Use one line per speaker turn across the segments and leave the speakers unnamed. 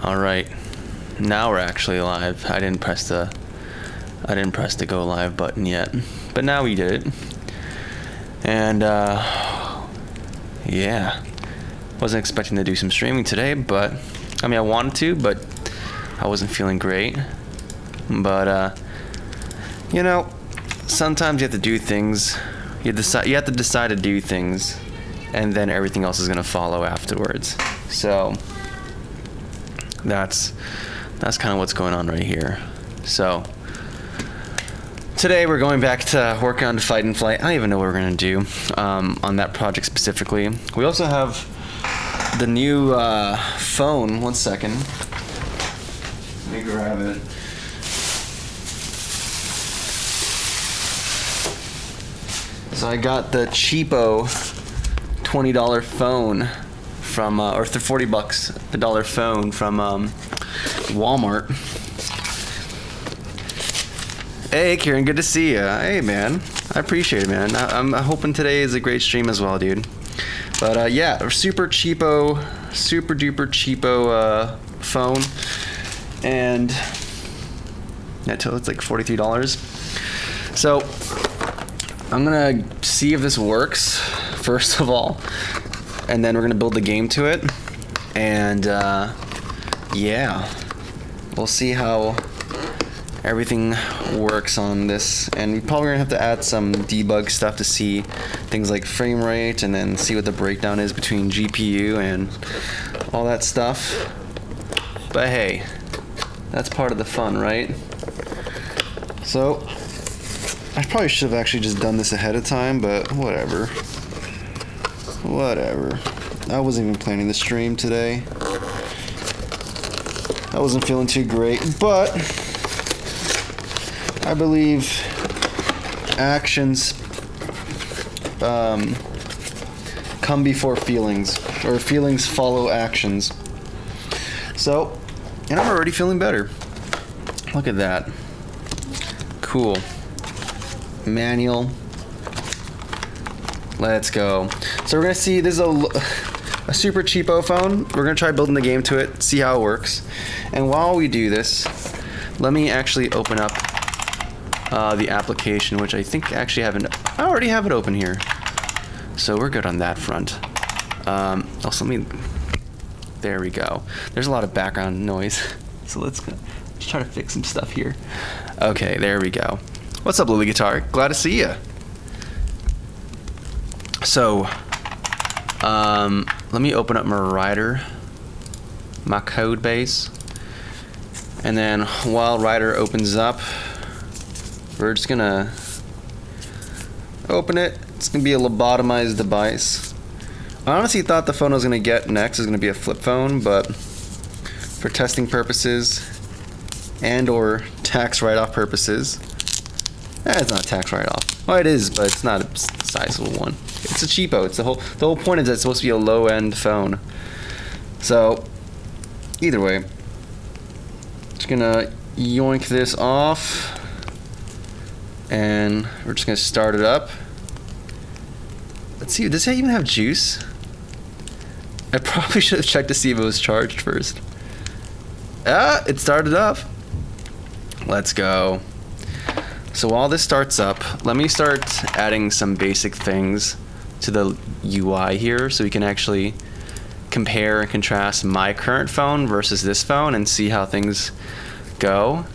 All right, now we're actually live. I didn't press the go live button yet, but now we did it. And yeah, wasn't expecting to do some streaming today, but I mean I wanted to, but I wasn't feeling great. But you know, sometimes you have to do things. You have to decide to do things, and then everything else is gonna follow afterwards. So that's kind of what's going on right here. So today we're going back to work on Fight and Flight. I don't even know what we're gonna do on that project specifically. We also have the new phone. 1 second. Let me grab it. So I got the cheapo $20 phone from, or $40 $1 phone from Walmart. Hey Kieran, good to see you. Hey man, I appreciate it, man. I'm hoping today is a great stream as well, dude. But yeah, super duper cheapo phone, and it's like $43. So I'm gonna see if this works first of all, and then we're gonna build the game to it, and yeah, we'll see how everything works on this. And we're probably gonna have to add some debug stuff to see things like frame rate, and then see what the breakdown is between GPU and all that stuff. But hey, that's part of the fun, right? So I probably should have actually just done this ahead of time, but whatever. I wasn't even planning the stream today. I wasn't feeling too great, but I believe actions come before feelings, or feelings follow actions. So, and I'm already feeling better. Look at that. Cool. Manual. Let's go. So we're gonna see, this is a super cheapo phone. We're gonna try building the game to it, see how it works. And while we do this, let me actually open up the application, which I think I already have it open here. So we're good on that front. Also, there we go. There's a lot of background noise. So let's try to fix some stuff here. Okay, there we go. What's up, Lily Guitar? Glad to see you. So, let me open up my code base. And then while Rider opens up, we're just gonna open it. It's gonna be a lobotomized device. I honestly thought the phone I was gonna get next is gonna be a flip phone, but for testing purposes and or tax write-off purposes, it's not a tax write-off. Well, it is, but it's not a sizable one. It's a cheapo. It's the whole point is that it's supposed to be a low-end phone. So, either way, just gonna yoink this off, and we're just gonna start it up. Let's see. Does it even have juice? I probably should have checked to see if it was charged first. It started up. Let's go. So while this starts up, let me start adding some basic things to the UI here so we can actually compare and contrast my current phone versus this phone and see how things go.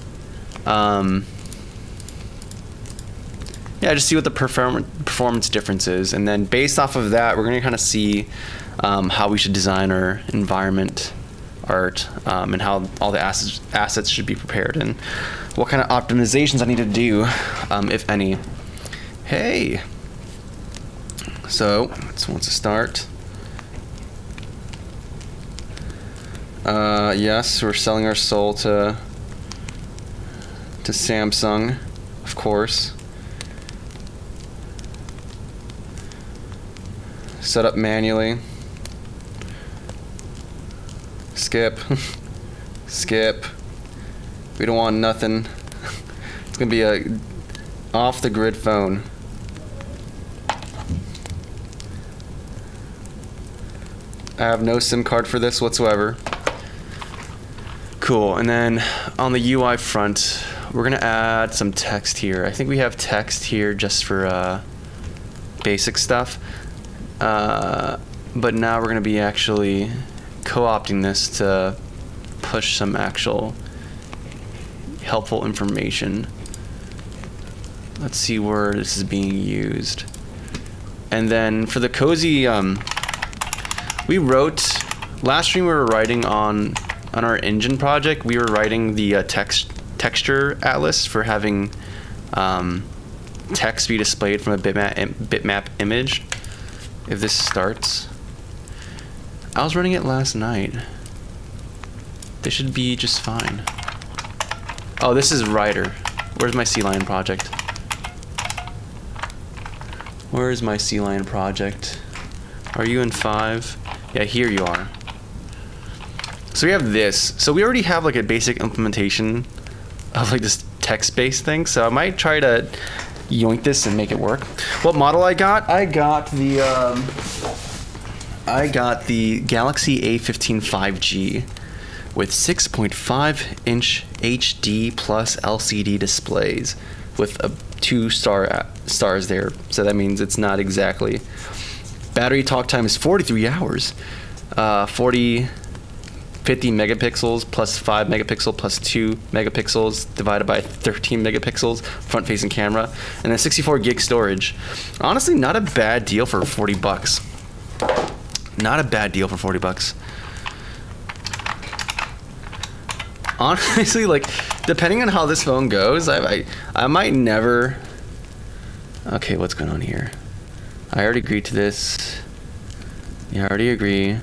Yeah, just see what the performance difference is, and then based off of that, we're gonna kind of see how we should design our environment art, and how all the assets should be prepared, and what kind of optimizations I need to do, if any. Hey! So, this wants to start. Yes, we're selling our soul to Samsung, of course. Set up manually. Skip. Skip. We don't want nothing. It's gonna be a off the grid phone. I have no SIM card for this whatsoever. Cool. And then on the UI front, we're gonna add some text here. I think we have text here just for basic stuff. But now we're gonna be actually co-opting this to push some actual helpful information. Let's see where this is being used. And then for the cozy, we wrote, last stream we were writing on our engine project, we were writing the texture atlas for having text be displayed from a bitmap image. If this starts, I was running it last night. This should be just fine. Oh, this is Rider. Where's my C-Line project? Where is my C-Line project? Are you in 5? Yeah, here you are. So we have this. So we already have like a basic implementation of like this text-based thing. So I might try to yoink this and make it work. What model I got? I got the Galaxy A15 5G with 6.5-inch HD plus LCD displays with a 2 stars there. So that means it's not exactly. Battery talk time is 43 hours. 50 megapixels plus 5 megapixel plus 2 megapixels divided by 13 megapixels front facing camera, and then 64 gig storage. Honestly, not a bad deal for 40 bucks. Not a bad deal for 40 bucks. Honestly, like, depending on how this phone goes, I might never. Okay, what's going on here? I already agreed to this. Yeah, I already agree.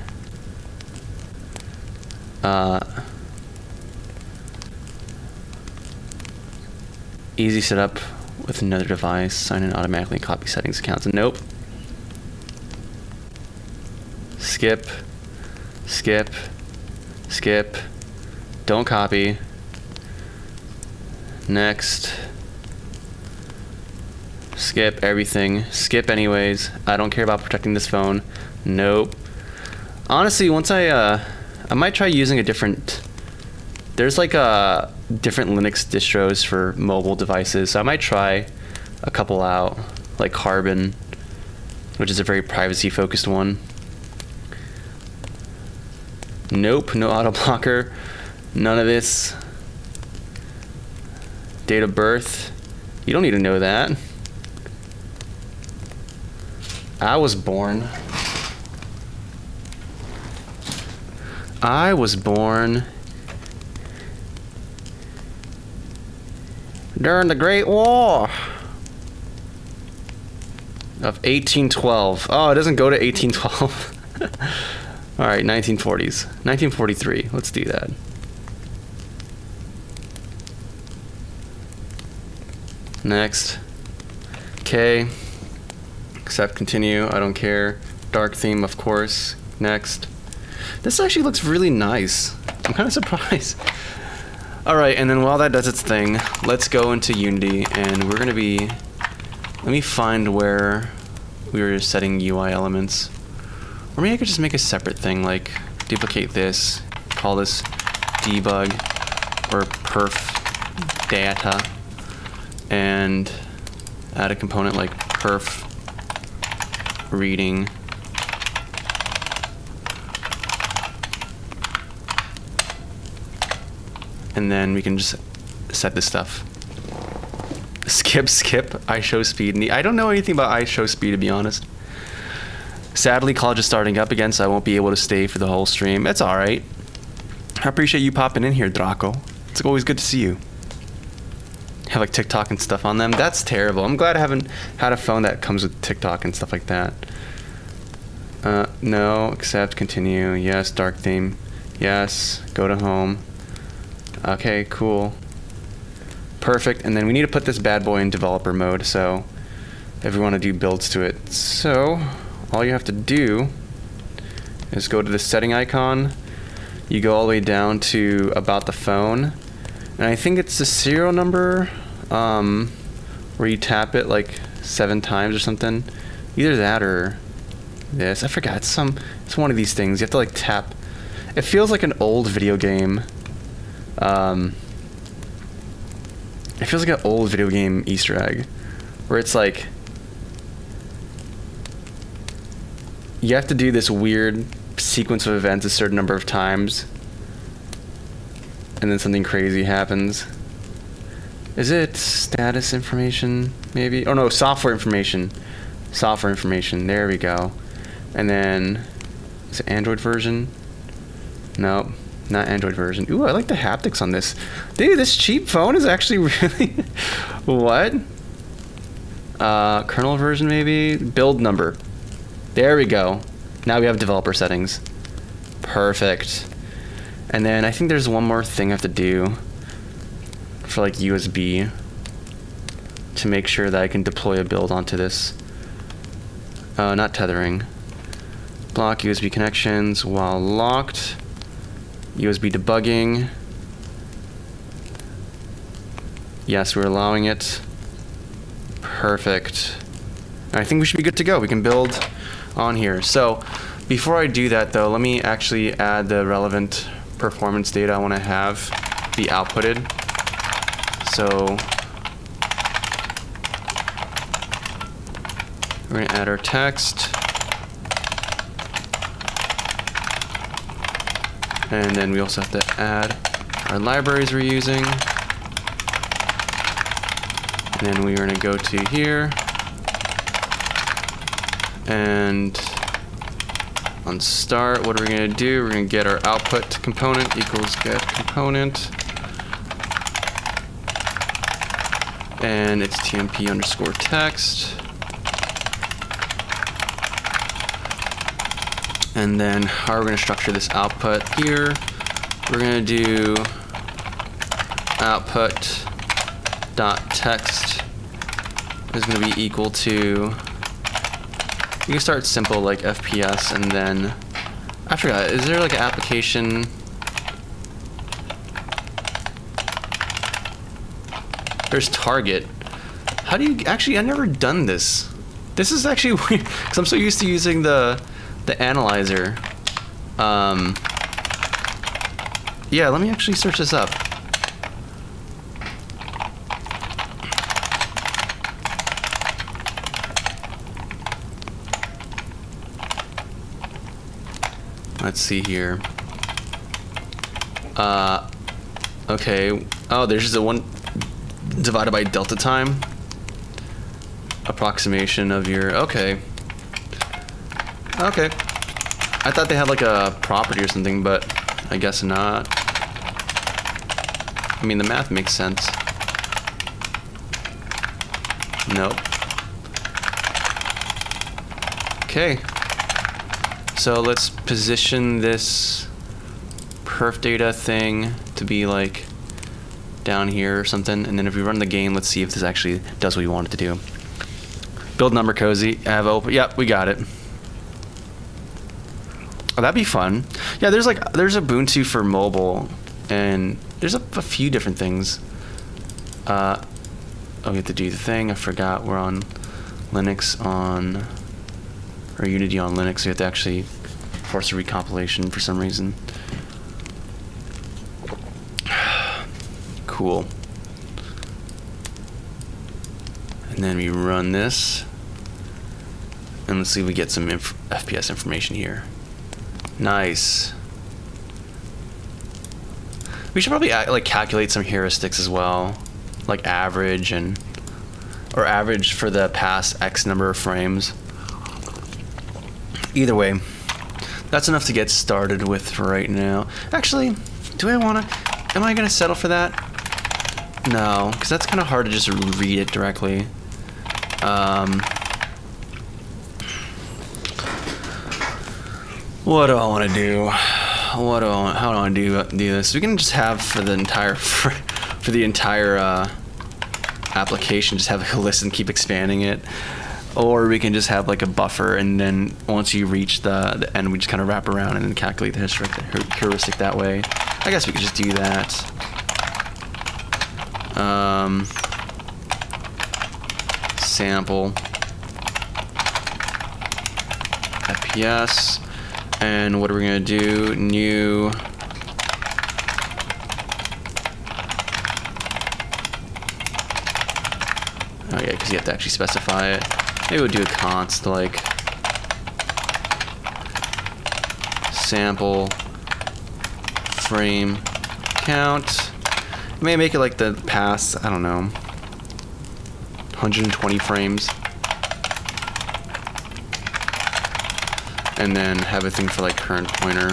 Easy setup with another device. Sign in automatically. Copy settings accounts. Nope. Skip. Skip. Skip. Don't copy. Next. Skip everything. Skip anyways. I don't care about protecting this phone. Nope. Honestly, once I might try using a different. There's like different Linux distros for mobile devices, so I might try a couple out, like Carbon, which is a very privacy-focused one. Nope, no auto blocker, none of this. Date of birth, you don't need to know that. I was born during the Great War of 1812. Oh, it doesn't go to 1812. All right, 1940s. 1943. Let's do that. Next. Okay. Accept, continue. I don't care. Dark theme, of course. Next. This actually looks really nice. I'm kind of surprised. All right, and then while that does its thing, let's go into Unity, and we're gonna be. Let me find where we were setting UI elements. Or maybe I could just make a separate thing, like duplicate this, call this debug or perf data, and add a component like perf reading. And then we can just set this stuff. Skip, iShowSpeed. I don't know anything about iShowSpeed, to be honest. Sadly, college is starting up again, so I won't be able to stay for the whole stream. It's all right. I appreciate you popping in here, Draco. It's always good to see you. Have like TikTok and stuff on them. That's terrible. I'm glad I haven't had a phone that comes with TikTok and stuff like that. No, accept, continue. Yes, dark theme. Yes, go to home. Okay, cool. Perfect. And then we need to put this bad boy in developer mode, so if we want to do builds to it. So all you have to do is go to the setting icon. You go all the way down to about the phone. And I think it's the serial number where you tap it like 7 times or something. Either that or this. I forgot. It's one of these things. You have to like tap. It feels like an old video game. It feels like an old video game Easter egg, where it's like you have to do this weird sequence of events a certain number of times, and then something crazy happens. Is it status information, maybe? Oh no, software information. Software information, there we go. And then, is it Android version? Nope, not Android version. Ooh, I like the haptics on this. Dude, this cheap phone is actually really... What? Kernel version maybe? Build number. There we go. Now we have developer settings. Perfect. And then I think there's one more thing I have to do for like USB to make sure that I can deploy a build onto this. Not tethering. Block USB connections while locked. USB debugging. Yes, we're allowing it. Perfect. I think we should be good to go. We can build on here. So before I do that though, let me actually add the relevant performance data I want to have be outputted. So we're going to add our text. And then we also have to add our libraries we're using. And then we're going to go to here. And on start, what are we going to do? We're going to get our output component equals get component. And it's tmp underscore text. And then how are we going to structure this output here? We're going to do output dot text is going to be equal to, you can start simple like FPS, and then I forgot, is there like an application? There's target. How do you actually, I've never done this. This is actually weird because I'm so used to using the analyzer. Yeah, let me actually search this up. Let's see here. Okay. Oh, there's just a 1 divided by delta time. Approximation of your, okay. Okay. I thought they had like a property or something, but I guess not. I mean, the math makes sense. Nope. Okay. So let's position this perf data thing to be like down here or something, and then if we run the game, let's see if this actually does what we want it to do. Build number cozy, have open, yep, we got it. Oh, that'd be fun. Yeah, there's Ubuntu for mobile, and there's a few different things. Oh, we have to do the thing, I forgot we're on Linux or Unity on Linux, so you have to actually force a recompilation for some reason. Cool. And then we run this, and let's see if we get some FPS information here. Nice. We should probably like calculate some heuristics as well, like average or average for the past X number of frames. Either way, that's enough to get started with for right now. Actually, am I gonna settle for that? No, because that's kind of hard to just read it directly. What do I want to do? How do I want to do this? We can just have for the entire application, just have a list and keep expanding it. Or we can just have like a buffer, and then once you reach the end, we just kind of wrap around and then calculate the heuristic that way. I guess we could just do that. Sample FPS, and what are we gonna do? New Oh yeah, because you have to actually specify it. Maybe we'll do a const like sample frame count. May make it like the past, I don't know, 120 frames. And then have a thing for like current pointer.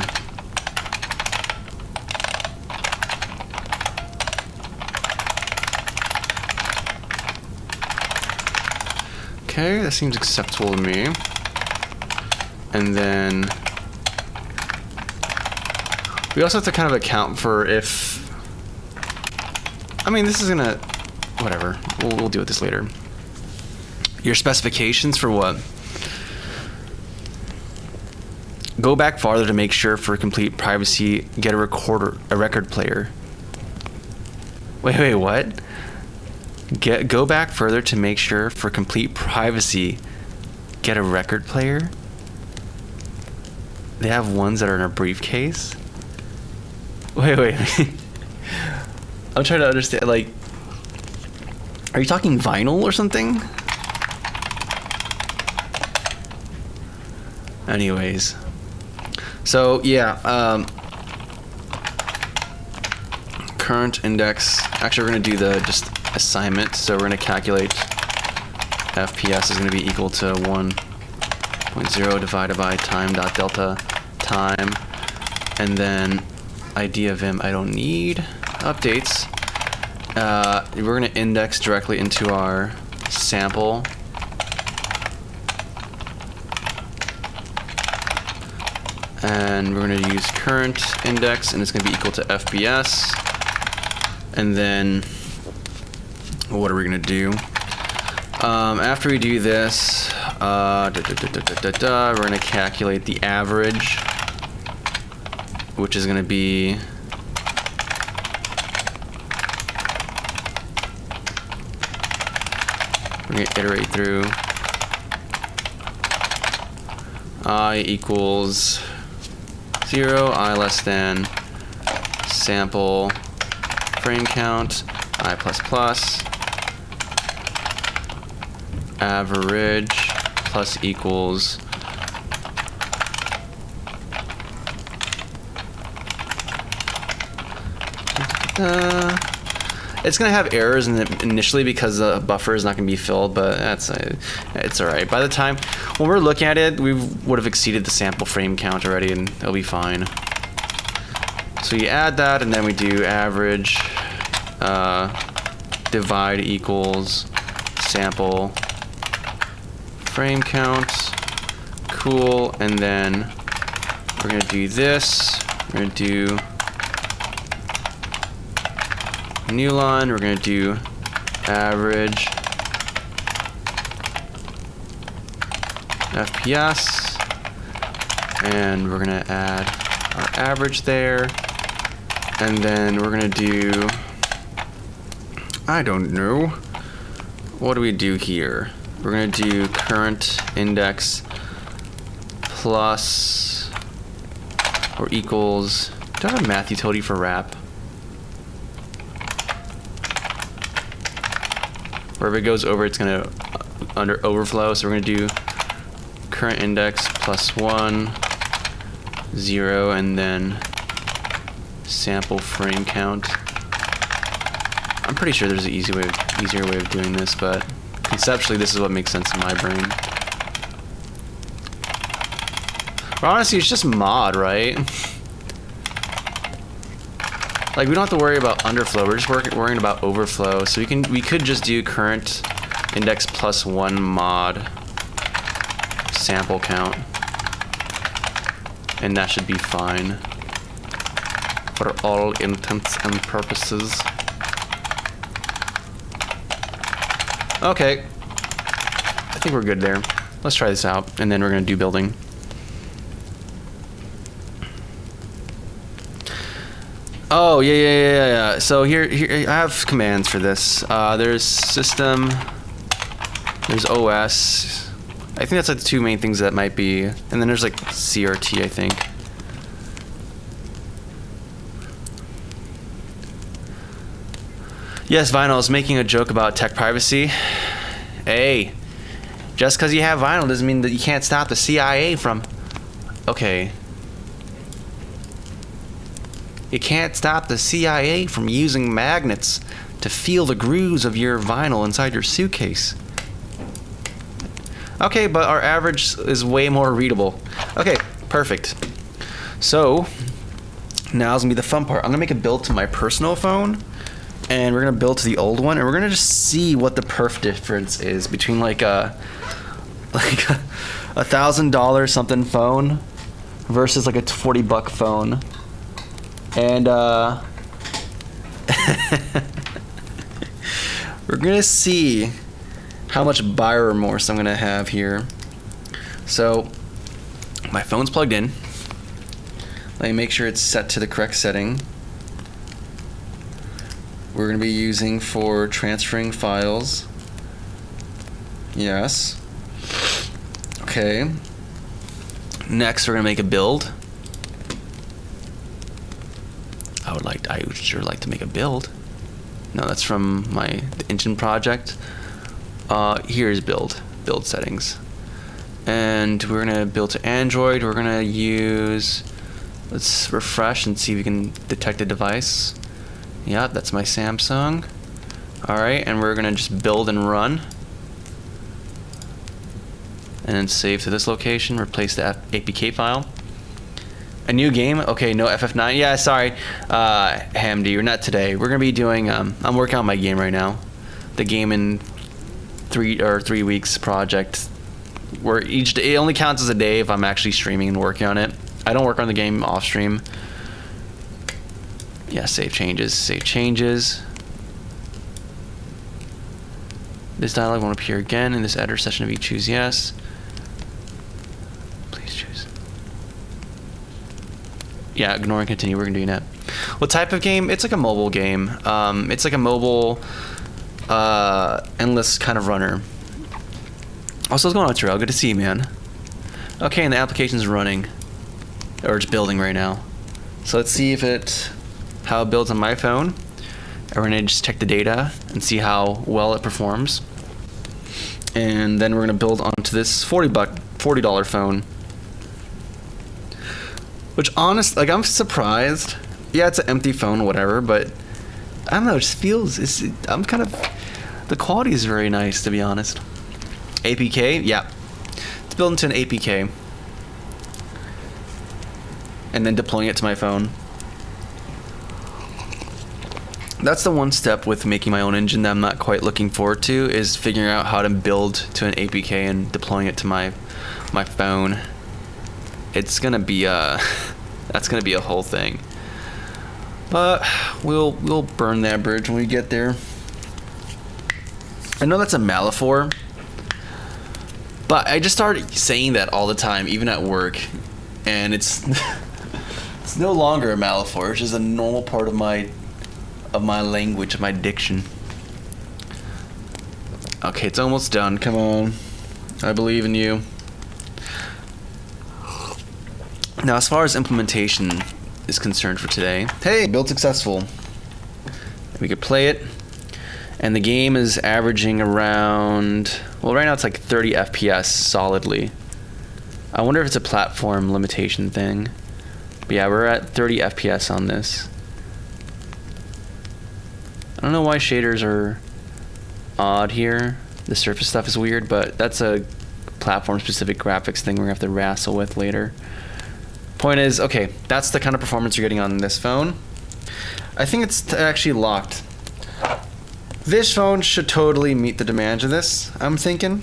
Okay, that seems acceptable to me. And then we also have to kind of account for if, I mean, this is gonna, whatever, we'll deal with this later. Your specifications for what? Go back farther to make sure for complete privacy, get a record player. Wait, what? Go back further to make sure for complete privacy, get a record player? They have ones that are in a briefcase? Wait. I'm trying to understand, like, are you talking vinyl or something? Anyways. So, yeah, current index, actually we're going to do the just assignment, so we're going to calculate FPS is going to be equal to 1.0 divided by time.delta time, and then ID of vim I don't need, updates, we're going to index directly into our sample, and we're going to use current index, and it's going to be equal to FPS. And then what are we going to do? After we do this, we're going to calculate the average, which is going to be we're going to iterate through I equals 0, I less than sample frame count, I plus plus, average plus equals it's gonna have errors initially because the buffer is not gonna be filled, but it's all right. By the time when we're looking at it, we would have exceeded the sample frame count already, and it'll be fine. So you add that, and then we do average divide equals sample frame count. Cool, and then we're gonna do this. We're gonna do new line. We're gonna do average FPS, and we're gonna add our average there, and then we're gonna do, I don't know, what do we do here? We're gonna do current index plus or equals, do I have a math utility for wrap? Wherever it goes over, it's gonna under overflow, so we're gonna do current index plus 1, 0, and then sample frame count. I'm pretty sure there's an easier way of doing this, but conceptually this is what makes sense in my brain. But honestly, it's just mod, right? Like, we don't have to worry about underflow, we're just worrying about overflow. So we could just do current index plus 1 mod sample count, and that should be fine for all intents and purposes. Okay, I think we're good there. Let's try this out, and then we're gonna do building. Oh, yeah. So here I have commands for this. There's system, there's OS. I think that's like the two main things that might be, and then there's like CRT, I think. Yes, Vinyl is making a joke about tech privacy. Hey, just because you have vinyl doesn't mean that you can't stop the CIA from... Okay. You can't stop the CIA from using magnets to feel the grooves of your vinyl inside your suitcase. Okay, but our average is way more readable. Okay, perfect. So, now's gonna be the fun part. I'm gonna make a build to my personal phone, and we're gonna build to the old one, and we're gonna just see what the perf difference is between like a $1,000 something phone versus like a $40 phone. And we're gonna see how much buyer remorse I'm gonna have here. So my phone's plugged in. Let me make sure it's set to the correct setting. We're gonna be using for transferring files. Yes. Okay. Next, we're gonna make a build. I would sure like to make a build. No, that's from my engine project. Here's build settings. And we're gonna build to Android. We're gonna use, let's refresh and see if we can detect a device. Yeah, that's my Samsung. All right, and we're gonna just build and run. And then save to this location, replace the APK file. A new game? Okay, no FF9. Yeah, sorry, Hamdi, we're not today. We're gonna be doing. I'm working on my game right now. The game in 3 weeks project. Where each day it only counts as a day if I'm actually streaming and working on it. I don't work on the game off stream. Yeah, save changes. Save changes. This dialog won't appear again in this editor session if you choose yes. Yeah, ignore and continue. We're gonna do that. What type of game? It's like a mobile game. It's like a mobile, endless kind of runner. Also, what's going on, Terrell? Good to see you, man. Okay, and the application's running, or it's building right now. So let's see how it builds on my phone. And we're gonna just check the data and see how well it performs. And then we're gonna build onto this $40 phone. Which honestly, like, I'm surprised. Yeah, it's an empty phone, whatever, but I don't know, it just feels, the quality is very nice, to be honest. APK, yeah. It's built into an APK. And then deploying it to my phone. That's the one step with making my own engine that I'm not quite looking forward to, is figuring out how to build to an APK and deploying it to my phone. It's gonna be that's gonna be a whole thing. But we'll burn that bridge when we get there. I know that's a Malifor, but I just started saying that all the time, even at work, and it's it's no longer a Malifor. It's just a normal part of my language, of my diction. Okay, it's almost done. Come on, I believe in you. Now, as far as implementation is concerned for today, hey, build successful. We could play it, and the game is averaging around, well, right now it's like 30 FPS solidly. I wonder if it's a platform limitation thing. But yeah, we're at 30 FPS on this. I don't know why shaders are odd here. The surface stuff is weird, but that's a platform-specific graphics thing we're gonna have to wrestle with later. Point is, okay, that's the kind of performance you're getting on this phone. I think it's actually locked. This phone should totally meet the demands of this, I'm thinking.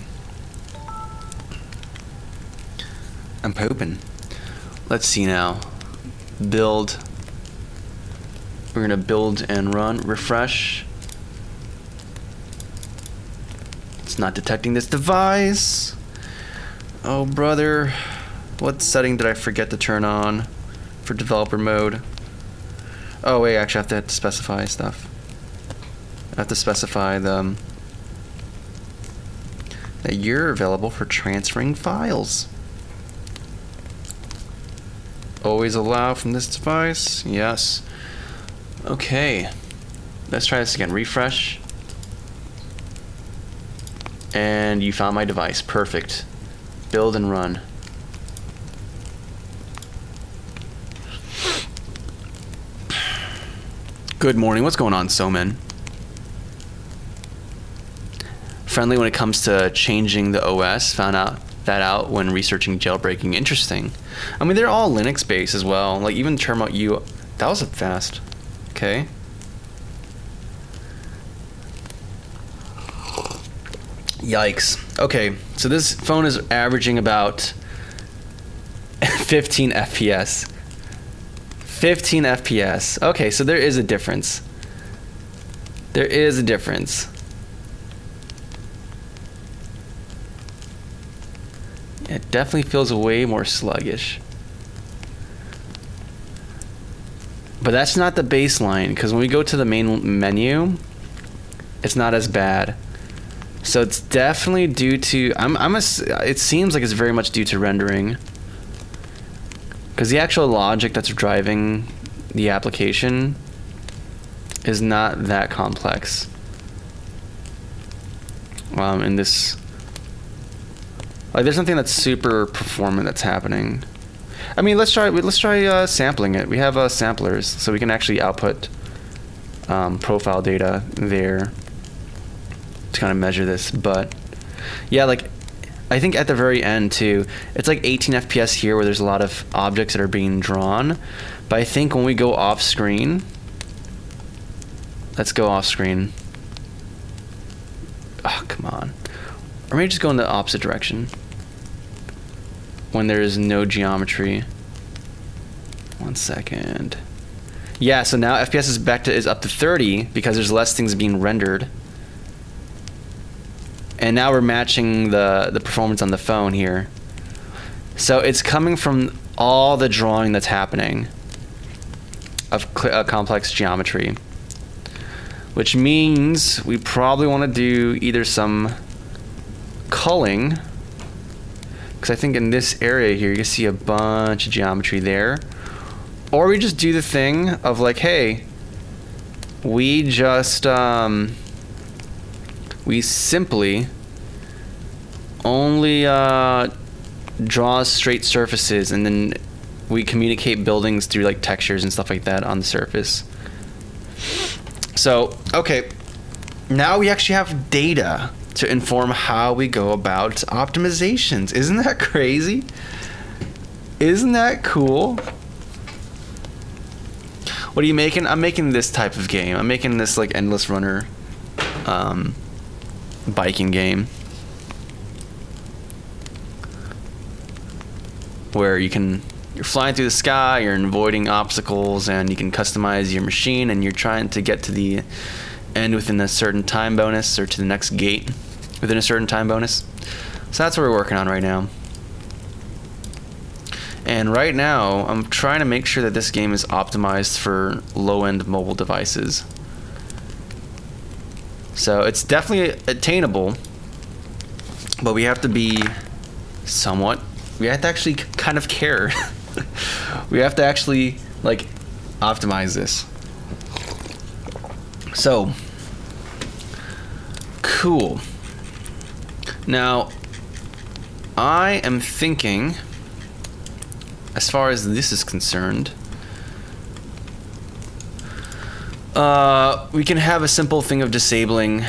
I'm hoping. Let's see now. Build. We're gonna build and run. Refresh. It's not detecting this device. Oh, brother. What setting did I forget to turn on for developer mode? Oh wait, actually I have to specify stuff. I have to specify that you're available for transferring files. Always allow from this device. Yes. Okay. Let's try this again. Refresh. And you found my device. Perfect. Build and run. Good morning. What's going on, Somen? Friendly when it comes to changing the OS. Found that out when researching jailbreaking. Interesting. I mean, they're all Linux based as well. Like even Terminal U. That was fast. Okay. Yikes. Okay, so this phone is averaging about 15 FPS. 15 FPS. Okay, so there is a difference. There is a difference. It definitely feels way more sluggish. But that's not the baseline, because when we go to the main menu, it's not as bad. So it's definitely due to it seems like it's very much due to rendering, because the actual logic that's driving the application is not that complex. In this, like, there's something that's super performant that's happening. I mean, let's try sampling it. We have samplers, so we can actually output profile data there to kind of measure this. But yeah, like I think at the very end too, it's like 18 FPS here where there's a lot of objects that are being drawn. But I think when we go off screen, let's go off screen. Oh, come on. Or maybe just go in the opposite direction when there is no geometry. 1 second. Yeah, so now FPS is up to 30 because there's less things being rendered. And now we're matching the performance on the phone here. So it's coming from all the drawing that's happening of complex geometry, which means we probably want to do either some culling, because I think in this area here you can see a bunch of geometry there, or we just do the thing of like, hey, we just we simply only draw straight surfaces, and then we communicate buildings through like textures and stuff like that on the surface. So, okay, now we actually have data to inform how we go about optimizations. Isn't that crazy? Isn't that cool? What are you making? I'm making this type of game. I'm making this like endless runner biking game where you're flying through the sky, you're avoiding obstacles, and you can customize your machine, and you're trying to get to the end within a certain time bonus, or to the next gate within a certain time bonus. So that's what we're working on right now. And right now, I'm trying to make sure that this game is optimized for low-end mobile devices. So it's definitely attainable, but we have to be we have to actually kind of care. We have to actually like optimize this. So cool. Now I am thinking, as far as this is concerned, we can have a simple thing of disabling.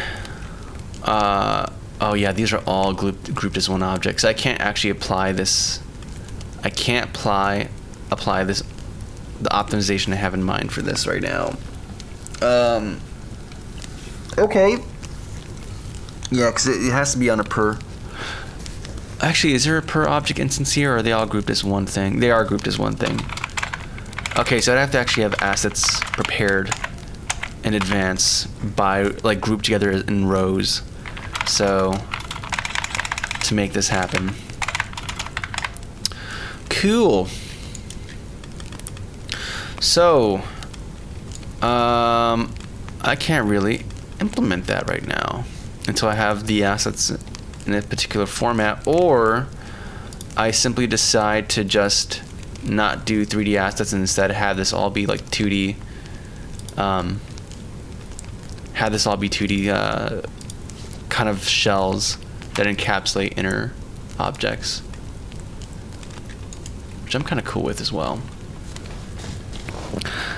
Oh yeah, these are all grouped as one object. So I can't actually apply this. I can't apply this, the optimization I have in mind for this right now. Okay. Yeah, because it has to be on a per. Actually, is there a per object instance here, or are they all grouped as one thing? They are grouped as one thing. Okay, so I'd have to actually have assets prepared in advance by like grouped together in rows. So to make this happen. Cool. So I can't really implement that right now until I have the assets in a particular format, or I simply decide to just not do 3D assets and instead have this all be like 2D. Have this all be 2D kind of shells that encapsulate inner objects, which I'm kind of cool with as well.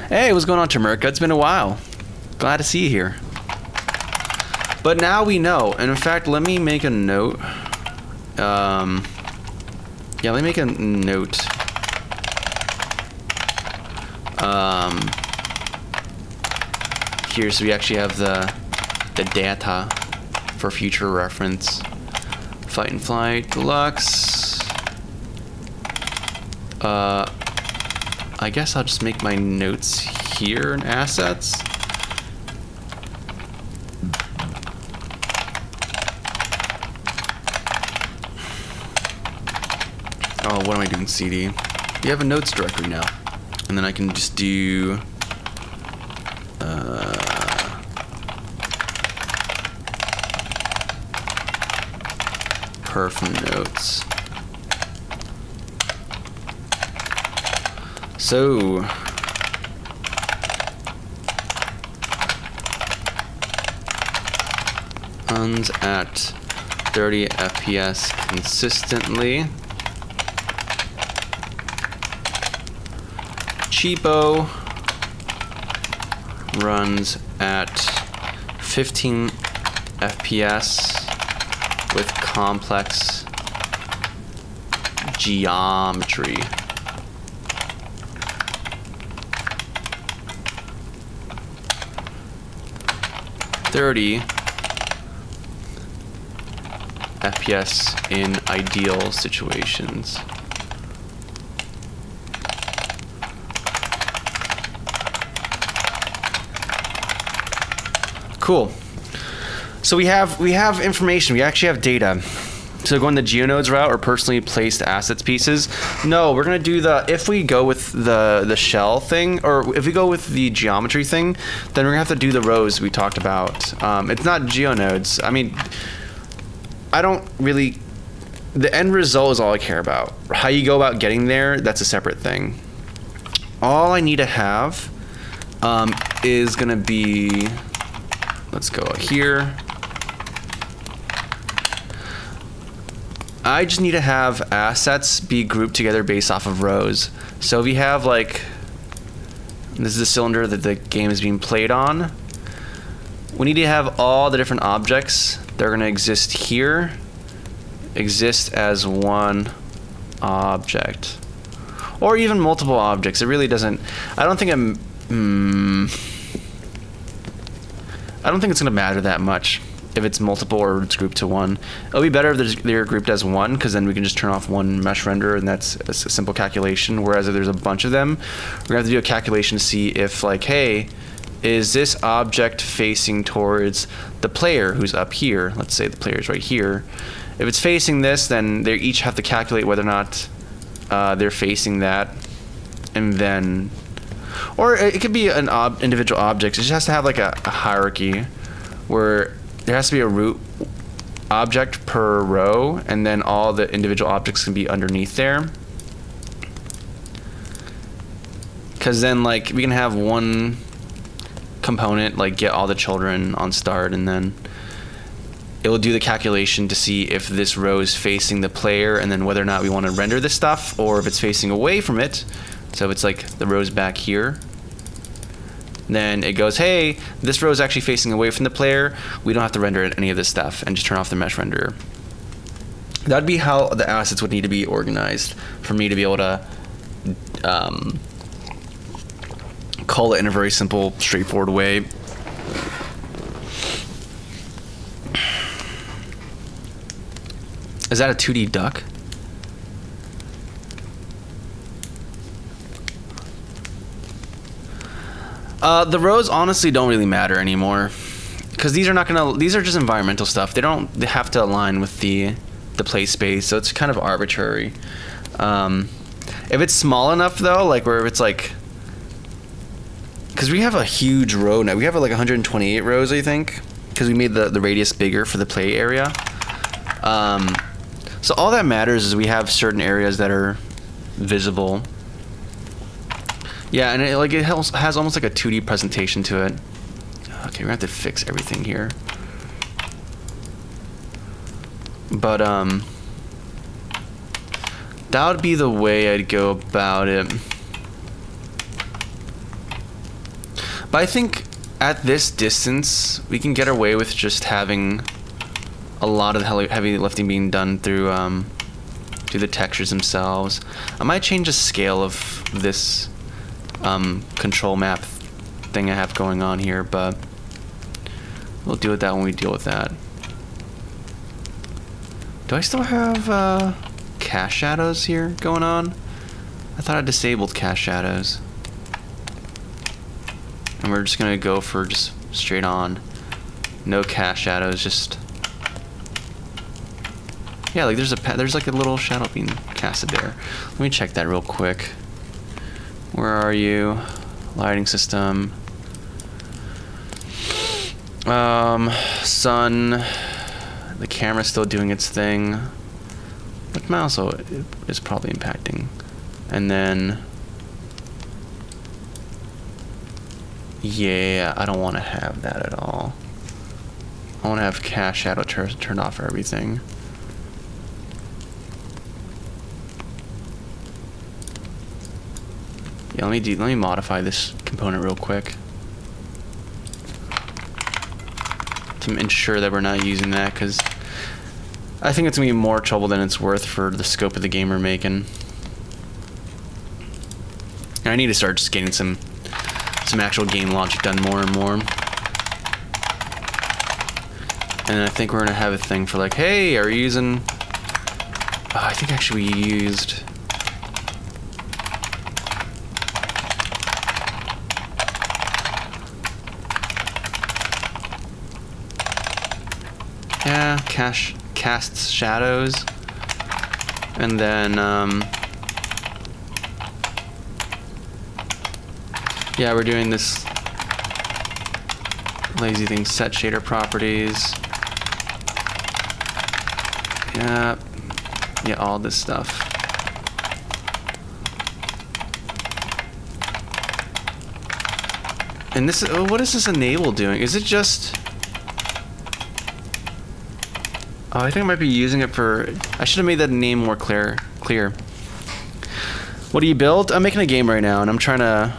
Hey, what's going on, Tamerka? It's been a while. Glad to see you here. But now we know, and in fact, let me make a note. Yeah, let me make a note. Here, so we actually have the data for future reference. Fight and Flight Deluxe. I guess I'll just make my notes here in assets. Oh, what am I doing, CD? You have a notes directory now. And then I can just do perf notes. So runs at 30 FPS consistently. Cheapo runs at 15 FPS with complex geometry. FPS in ideal situations. Cool. So we have information. We actually have data. So going the GeoNodes route or personally placed assets pieces. No, we're gonna do if we go with the shell thing, or if we go with the geometry thing, then we're gonna have to do the rows we talked about. It's not GeoNodes. I mean, I don't really. The end result is all I care about. How you go about getting there, that's a separate thing. All I need to have is gonna be. Let's go here. I just need to have assets be grouped together based off of rows. So if you have like, this is the cylinder that the game is being played on. We need to have all the different objects that are gonna exist here, exist as one object. Or even multiple objects. It really doesn't, I don't think it's gonna matter that much if it's multiple or it's grouped to one. It'll be better if they're grouped as one, because then we can just turn off one mesh render and that's a simple calculation. Whereas if there's a bunch of them, we're gonna have to do a calculation to see if like, hey, is this object facing towards the player who's up here? Let's say the player's right here. If it's facing this, then they each have to calculate whether or not they're facing that, and then, or it could be an individual object. It just has to have like a hierarchy where there has to be a root object per row, and then all the individual objects can be underneath there. Because then like we can have one component like get all the children on start, and then it will do the calculation to see if this row is facing the player, and then whether or not we want to render this stuff, or if it's facing away from it. So it's like the row's back here. Then it goes, hey, this row is actually facing away from the player. We don't have to render any of this stuff, and just turn off the mesh renderer. That'd be how the assets would need to be organized for me to be able to call it in a very simple, straightforward way. Is that a 2D duck? The rows honestly don't really matter anymore, because these are just environmental stuff. They have to align with the play space, so it's kind of arbitrary. If it's small enough though, like where it's like, because we have a huge row now. We have like 128 rows, I think, because we made the radius bigger for the play area. So all that matters is we have certain areas that are visible. Yeah, and it has almost like a 2D presentation to it. Okay, we're gonna have to fix everything here. But that would be the way I'd go about it. But I think at this distance, we can get away with just having a lot of the heavy lifting being done through the textures themselves. I might change the scale of this control map thing I have going on here, but we'll deal with that when we deal with that. Do I still have cast shadows here going on? I thought I disabled cast shadows. And we're just gonna go for just straight on. No cast shadows, just... Yeah, like there's like a little shadow being casted there. Let me check that real quick. Where are you? Lighting system. Sun. The camera's still doing its thing. But mouse is probably impacting. And then... Yeah, I don't want to have that at all. I want to have cast shadow turned off for everything. Yeah, let me modify this component real quick to ensure that we're not using that, because I think it's gonna be more trouble than it's worth for the scope of the game we're making. And I need to start just getting some actual game logic done more and more. And I think we're gonna have a thing for like, hey, are you using... Oh, I think actually we used... Yeah, casts shadows. And then, yeah, we're doing this lazy thing, set shader properties. Yeah, all this stuff. And this, what is this enable doing? Is it just... Oh, I think I might be using it for... I should have made that name more clear. What do you build? I'm making a game right now, and I'm trying to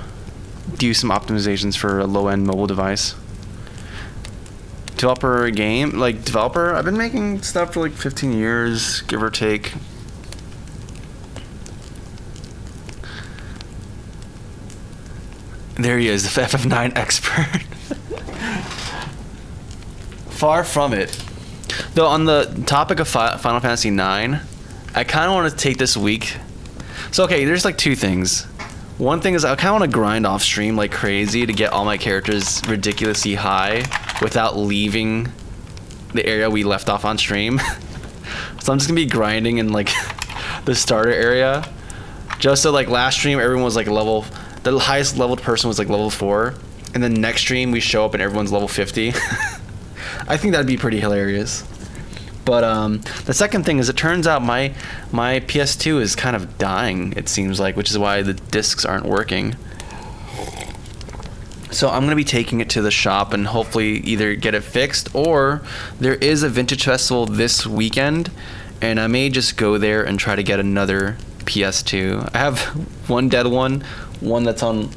do some optimizations for a low-end mobile device. Developer game, like developer, I've been making stuff for like 15 years, give or take. There he is, the FF9 expert. Far from it. Though on the topic of Final Fantasy IX, I kind of want to take this week. So okay, there's like two things. One thing is I kind of want to grind off stream like crazy to get all my characters ridiculously high without leaving the area we left off on stream. So I'm just gonna be grinding in like the starter area, just so like last stream everyone was like the highest leveled person was like level 4, and then next stream we show up and everyone's level 50. I think that'd be pretty hilarious. But the second thing is, it turns out my PS2 is kind of dying, it seems like, which is why the discs aren't working. So I'm going to be taking it to the shop and hopefully either get it fixed, or there is a vintage festival this weekend, and I may just go there and try to get another PS2. I have one dead one that's on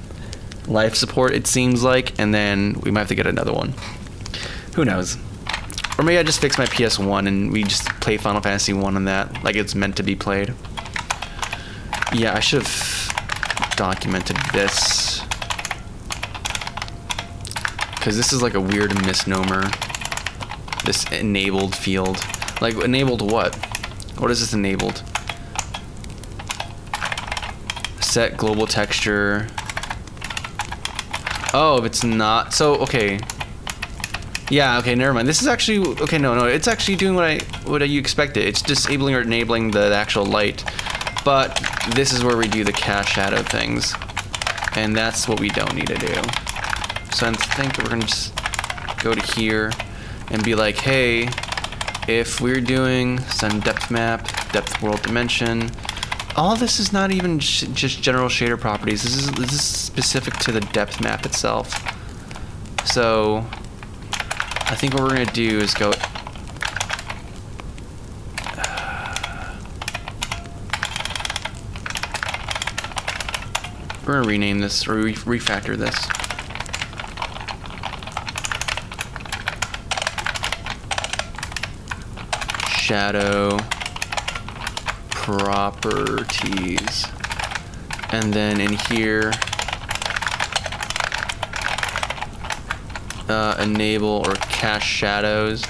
life support, it seems like, and then we might have to get another one. Who knows? Or maybe I just fix my PS1 and we just play Final Fantasy 1 on that, like it's meant to be played. Yeah, I should have documented this, because this is like a weird misnomer. This enabled field. Like, enabled what? What is this enabled? Set global texture. Oh, if it's not. So, okay. Yeah, okay, never mind. This is actually, okay, no, it's actually doing what you expected. It's disabling or enabling the actual light. But this is where we do the cast shadow things. And that's what we don't need to do. So I think we're gonna just go to here and be like, hey, if we're doing some depth map, depth world dimension, all this is not even just general shader properties. This is specific to the depth map itself. So I think what we're gonna do is go We're gonna rename this or refactor this. Shadow properties. And then in here, enable or cache shadows.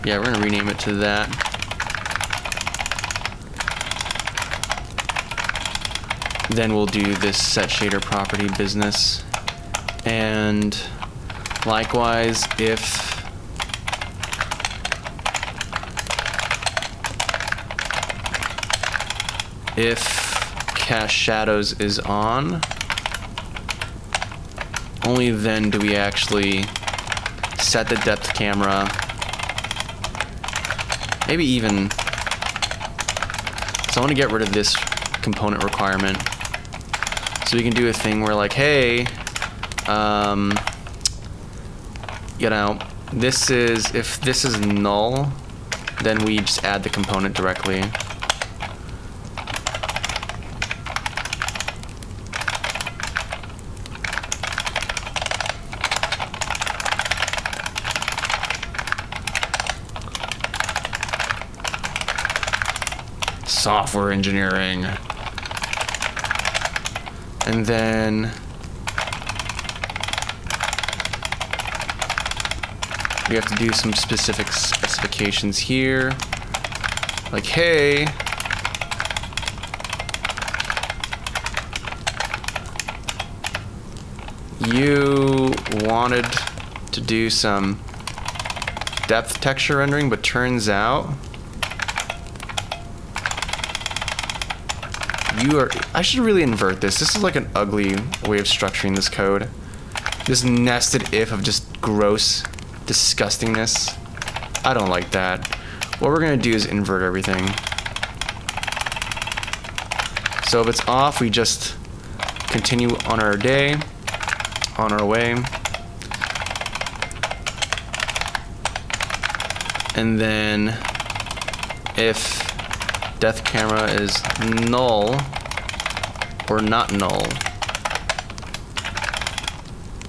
Yeah, we're gonna rename it to that. Then we'll do this set shader property business. And likewise, if cache shadows is on, only then do we actually set the depth camera. Maybe even, so I want to get rid of this component requirement. So we can do a thing where like, hey, you know, this is, if this is null, then we just add the component directly. Software engineering. And then we have to do some specific specifications here. Like, hey, you wanted to do some depth texture rendering, but turns out I should really invert this. This is like an ugly way of structuring this code. This nested if of just gross disgustingness. I don't like that. What we're gonna do is invert everything. So if it's off, we just continue on our day, on our way. And then if depth camera is null or not null,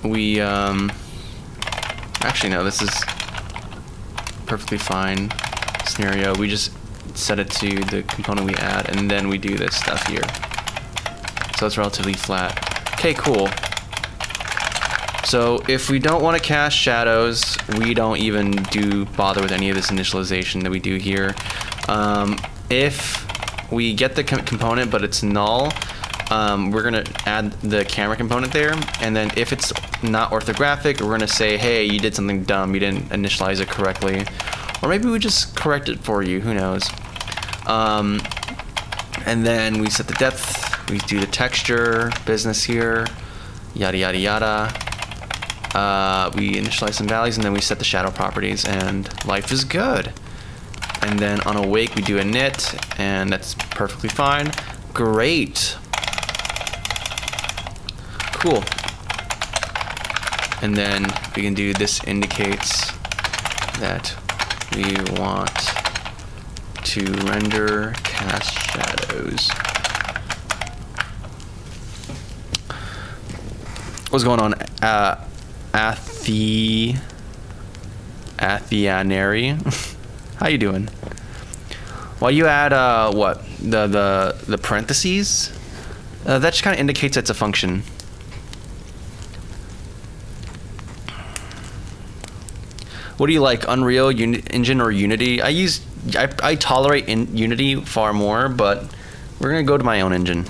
we actually no, this is perfectly fine scenario. We just set it to the component we add, and then we do this stuff here. So it's relatively flat. Okay, cool. So if we don't want to cast shadows, we don't even bother with any of this initialization that we do here. If we get the component but it's null, we're gonna add the camera component there, and then if it's not orthographic, we're gonna say, hey, you did something dumb, you didn't initialize it correctly, or maybe we just correct it for you, who knows. And then we set the depth, we do the texture business here, yada yada yada. We initialize some values, and then we set the shadow properties, and life is good. And then on awake we do a init, and that's perfectly fine. Great. Cool. And then we can do this indicates that we want to render cast shadows. What's going on? Athianary. How you doing? While you add what the parentheses, that just kind of indicates it's a function. What do you like, Unreal Engine or Unity? I tolerate Unity far more, but we're gonna go to my own engine.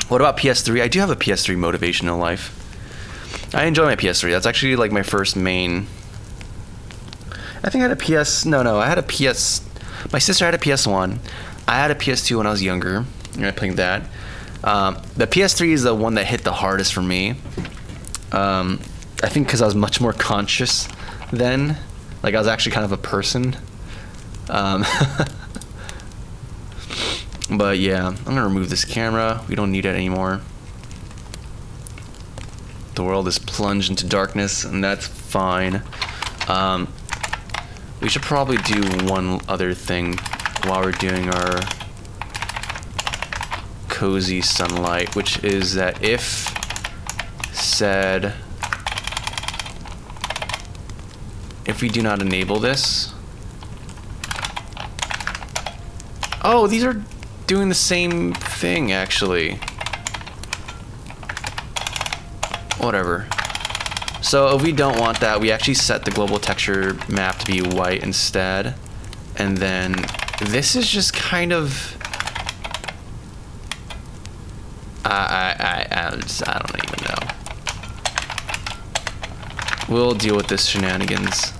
What about PS3? I do have a PS3 motivational life. I enjoy my PS3. That's actually like my first main. I think I had a I had a PS. My sister had a PS1. I had a PS2 when I was younger. I played that. The PS3 is the one that hit the hardest for me. I think because I was much more conscious then. Like I was actually kind of a person. But yeah, I'm gonna remove this camera. We don't need it anymore. The world is plunged into darkness, and that's fine. We should probably do one other thing while we're doing our cozy sunlight, which is that if said, if we do not enable this, oh, these are doing the same thing actually. Whatever. So if we don't want that, we actually set the global texture map to be white instead. And then this is just kind of, I don't even know. We'll deal with this shenanigans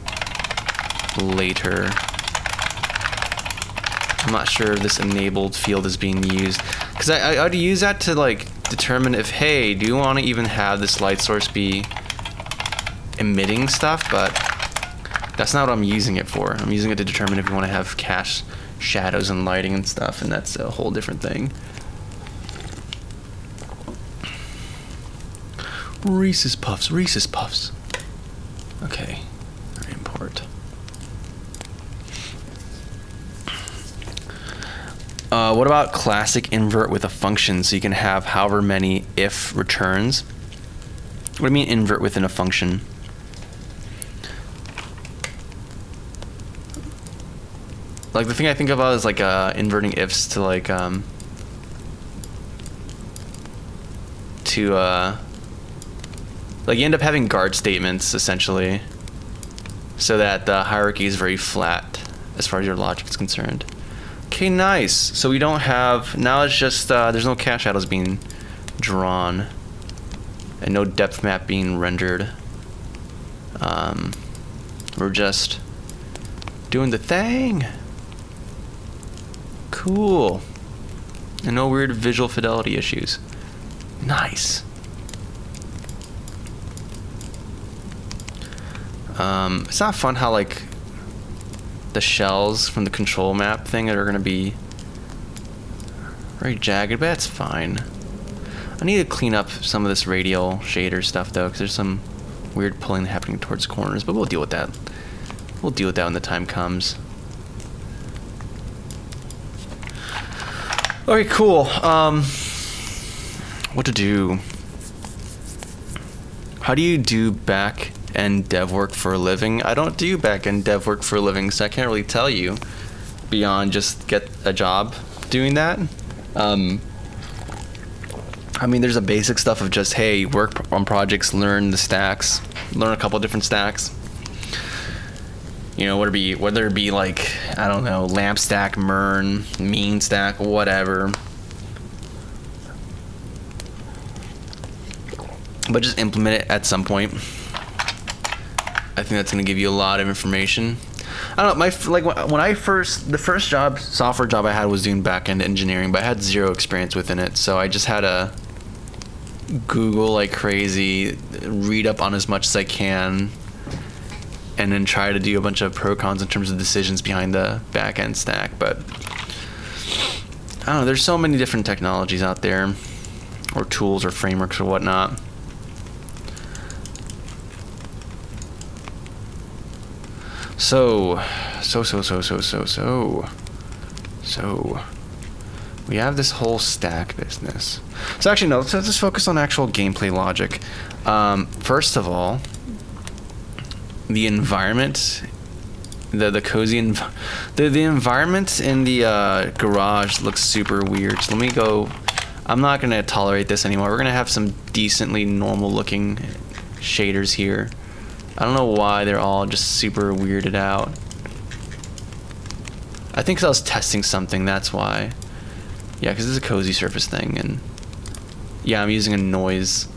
later. I'm not sure if this enabled field is being used, because I'd use that to like determine if, hey, do you want to even have this light source be emitting stuff? But that's not what I'm using it for. I'm using it to determine if you want to have cast shadows and lighting and stuff, and that's a whole different thing. Reese's Puffs, Reese's Puffs. Okay, import. What about classic invert with a function, so you can have however many if returns? What do you mean invert within a function? Like the thing I think about is like inverting ifs to like like you end up having guard statements essentially, so that the hierarchy is very flat as far as your logic is concerned. Okay, nice. So we don't have, now it's just there's no cast shadows being drawn and no depth map being rendered. We're just doing the thing. Cool. And no weird visual fidelity issues. Nice. It's not fun how like the shells from the control map thing are gonna be very jagged, but that's fine. I need to clean up some of this radial shader stuff though, because there's some weird pulling happening towards corners, but we'll deal with that. We'll deal with that when the time comes. Okay, cool. What to do? How do you do back-end dev work for a living? I don't do back-end dev work for a living, so I can't really tell you beyond just get a job doing that. I mean, there's a basic stuff of just, hey, work on projects, learn the stacks, learn a couple different stacks. You know, whether it be like, I don't know, lamp stack, MERN, mean stack, whatever. But just implement it at some point. I think that's going to give you a lot of information. I don't know, the first software job I had was doing back-end engineering, but I had zero experience within it, so I just had to Google like crazy, read up on as much as I can, and then try to do a bunch of pro cons in terms of decisions behind the back-end stack. But I don't know, there's so many different technologies out there, or tools or frameworks or whatnot. So we have this whole stack business. So actually, no, let's just focus on actual gameplay logic. First of all, the environment, the cozy, the environment in the garage looks super weird. So let me go. I'm not gonna tolerate this anymore. We're gonna have some decently normal looking shaders here. I don't know why they're all just super weirded out. I think 'cause I was testing something, that's why. Yeah, because it's a cozy surface thing, and yeah, I'm using a noise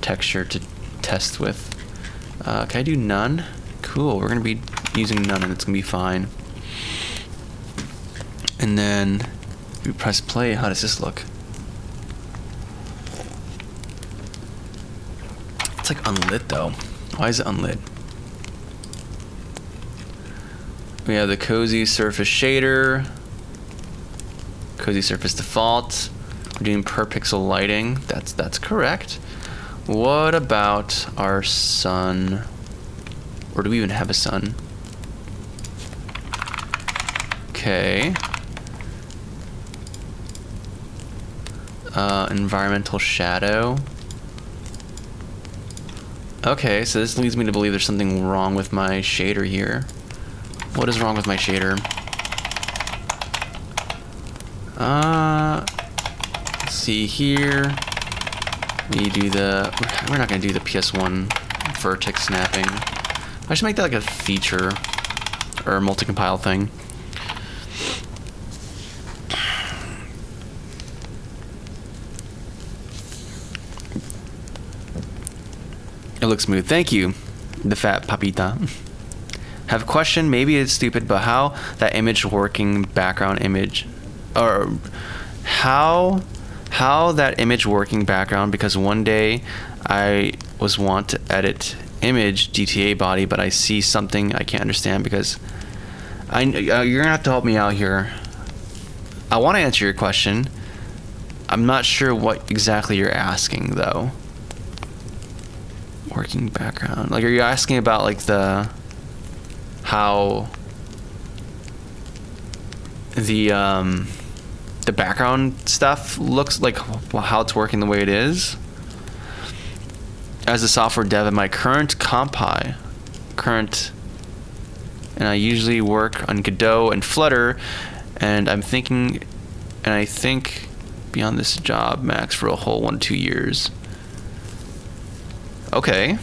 texture to test with. Can I do none? Cool, we're gonna be using none and it's gonna be fine. And then we press play, how does this look? It's like unlit though. Why is it unlit? We have the cozy surface shader, cozy surface default. We're doing per pixel lighting. That's correct. What about our sun? Or do we even have a sun? Okay. Environmental shadow. Okay, so this leads me to believe there's something wrong with my shader here. What is wrong with my shader? Let's see here. We do the... We're not going to do the PS1 vertex snapping. I should make that like a feature or a multi-compile thing. It looks smooth. Thank you, the fat papita. Have a question. Maybe it's stupid, but how that image working background image, or how that image working background? Because one day I was want to edit image GTA body, but I see something I can't understand because you're gonna have to help me out here. I want to answer your question. I'm not sure what exactly you're asking though. Working background, like, are you asking about like how the background stuff looks like, how it's working the way it is? As a software dev in my current and I usually work on Godot and Flutter, and I think beyond this job max for a whole 1-2 years. Okay.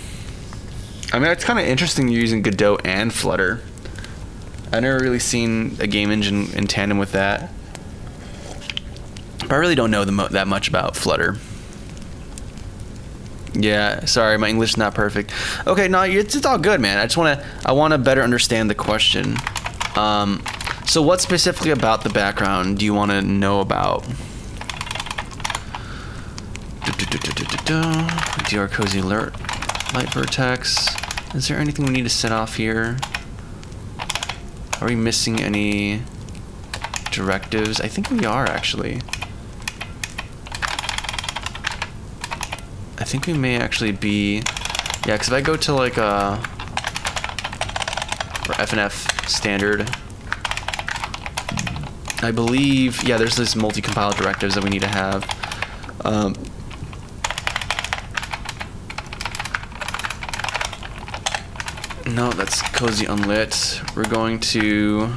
I mean, it's kind of interesting you're using Godot and Flutter. I've never really seen a game engine in tandem with that. But I really don't know that much about Flutter. Yeah, sorry, my English is not perfect. Okay, no, it's all good, man. I want to better understand the question. So what specifically about the background do you want to know about? DR cozy alert, light vertex. Is there anything we need to set off here? Are we missing any directives? I think we are, actually. I think we may actually be... Yeah, because if I go to like or FNF standard, I believe, yeah, there's this multi-compile directives that we need to have. No, that's cozy unlit. We're going to...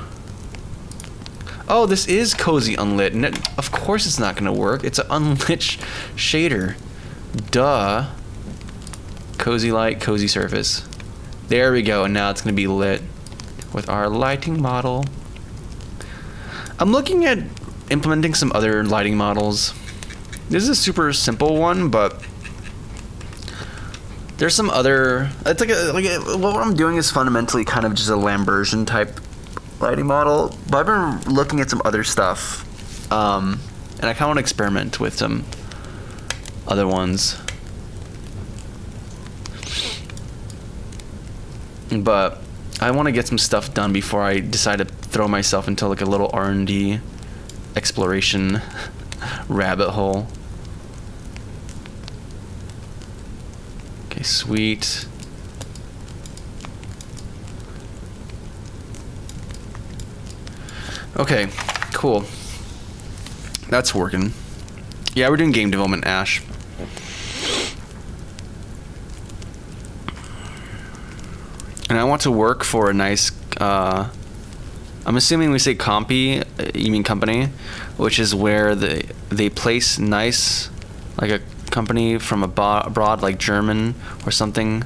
Oh, this is cozy unlit. Of course it's not going to work. It's an unlit shader. Duh. Cozy light, cozy surface. There we go, and now it's going to be lit with our lighting model. I'm looking at implementing some other lighting models. This is a super simple one, but there's some other... It's like what I'm doing is fundamentally kind of just a Lambertian type lighting model, but I've been looking at some other stuff, and I kind of want to experiment with some other ones. But I want to get some stuff done before I decide to throw myself into like a little R&D exploration rabbit hole. Okay, sweet. Okay, cool. That's working. Yeah, we're doing game development, Ash. And I want to work for a nice, I'm assuming we say compy, you mean company, which is where they place nice, like a company from abroad, like German or something,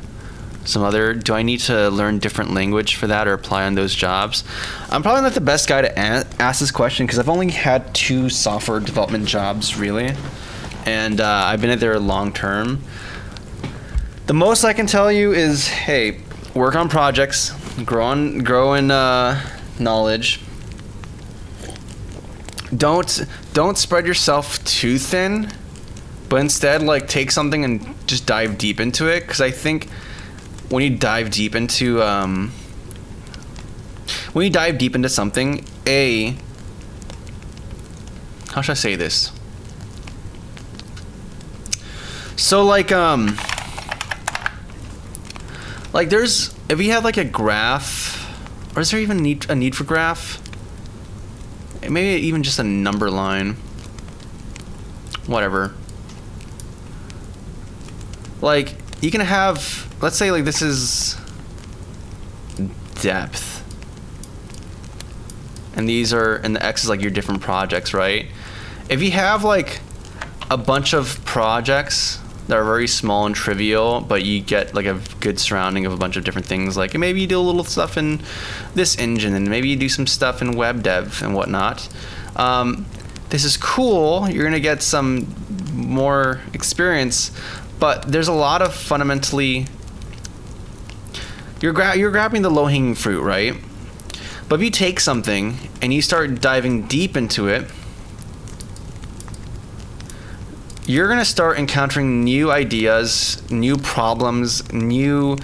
some other. Do I need to learn different language for that or apply on those jobs? I'm probably not the best guy to ask this question because I've only had 2 software development jobs, really. And I've been at there long term. The most I can tell you is, hey, work on projects, grow in knowledge. Don't spread yourself too thin, but instead like take something and just dive deep into it. Because I think when you dive deep into something, how should I say this? So like there's, if you have like a graph, or is there even a need for graph? Maybe even just a number line. whatever. Like, you can have, let's say like this is depth. And these are, and the X is like your different projects, right? If you have like a bunch of projects that are very small and trivial, but you get like a good surrounding of a bunch of different things, like maybe you do a little stuff in this engine, and maybe you do some stuff in web dev and whatnot. This is cool. You're gonna get some more experience, but there's a lot of fundamentally, you're grabbing the low-hanging fruit, right? But if you take something and you start diving deep into it, you're going to start encountering new ideas, new problems, new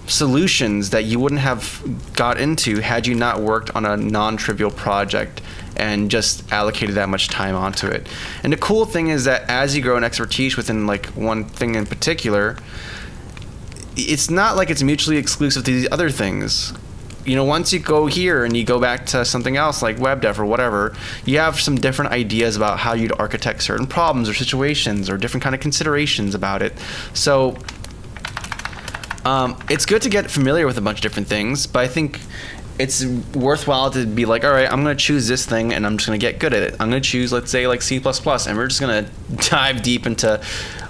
solutions that you wouldn't have got into had you not worked on a non-trivial project and just allocated that much time onto it. And the cool thing is that as you grow in expertise within like one thing in particular, it's not like it's mutually exclusive to these other things. You know, once you go here and you go back to something else like web dev or whatever, you have some different ideas about how you'd architect certain problems or situations or different kind of considerations about it. So it's good to get familiar with a bunch of different things, but I think it's worthwhile to be like, all right, I'm going to choose this thing and I'm just going to get good at it. I'm going to choose, let's say, like C++, and we're just going to dive deep into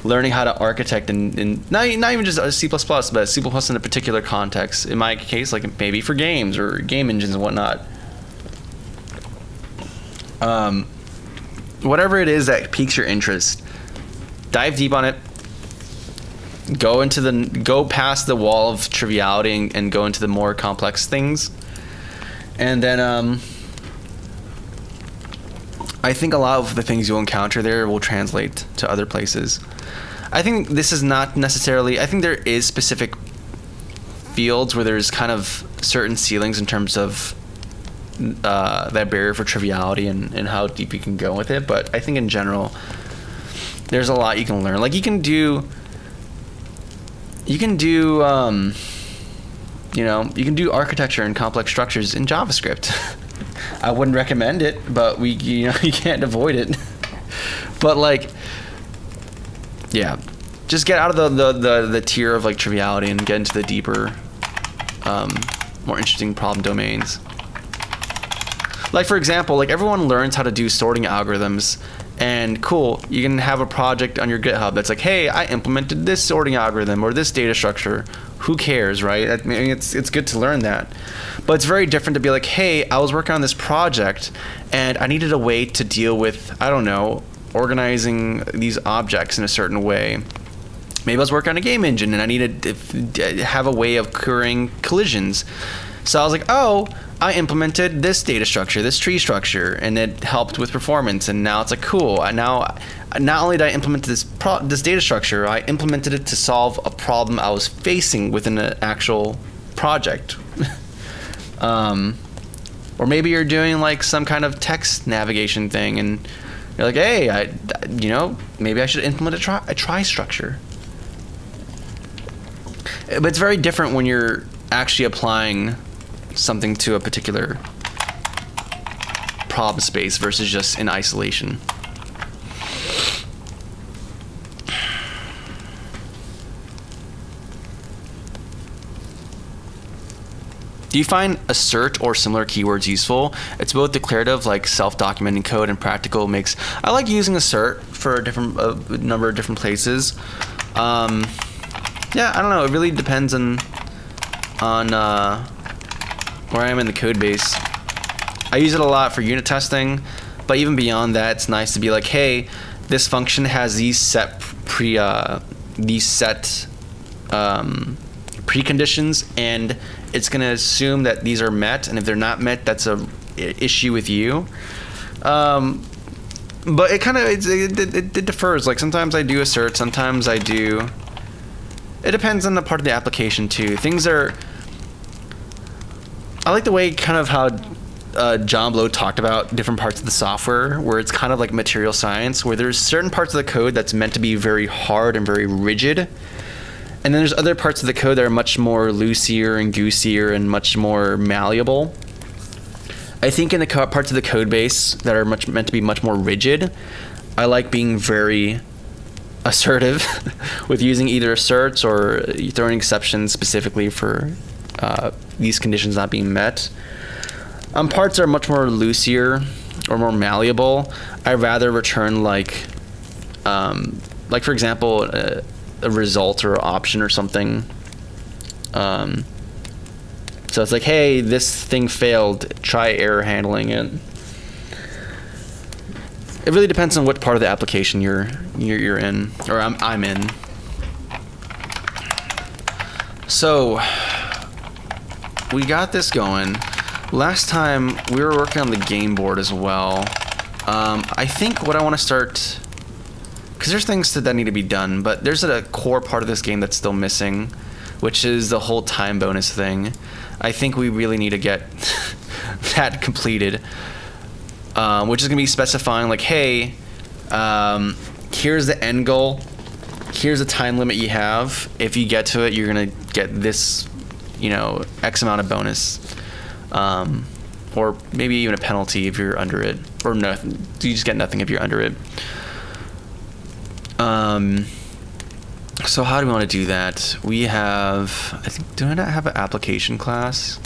learning how to architect and not even just C++, but C++ in a particular context. In my case, like maybe for games or game engines and whatnot. Whatever it is that piques your interest, dive deep on it. Go past the wall of triviality and go into the more complex things. And then I think a lot of the things you'll encounter there will translate to other places. I think this is not necessarily, I think there is specific fields where there's kind of certain ceilings in terms of that barrier for triviality and how deep you can go with it. But I think in general, there's a lot you can learn. Like you can do architecture and complex structures in JavaScript. I wouldn't recommend it, but you can't avoid it. But like, yeah, just get out of the tier of like triviality and get into the deeper, more interesting problem domains. Like for example, like everyone learns how to do sorting algorithms. And cool, you can have a project on your GitHub that's like, hey, I implemented this sorting algorithm or this data structure. Who cares, right? I mean, it's good to learn that. But it's very different to be like, hey, I was working on this project and I needed a way to deal with, I don't know, organizing these objects in a certain way. Maybe I was working on a game engine and I needed to have a way of curing collisions. So I was like, oh, I implemented this data structure, this tree structure, and it helped with performance. And now it's like, cool. Now, not only did I implement this data structure, I implemented it to solve a problem I was facing within an actual project. Or maybe you're doing like some kind of text navigation thing, and you're like, hey, maybe I should implement a try structure. But it's very different when you're actually applying something to a particular problem space versus just in isolation. Do you find assert or similar keywords useful? It's both declarative, like self-documenting code, and practical. I like using assert for a number of different places. Yeah, I don't know. It really depends on where I am in the code base. I use it a lot for unit testing, but even beyond that, it's nice to be like, hey, this function has these set preconditions, and it's going to assume that these are met, and if they're not met, that's a issue with you. But it kind of it differs. Like sometimes I do assert, sometimes I do. It depends on the part of the application too. I like the way kind of how John Blow talked about different parts of the software, where it's kind of like material science, where there's certain parts of the code that's meant to be very hard and very rigid, and then there's other parts of the code that are much more loosier and goosier and much more malleable. I think in the parts of the code base that are meant to be much more rigid, I like being very assertive with using either asserts or throwing exceptions specifically for these conditions not being met. Parts are much more loosier or more malleable. I'd rather return like for example, a result or option or something. So it's like, hey, this thing failed. Try error handling it. It really depends on what part of the application you're in, or I'm in. So we got this going. Last time we were working on the game board as well. I think what I want to start, because there's things that need to be done, but there's a core part of this game that's still missing, which is the whole time bonus thing. I think we really need to get that completed, which is going to be specifying like, hey, here's the end goal, here's the time limit you have. If you get to it, you're going to get this, X amount of bonus, or maybe even a penalty if you're under it, or no, you just get nothing if you're under it. So how do we want to do that? We have, I think, do I not have an application class?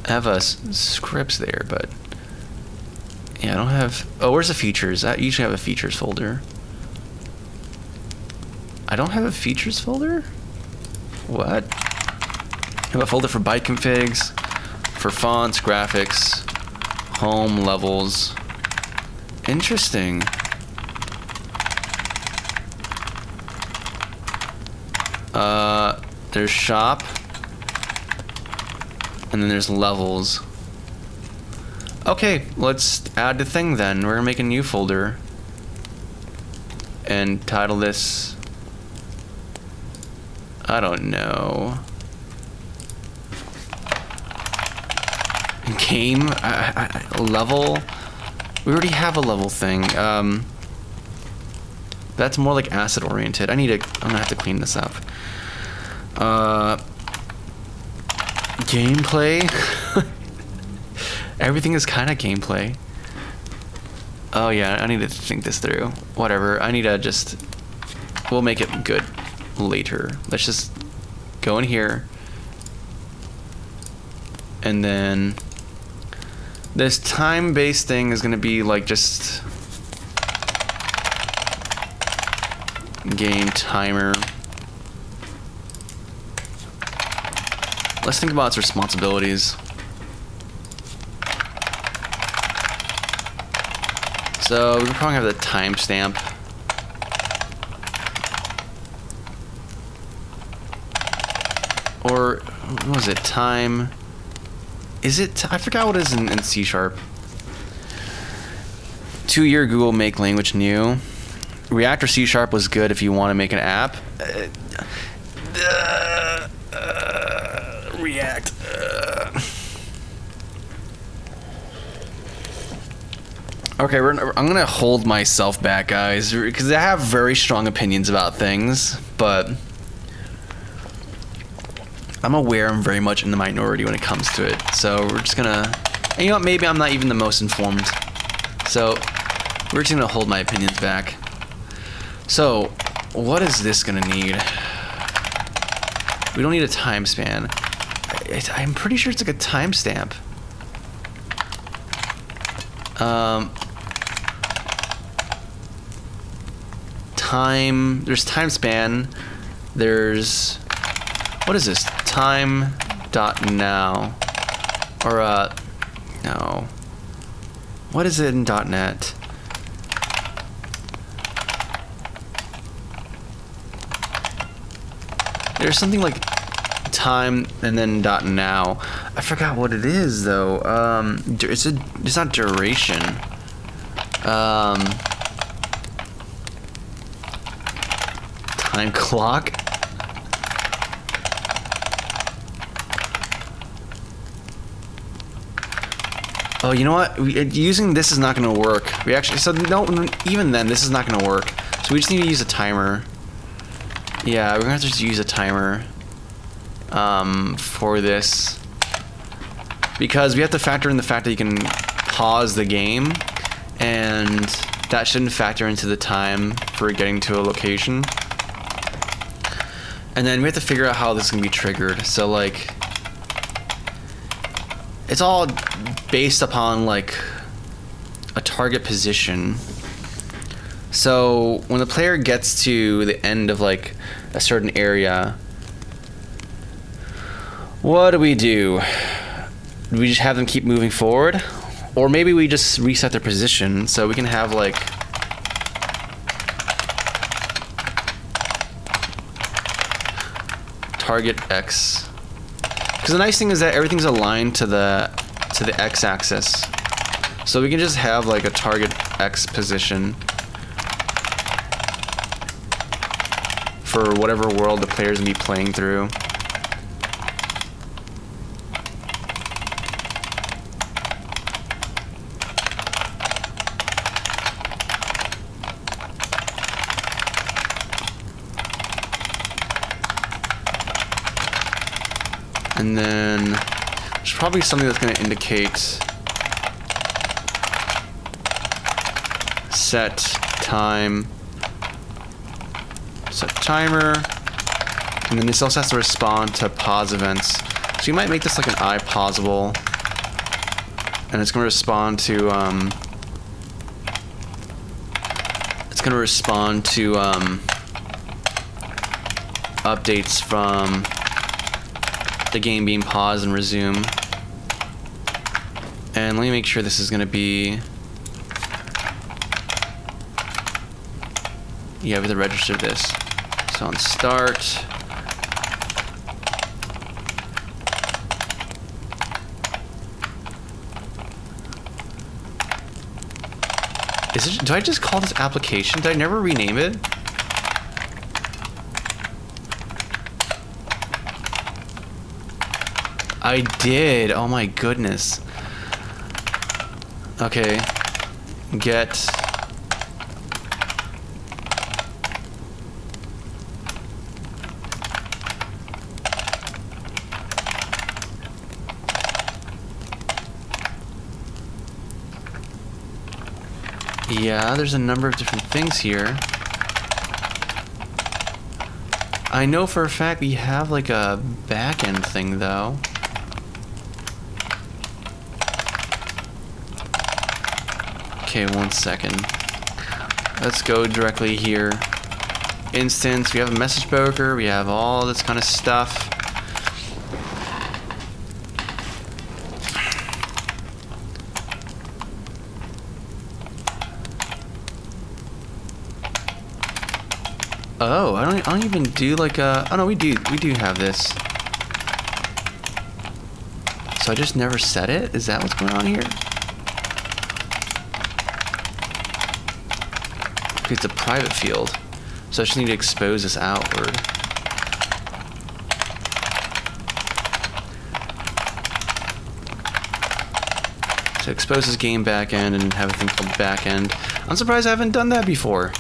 I have a scripts there, but yeah, I don't have. Oh, where's the features? I usually have a features folder. I don't have a features folder? What? I have a folder for byte configs, for fonts, graphics, home, levels. Interesting. There's shop, and then there's levels. Okay, let's add the thing then. We're gonna make a new folder and title this, I don't know, game, level. We already have a level thing. That's more like asset oriented. I'm gonna have to clean this up. Gameplay. Everything is kind of gameplay. Oh yeah, I need to think this through. Whatever, we'll make it good later. Let's just go in here. And then this time-based thing is gonna be like just game timer. Let's think about its responsibilities. So we can probably have the timestamp. Or what was it? Time. Is it? I forgot what it is in C#. 2-year Google make language new. React or C# was good if you want to make an app. React. Okay, I'm gonna hold myself back, guys, because I have very strong opinions about things, but I'm aware I'm very much in the minority when it comes to it. So we're just gonna, and you know what, maybe I'm not even the most informed. So we're just gonna hold my opinions back. So what is this gonna need? We don't need a time span. I'm pretty sure it's like a timestamp. There's time span. There's, what is this? Time dot now. Or no. What is it in .NET? There's something like time and then .now. I forgot what it is though. It's not duration. Time clock. Oh, you know what? Using this is not going to work. Even then, this is not going to work. So we just need to use a timer. Yeah, we're going to have to just use a timer for this. Because we have to factor in the fact that you can pause the game and that shouldn't factor into the time for getting to a location. And then we have to figure out how this is gonna be triggered. So like, it's all based upon like a target position. So when the player gets to the end of like a certain area, what do? Do we just have them keep moving forward? Or maybe we just reset their position so we can have like target X. Because the nice thing is that everything's aligned to the X-axis. So we can just have like a target X position for whatever world the player's gonna be playing through. And then there's probably something that's going to indicate set time, set timer, and then this also has to respond to pause events. So you might make this like an iPausable, and it's going to respond to updates from the game being paused and resume. And let me make sure this is going to be, yeah, we have to register this. So on start, do I just call this application? Did I never rename it? I did. Oh my goodness. Okay. Get. Yeah, there's a number of different things here. I know for a fact we have like a back-end thing though. Okay, 1 second. Let's go directly here. Instance, we have a message broker, we have all this kind of stuff. Oh, I don't even do like a, oh no, we do have this. So I just never set it? Is that what's going on here? It's a private field, so I just need to expose this outward. So expose this game backend and have a thing called backend. I'm surprised I haven't done that before.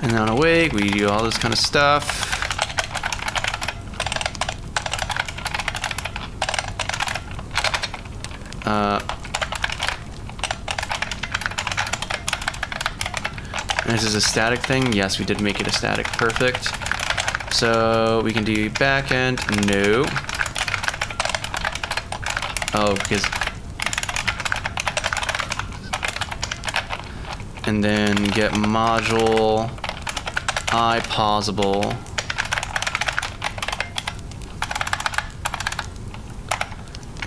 And then on awake, we do all this kind of stuff. And this is a static thing. Yes, we did make it a static. Perfect. So we can do backend. No. Oh, because. And then get module iPausable.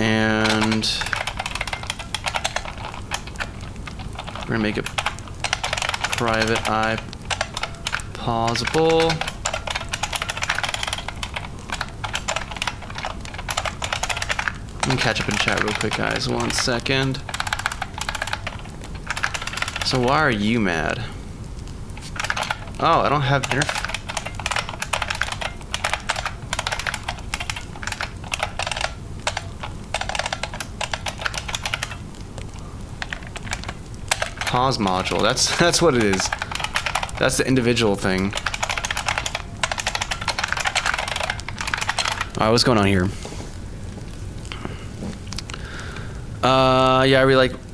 And we're gonna make it private iPausable. Let me catch up in chat real quick, guys. 1 second. So why are you mad? Oh, I don't have pause module. That's what it is. That's the individual thing. Alright, what's going on here? Yeah,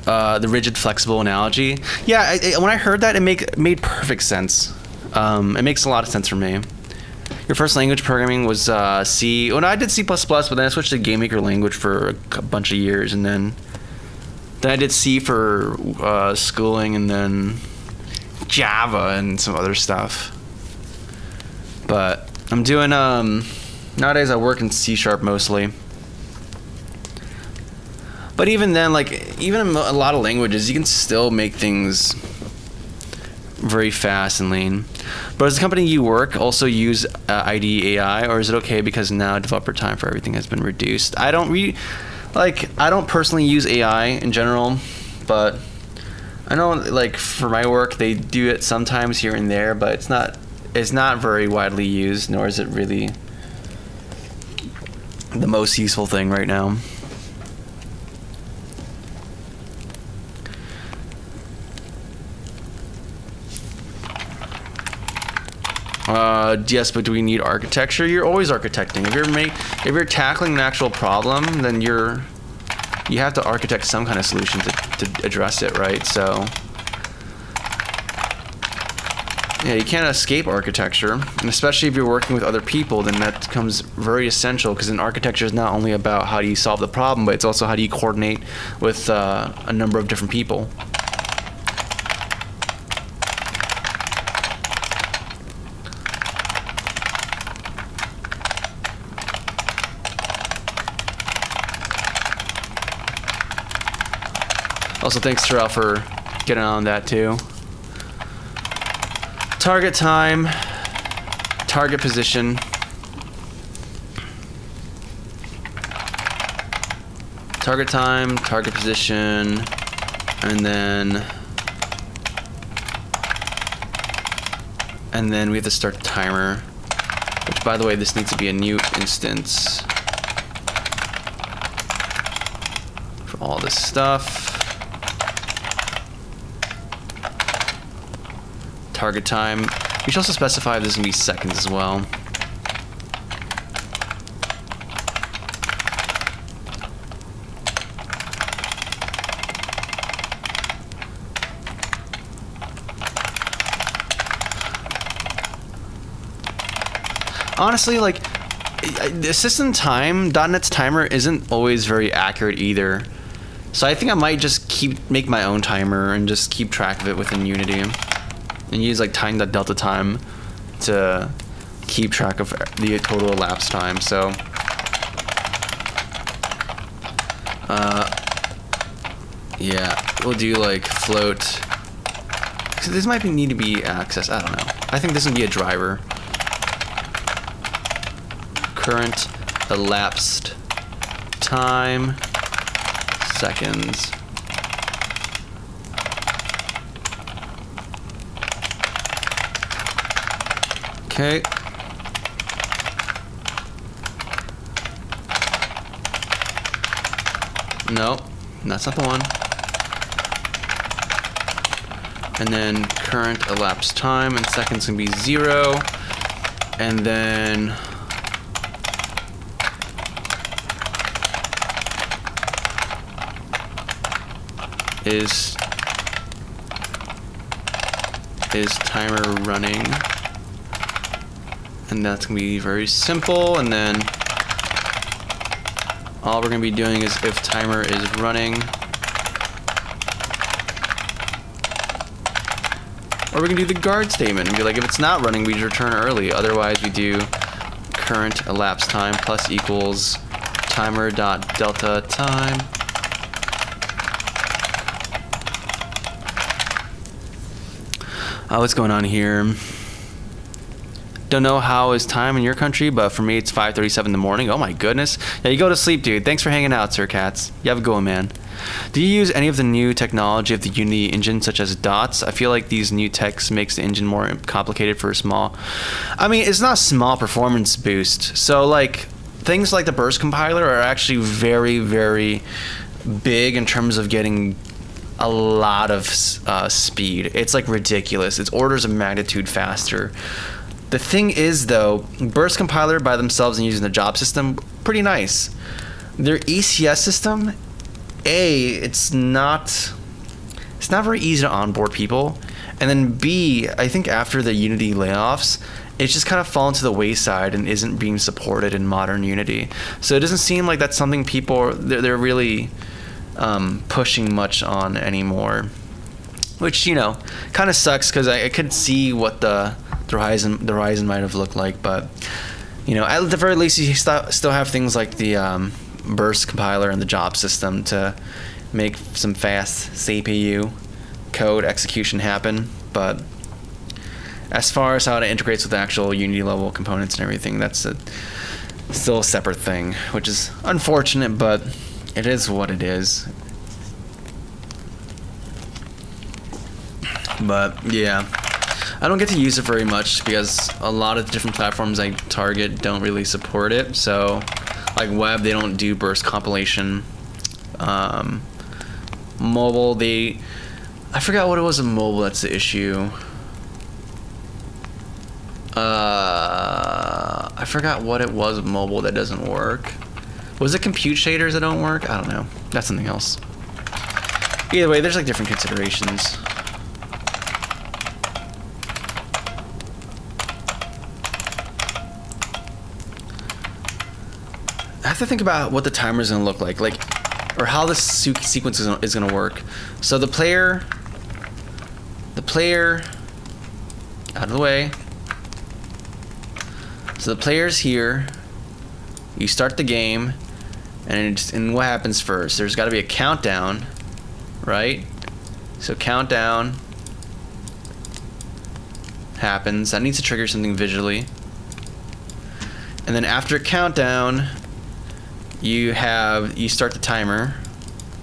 the rigid flexible analogy. Yeah, when I heard that, it made perfect sense. It makes a lot of sense for me. Your first language programming was C. Well, no, I did C++, but then I switched to GameMaker language for a bunch of years, and then I did C for schooling, and then Java and some other stuff. But I'm doing nowadays I work in C# mostly. But even then, like even in a lot of languages, you can still make things very fast and lean. But does the company you work also use IDE AI, or is it okay because now developer time for everything has been reduced? I don't personally use AI in general, but I know like for my work they do it sometimes here and there, but it's not very widely used, nor is it really the most useful thing right now. Yes, but do we need architecture? You're always architecting. If you're tackling an actual problem, then you have to architect some kind of solution to address it, right? So yeah, you can't escape architecture, and especially if you're working with other people, then that becomes very essential, because an architecture is not only about how do you solve the problem, but it's also how do you coordinate with a number of different people. Also, thanks, Terrell, for getting on that, too. Target time, target position. Target time, target position, and then we have to start the timer, which, by the way, this needs to be a new instance for all this stuff. Target time. We should also specify this is going to be seconds as well. Honestly, like, the system time, .NET's timer isn't always very accurate either. So I think I might just make my own timer and just keep track of it within Unity. And use like time.delta time to keep track of the total elapsed time. So yeah, we'll do like float. So this might need to be accessed. I don't know. I think this would be a driver. Current elapsed time seconds. Okay. No, that's not the one. And then current elapsed time in seconds can be 0. And then is timer running. And that's going to be very simple. And then all we're going to be doing is if timer is running. Or we can do the guard statement and be like, if it's not running, we return early. Otherwise, we do current elapsed time plus equals timer.delta time. What's going on here? Don't know how is time in your country, but for me it's 5:37 in the morning. Oh my goodness. Yeah, you go to sleep, dude. Thanks for hanging out, Sir Cats. You have a good one, man. Do you use any of the new technology of the Unity engine, such as dots? I feel like these new techs makes the engine more complicated for a small... I mean, it's not a small performance boost. So, like, things like the burst compiler are actually very, very big in terms of getting a lot of speed. It's, like, ridiculous. It's orders of magnitude faster. The thing is, though, burst compiler by themselves and using the job system, pretty nice. Their ECS system it's not very easy to onboard people, and then B, I think after the Unity layoffs, it's just kind of fallen to the wayside and isn't being supported in modern Unity. So it doesn't seem like that's something they're really pushing much on anymore, which, you know, kind of sucks, because I could see what the Horizon might have looked like. But, you know, at the very least, you still have things like the Burst compiler and the job system to make some fast CPU code execution happen. But as far as how it integrates with the actual Unity level components and everything, that's still a separate thing, which is unfortunate, but it is what it is. But yeah, I don't get to use it very much because a lot of the different platforms I target don't really support it. So like web, they don't do burst compilation. Mobile, I forgot what it was in mobile that's the issue. I forgot what it was with mobile that doesn't work. Was it compute shaders that don't work? I don't know. That's something else. Either way, there's like different considerations. I have to think about what the timer is going to look like, or how this sequence is going to work. So the player, out of the way. So the player's here. You start the game, and what happens first? There's got to be a countdown, right? So countdown happens. That needs to trigger something visually. And then after countdown, you start the timer.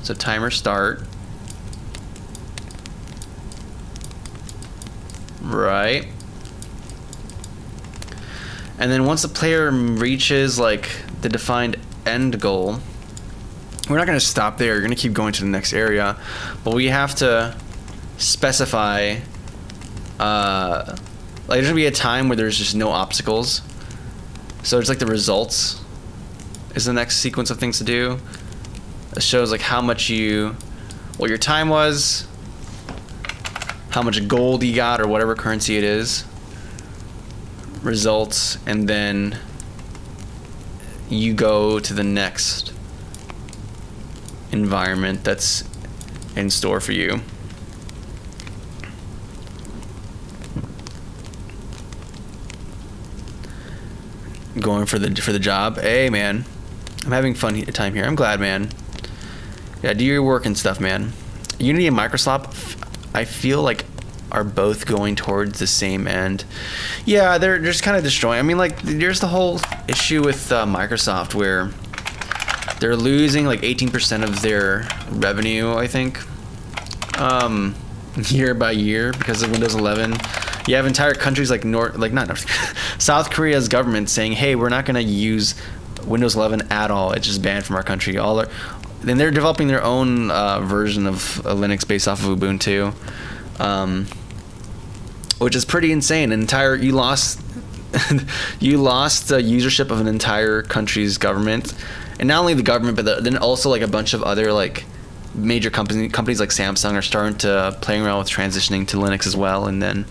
So timer start. Right. And then once the player reaches like the defined end goal, we're not going to stop there. You're going to keep going to the next area, but we have to specify like there's going to be a time where there's just no obstacles. So it's like the results is the next sequence of things to do. It shows like what your time was, how much gold you got, or whatever currency it is, results, and then you go to the next environment that's in store for you. Going for the job. Hey man, I'm having fun time here. I'm glad, man. Yeah, do your work and stuff, man. Unity and Microsoft, I feel like, are both going towards the same end. Yeah, they're just kind of destroying. I mean, like, there's the whole issue with Microsoft where they're losing like 18% of their revenue, I think, year by year because of Windows 11. You have entire countries like South Korea's government saying, "Hey, we're not going to use Windows 11 at all. It's just banned from our country." Then they're developing their own version of Linux based off of Ubuntu. Which is pretty insane. You lost the usership of an entire country's government, and not only the government, but then also like a bunch of other like major companies like Samsung are starting to play around with transitioning to Linux as well. And then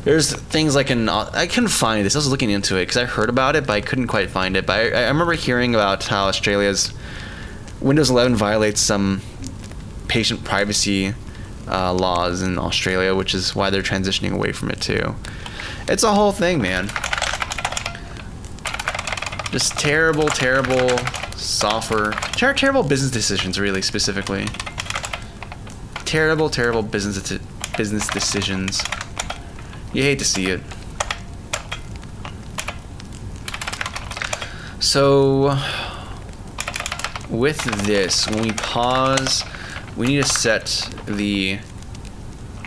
there's things like I couldn't find this. I was looking into it because I heard about it, but I couldn't quite find it. But I remember hearing about how Australia's Windows 11 violates some patient privacy laws in Australia, which is why they're transitioning away from it too. It's a whole thing, man. Just terrible software, terrible business decisions, really, specifically. Terrible business decisions. You hate to see it. So with this, when we pause, we need to set the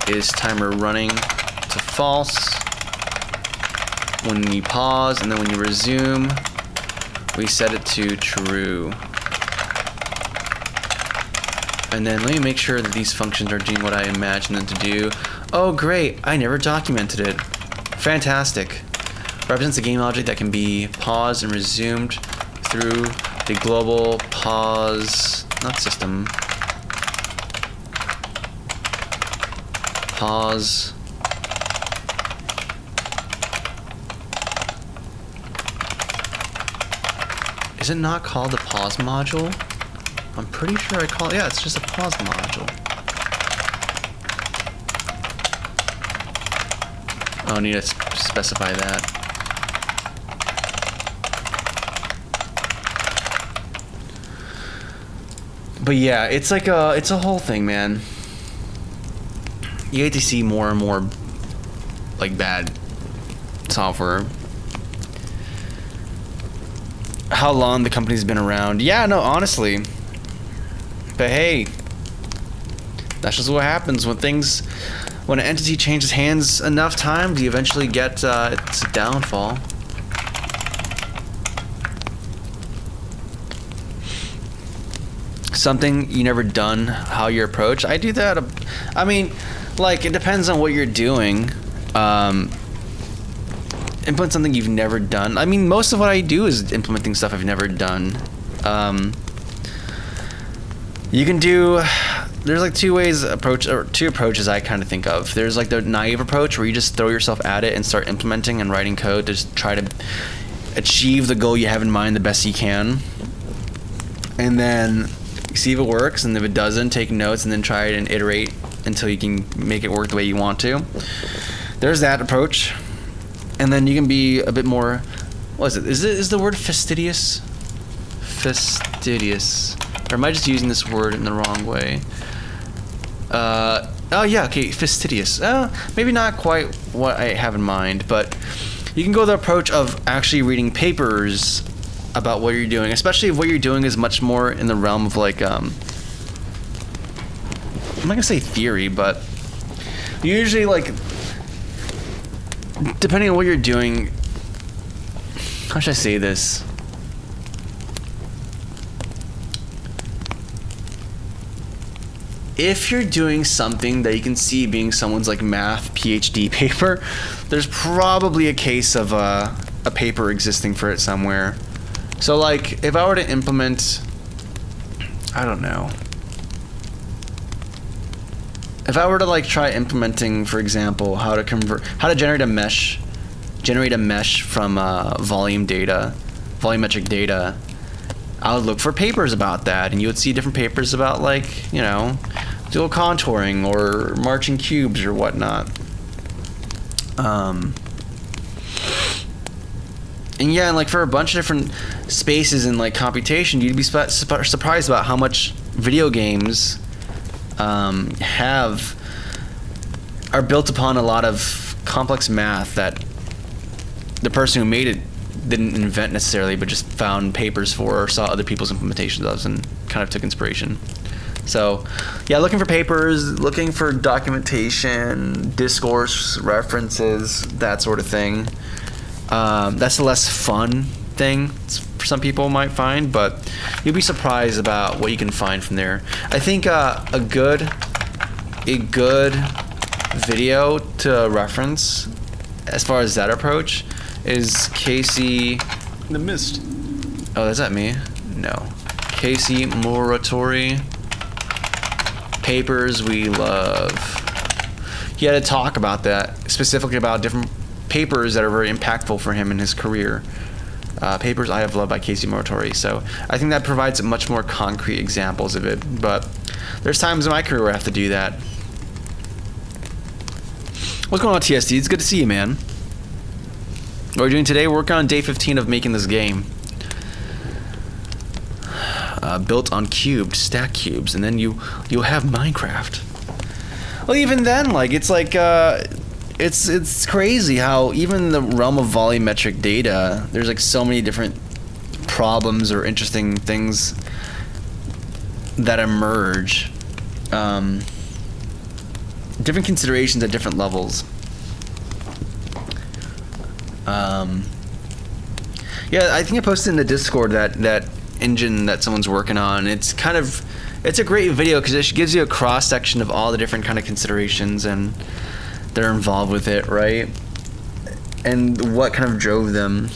is timer running to false when you pause, and then when you resume, we set it to true. And then let me make sure that these functions are doing what I imagine them to do. Oh great, I never documented it. Fantastic. Represents a game object that can be paused and resumed through the global pause not system. Pause. Is it not called the pause module? I'm pretty sure I call it, yeah, it's just a pause module. Oh, I need to specify that. But yeah, it's like it's a whole thing, man. You get to see more and more like bad software. How long the company's been around? Yeah, no, honestly. But hey, that's just what happens when an entity changes hands enough times, you eventually get its downfall. Something you never done, how you approach. I do that. I mean, like, it depends on what you're doing. Implement something you've never done. I mean, most of what I do is implementing stuff I've never done. You can do. There's like two approaches I kind of think of. There's like the naive approach where you just throw yourself at it and start implementing and writing code to just try to achieve the goal you have in mind the best you can. And then see if it works, and if it doesn't, take notes and then try it and iterate until you can make it work the way you want to. There's that approach. And then you can be a bit more, what is it? Is the word fastidious? Fastidious. Or am I just using this word in the wrong way? Oh yeah, okay, fastidious. Maybe not quite what I have in mind, but you can go the approach of actually reading papers about what you're doing, especially if what you're doing is much more in the realm of like, I'm not gonna say theory, but usually like, depending on what you're doing, how should I say this? If you're doing something that you can see being someone's like math PhD paper, there's probably a case of a paper existing for it somewhere. So like, if I were to implement, I don't know. If I were to like try implementing, for example, how to generate a mesh from volumetric data, I would look for papers about that, and you would see different papers about like, you know, dual contouring or marching cubes or whatnot. And yeah, and like for a bunch of different spaces in like computation, you'd be surprised about how much video games are built upon a lot of complex math that the person who made it didn't invent necessarily, but just found papers for or saw other people's implementations of and kind of took inspiration. So yeah, looking for papers, looking for documentation, discourse, references, that sort of thing. That's a less fun thing for some people might find, but you'll be surprised about what you can find from there. I think a good video to reference as far as that approach is Casey
The Mist.
Oh, is that me? No. Casey Muratori, Papers We Love. He had a talk about that, specifically about different papers that are very impactful for him in his career. Papers I Have Loved by Casey Muratori. So I think that provides much more concrete examples of it. But there's times in my career where I have to do that. What's going on, TSD? It's good to see you, man. What are we doing today? We're working on day 15 of making this game. Built on cubed, stack cubes, and then you'll have Minecraft. Well, even then, like it's like it's crazy how even in the realm of volumetric data, there's like so many different problems or interesting things that emerge. Different considerations at different levels. Yeah, I think I posted in the Discord that engine that someone's working on. It's a great video because it gives you a cross section of all the different kind of considerations and that are involved with it, right? And what kind of drove them.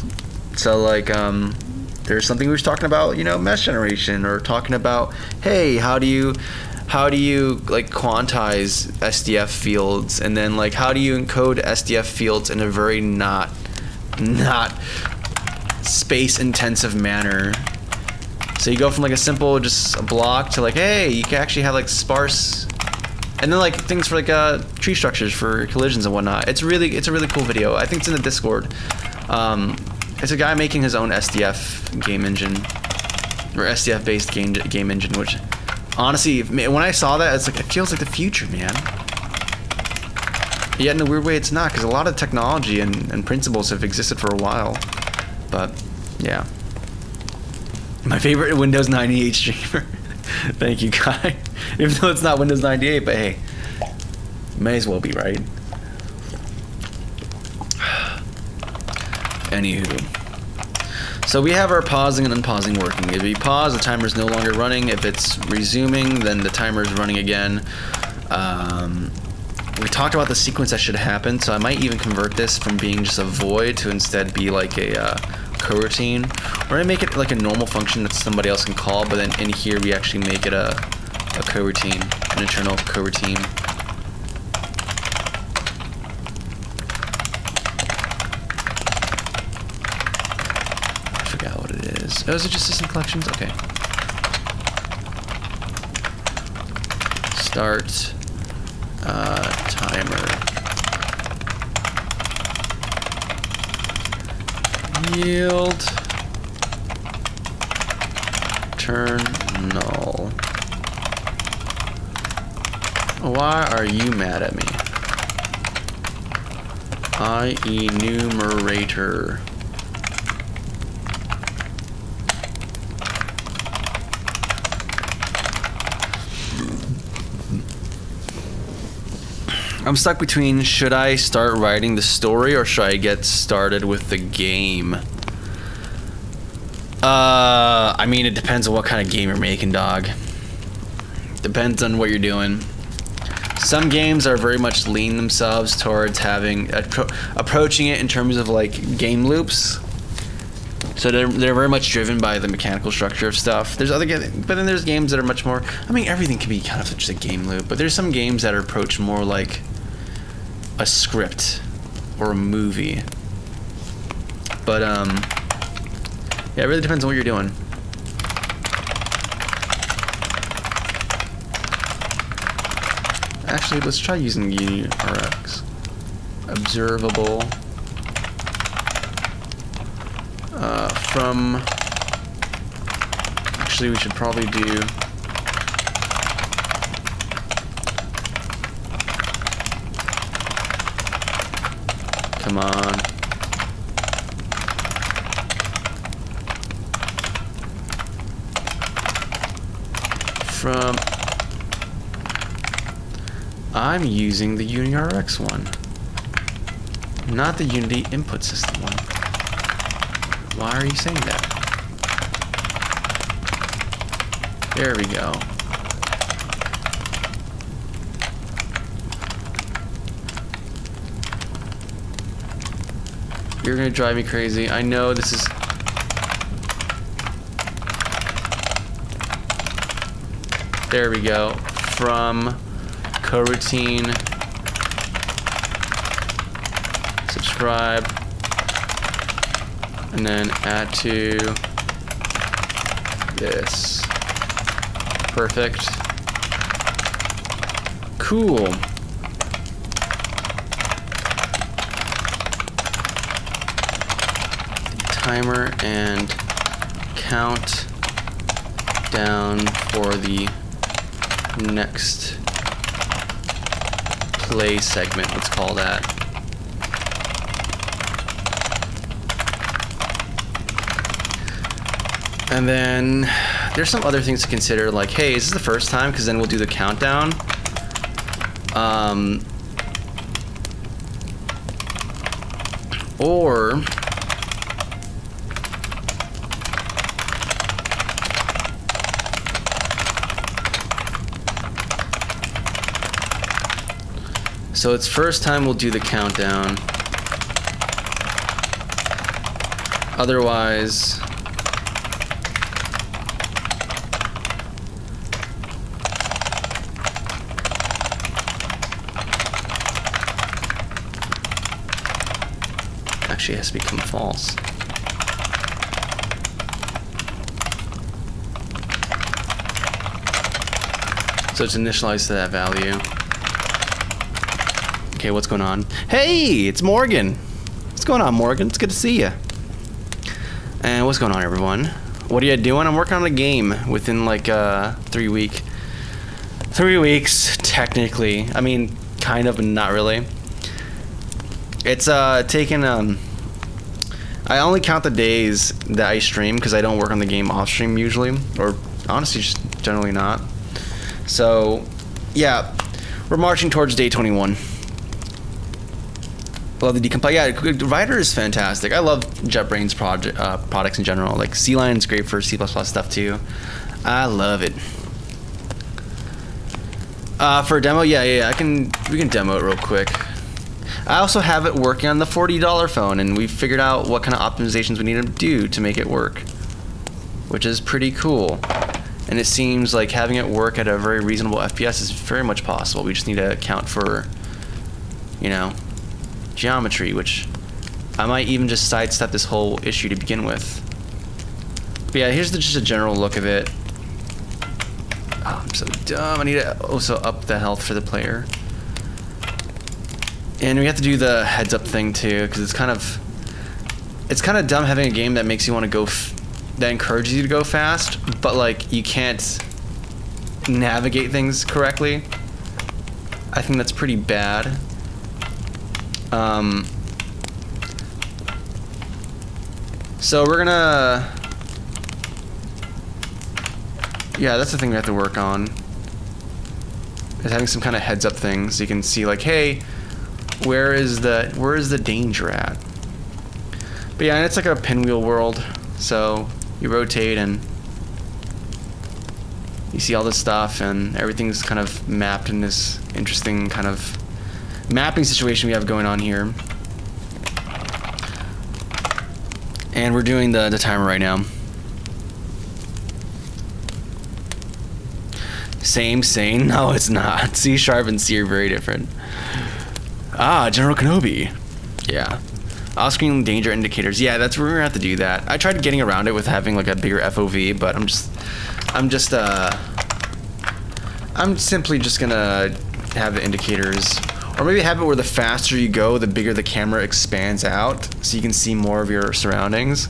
So like there's something we were talking about, mesh generation, or talking about, hey, how do you like quantize SDF fields, and then like how do you encode SDF fields in a very not space intensive manner. So you go from like a simple just a block to like, hey, you can actually have like sparse, and then like things for like tree structures for collisions and whatnot. It's a really cool video. I think it's in the Discord. It's a guy making his own SDF game engine, or SDF based game engine, which honestly, when I saw that, it's like, it feels like the future, man. Yet in a weird way, it's not, because a lot of technology and principles have existed for a while. But yeah, my favorite Windows 98 streamer. Thank you, Kai. Even though it's not Windows 98, but hey, may as well be, right? Anywho, so we have our pausing and unpausing working. If we pause, the timer is no longer running. If it's resuming, then the timer is running again. We talked about the sequence that should happen, so I might even convert this from being just a void to instead be like a coroutine. We're gonna make it like a normal function that somebody else can call, but then in here we actually make it a coroutine, an internal coroutine. Oh, is it just system collections? Okay. Start timer. Yield. Turn null. Why are you mad at me? Enumerator. I'm stuck between, should I start writing the story or should I get started with the game? I mean, it depends on what kind of game you're making, dog. Depends on what you're doing. Some games are very much lean themselves towards having approaching it in terms of like game loops. So they're very much driven by the mechanical structure of stuff. There's other games, but then there's games that are much more. I mean, everything can be kind of just a game loop, but there's some games that are approached more like a script or a movie. But yeah, it really depends on what you're doing. Actually, let's try using UniRX. Observable. From. Actually, we should probably do. Come on. From. I'm using the UniRX one, not the Unity input system one. Why are you saying that? There we go. You're gonna drive me crazy. I know this is... There we go. From coroutine, subscribe, and then add to this. Perfect. Cool. Timer and count down for the next play segment, let's call that. And then there's some other things to consider, like, hey, is this the first time? Because then we'll do the countdown. Or so it's first time we'll do the countdown. Otherwise, actually has to become false. So it's initialized to that value. Okay, what's going on? Hey, it's Morgan. What's going on, Morgan? It's good to see you. And what's going on, everyone? What are you doing? I'm working on a game within like 3 weeks. 3 weeks, technically. I mean, kind of, but not really. It's taken. I only count the days that I stream because I don't work on the game off stream usually, or honestly, just generally not. So, yeah, we're marching towards day 21. Love the decompile. Yeah, Rider is fantastic. I love JetBrains products in general. Like C-Line's great for C++ stuff too. I love it. For a demo, yeah, we can demo it real quick. I also have it working on the $40 phone, and we've figured out what kind of optimizations we need to do to make it work, which is pretty cool. And it seems like having it work at a very reasonable FPS is very much possible. We just need to account for, you know, geometry, which I might even just sidestep this whole issue to begin with. But yeah, here's just a general look of it. Oh, I'm so dumb. I need to also up the health for the player. And we have to do the heads up thing too, because it's kind of dumb having a game that makes you want to go, that encourages you to go fast, but like you can't navigate things correctly. I think that's pretty bad. So we're gonna, yeah, that's the thing we have to work on, is having some kind of heads up thing so you can see like, hey, where is the danger at? But yeah, and it's like a pinwheel world, so you rotate and you see all this stuff, and everything's kind of mapped in this interesting kind of mapping situation we have going on here. And we're doing the timer right now. Same. No, it's not. C# and C are very different. Ah, General Kenobi. Yeah. Off-screen danger indicators. Yeah, that's where we're gonna have to do that. I tried getting around it with having like a bigger FOV, but I'm simply just gonna have the indicators, or maybe have it where the faster you go, the bigger the camera expands out, so you can see more of your surroundings.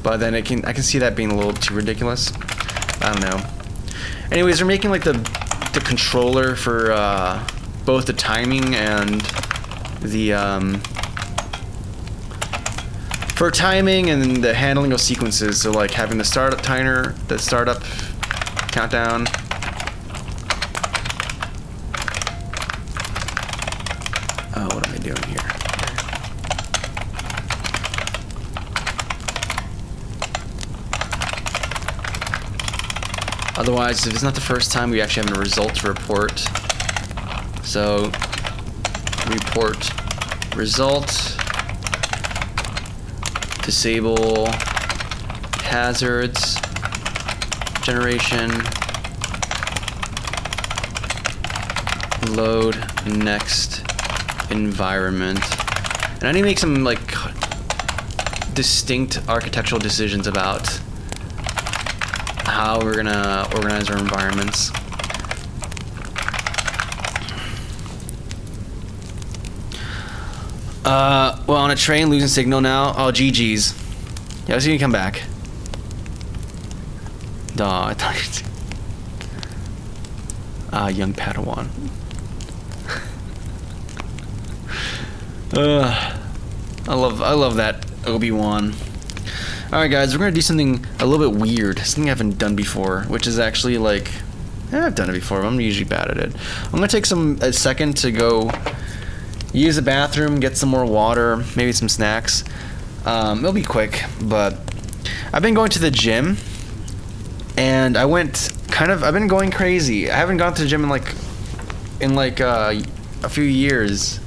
But then I can see that being a little too ridiculous. I don't know. Anyways, we're making like the controller for both the timing and the for timing and the handling of sequences. So like having the startup timer, the startup countdown. Oh, what am I doing here? Otherwise, if it's not the first time, we actually have a result to report. So, report result, disable hazards, generation, load next environment. And I need to make some like distinct architectural decisions about how we're gonna organize our environments. Well, on a train, losing signal now. Oh, GG's. Yeah, I was gonna come back. Duh, I thought you'd... young Padawan. I love that Obi-Wan. Alright guys, we're gonna do something a little bit weird, something I haven't done before, which is actually like, I've done it before, but I'm usually bad at it. I'm gonna take a second to go use the bathroom, get some more water, maybe some snacks. It'll be quick, but I've been going to the gym, and I've been going crazy. I haven't gone to the gym in like a few years.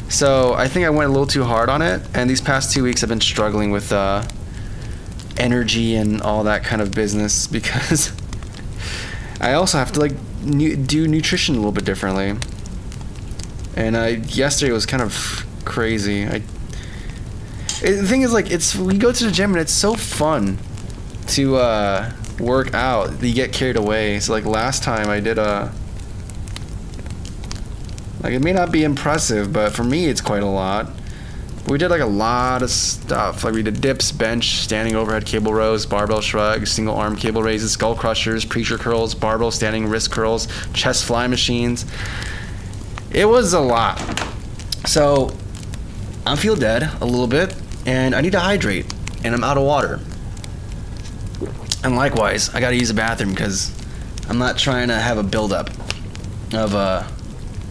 So I think I went a little too hard on it, and these past 2 weeks I've been struggling with energy and all that kind of business, because I also have to like do nutrition a little bit differently. And yesterday was kind of crazy. The thing is, like, we go to the gym and it's so fun to work out. You get carried away. So like last time I did like, it may not be impressive, but for me it's quite a lot. We did like a lot of stuff. Like we did dips, bench, standing overhead cable rows, barbell shrugs, single arm cable raises, skull crushers, preacher curls, barbell standing wrist curls, chest fly machines. It was a lot. So I feel dead a little bit, and I need to hydrate, and I'm out of water. And likewise, I gotta use the bathroom because I'm not trying to have a buildup of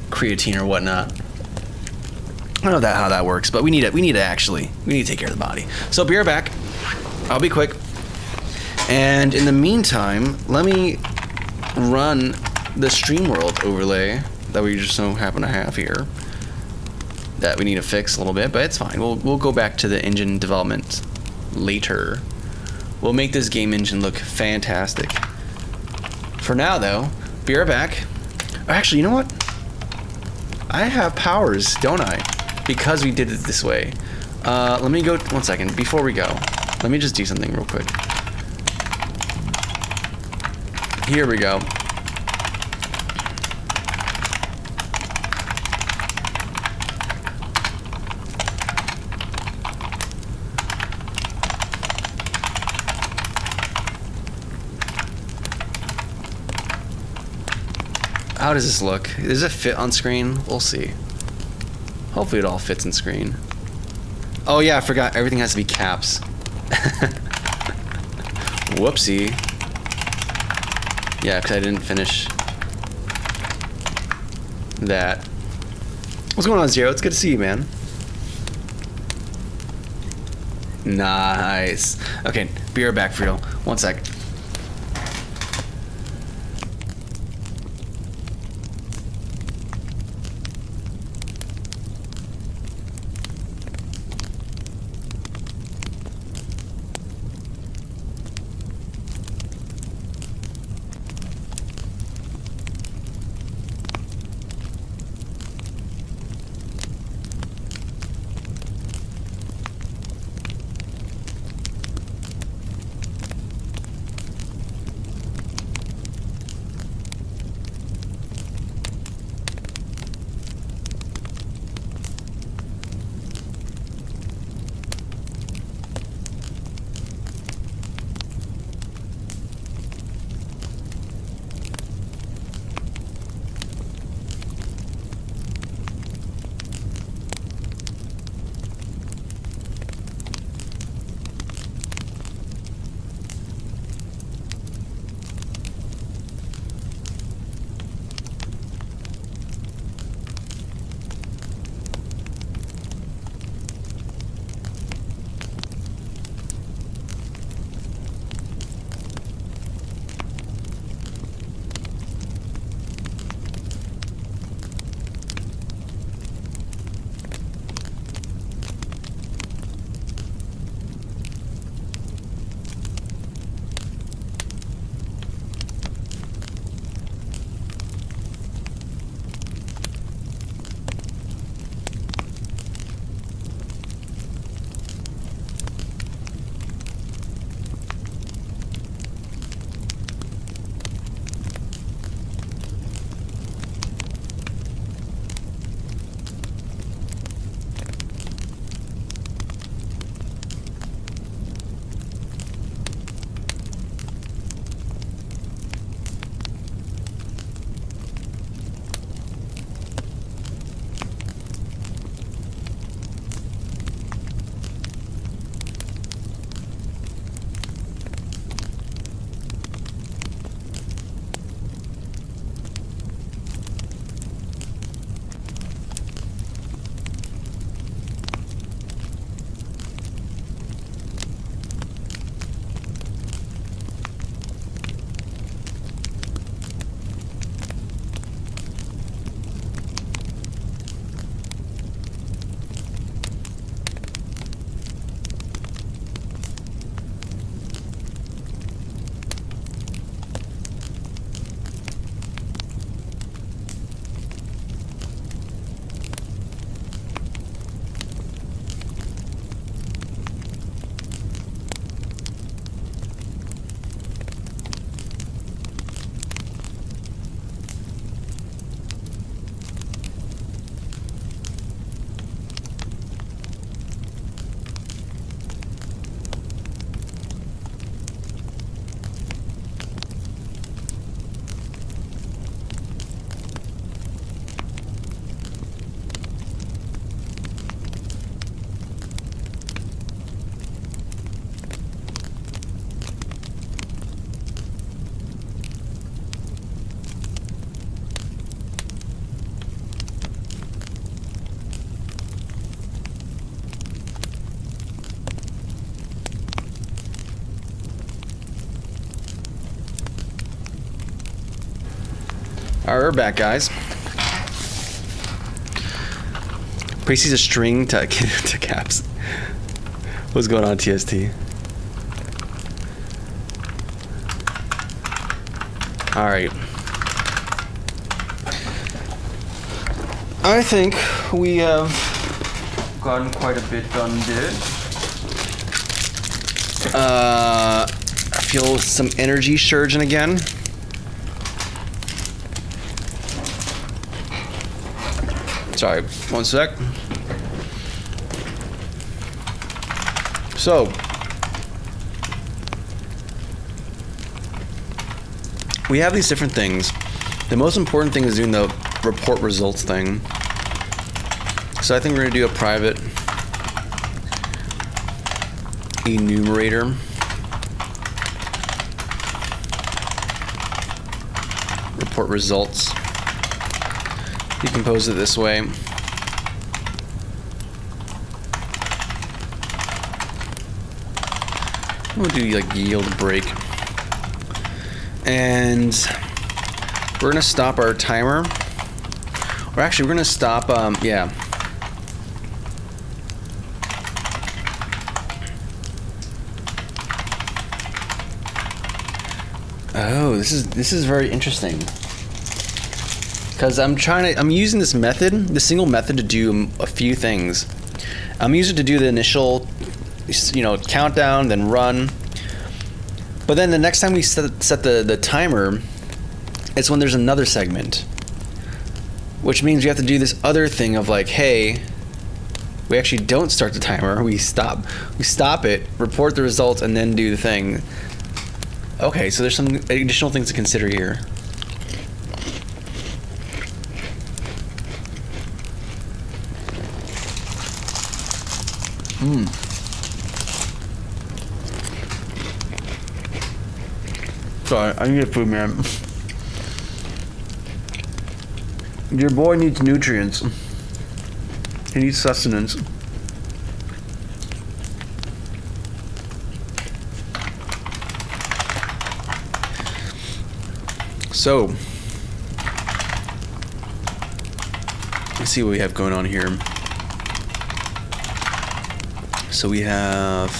creatine or whatnot. I don't know how that works, but we need to take care of the body. So be right back. I'll be quick. And in the meantime, let me run the StreamWorld overlay that we just so happen to have here that we need to fix a little bit, but it's fine. We'll go back to the engine development later. We'll make this game engine look fantastic. For now, though, be right back. Actually, you know what? I have powers, don't I? Because we did it this way. Let me go, 1 second, before we go. Let me just do something real quick. Here we go. How does this look? Does it fit on screen? We'll see. Hopefully it all fits in screen. Oh yeah, I forgot. Everything has to be caps. Whoopsie. Yeah, because I didn't finish that. What's going on, Zero? It's good to see you, man. Nice. Okay, be right back for real. 1 sec. Alright, we're back, guys. Precy's a string to caps. What's going on, TST? Alright. I think we have gotten quite a bit done, I feel some energy surging again. Sorry, one sec. So, we have these different things. The most important thing is doing the report results thing. So I think we're gonna do a private enumerator. Report results. Decompose it this way. We'll do like yield break. And we're gonna stop our timer. Or actually we're gonna stop, yeah. Oh, this is very interesting. Because I'm using this method, the single method, to do a few things. I'm using it to do the initial, countdown, then run. But then the next time we set the timer, it's when there's another segment. Which means we have to do this other thing of like, hey, we actually don't start the timer, we stop it, report the results, and then do the thing. Okay, so there's some additional things to consider here. Sorry, I need food, man. Your boy needs nutrients. He needs sustenance. So, let's see what we have going on here. So we have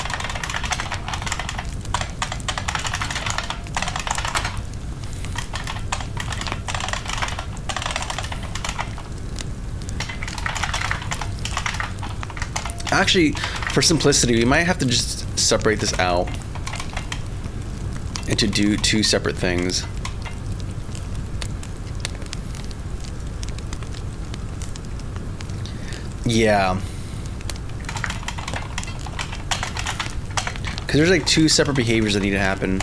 actually, for simplicity, we might have to just separate this out and to do two separate things. Yeah. Because there's like two separate behaviors that need to happen.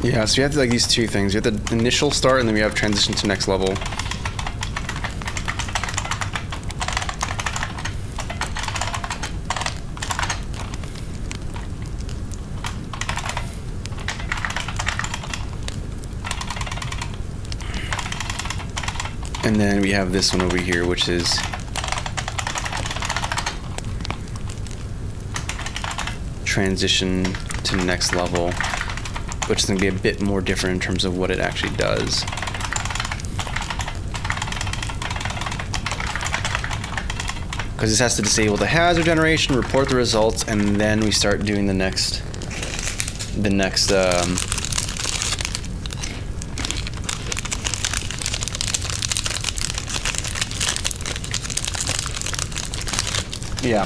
Yeah, so you have to like these two things. You have the initial start, and then we have transition to next level. And then we have this one over here, which is transition to next level, which is going to be a bit more different in terms of what it actually does. Because this has to disable the hazard generation, report the results, and then we start doing the next yeah.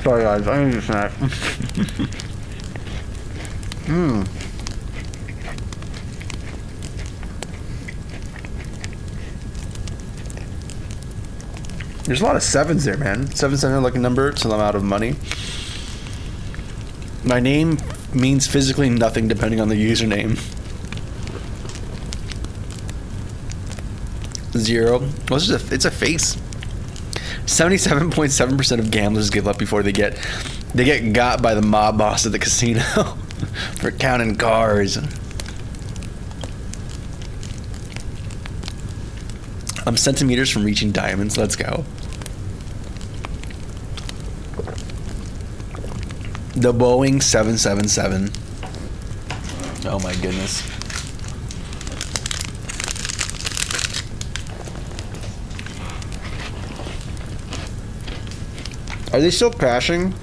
Sorry guys, I need a snack. There's a lot of sevens there, man. 7 sounded like a number until I'm out of money. My name means physically nothing depending on the username. 0. Well, it's a face. 77.7% of gamblers give up before they get got by the mob boss at the casino for counting cards. I'm centimeters from reaching diamonds. Let's go. The Boeing 777. Oh my goodness. Are they still crashing?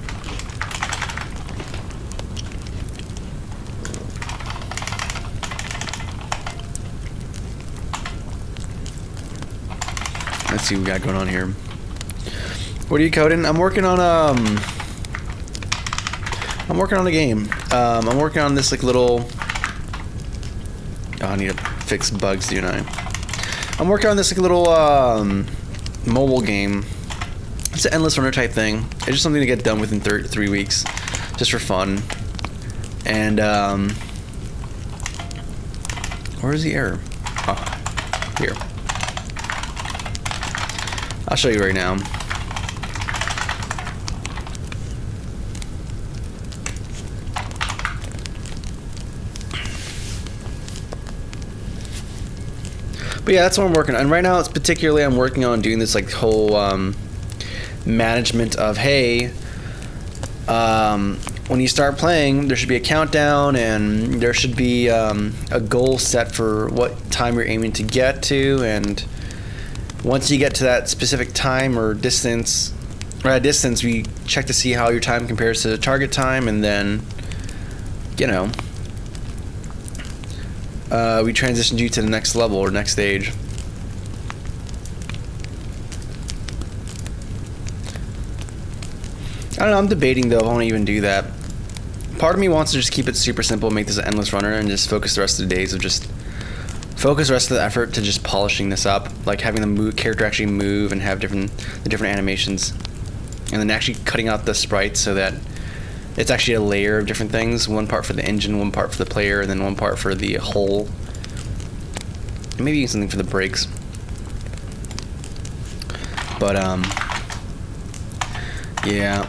Let's see what we got going on here. What are you coding? I'm working on a game. I'm working on this like little. Oh, I need to fix bugs, don't I? I'm working on this like little mobile game. It's an endless runner type thing. It's just something to get done within 3 weeks, just for fun. And where is the error? Oh, here. I'll show you right now. But yeah, that's what I'm working on. And right now, it's particularly I'm working on doing this like whole management of, hey, when you start playing, there should be a countdown, and there should be a goal set for what time you're aiming to get to, and once you get to that specific time or distance, we check to see how your time compares to the target time, and then, we transitioned you to the next level or next stage. I don't know, I'm debating though if I want to even do that. Part of me wants to just keep it super simple, make this an endless runner, and just focus the rest of the days of just focus the rest of the effort to just polishing this up, like having the character actually move and have the different animations, and then actually cutting out the sprites so that it's actually a layer of different things. One part for the engine, one part for the player, and then one part for the hull. And maybe even something for the brakes. But yeah.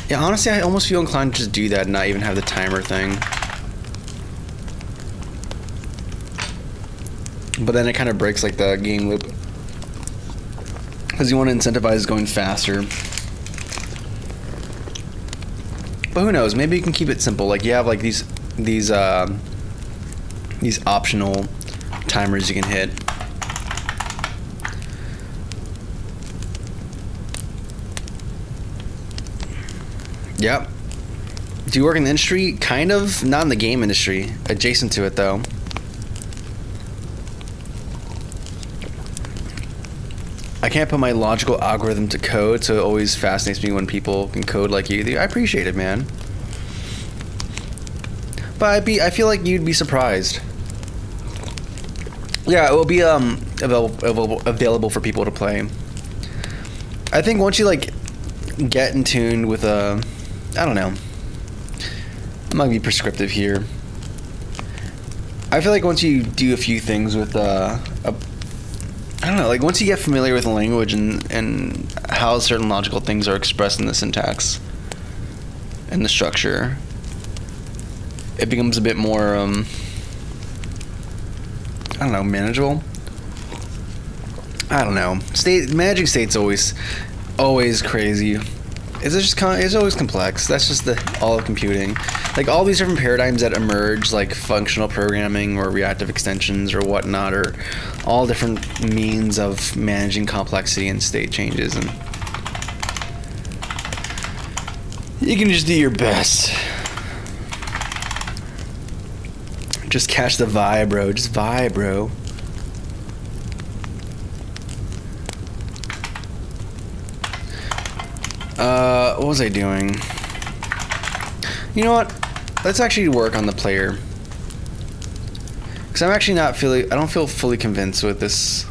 Yeah, honestly, I almost feel inclined to just do that and not even have the timer thing. But then it kind of breaks like the game loop, because you want to incentivize going faster. But who knows? Maybe you can keep it simple. Like you have like these optional timers you can hit. Yep. Do you work in the industry? Kind of. Not in the game industry. Adjacent to it though. I can't put my logical algorithm to code, so it always fascinates me when people can code like you do. I appreciate it, man. But I feel like you'd be surprised. Yeah, it will be available for people to play. I think once you like get in tune with I don't know. I'm not gonna be prescriptive here. I feel like once you do a few things with I don't know, like once you get familiar with the language and how certain logical things are expressed in the syntax and the structure, it becomes a bit more, I don't know, manageable. I don't know. Managing state's always crazy. It's always complex. That's just all of computing. Like all these different paradigms that emerge, like functional programming or reactive extensions or whatnot, are all different means of managing complexity and state changes, and you can just do your best. Just catch the vibe, bro. Just vibe, bro. What was I doing? You know what? Let's actually work on the player. Because I'm actually I don't feel fully convinced with this.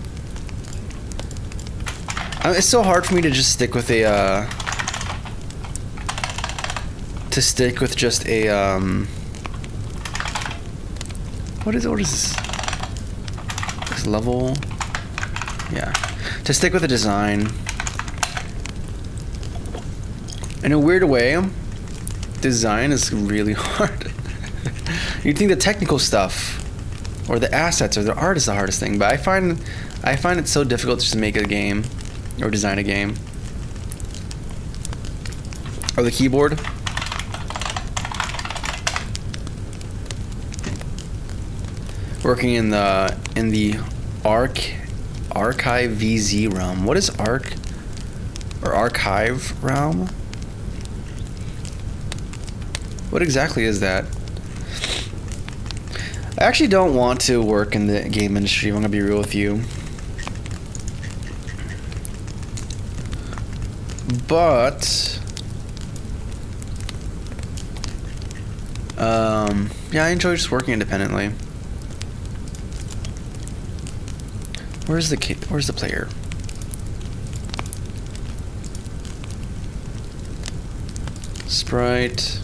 It's so hard for me to just stick with just a, what is this? level. Yeah. To stick with the design. In a weird way, design is really hard. You'd think the technical stuff or the assets or the art is the hardest thing, but I find it so difficult just to make a game or design a game. Or the keyboard. Working in the Archive VZ realm. What is Archive realm? What exactly is that? I actually don't want to work in the game industry. I'm gonna be real with you. But yeah, I enjoy just working independently. Where's the player? Sprite.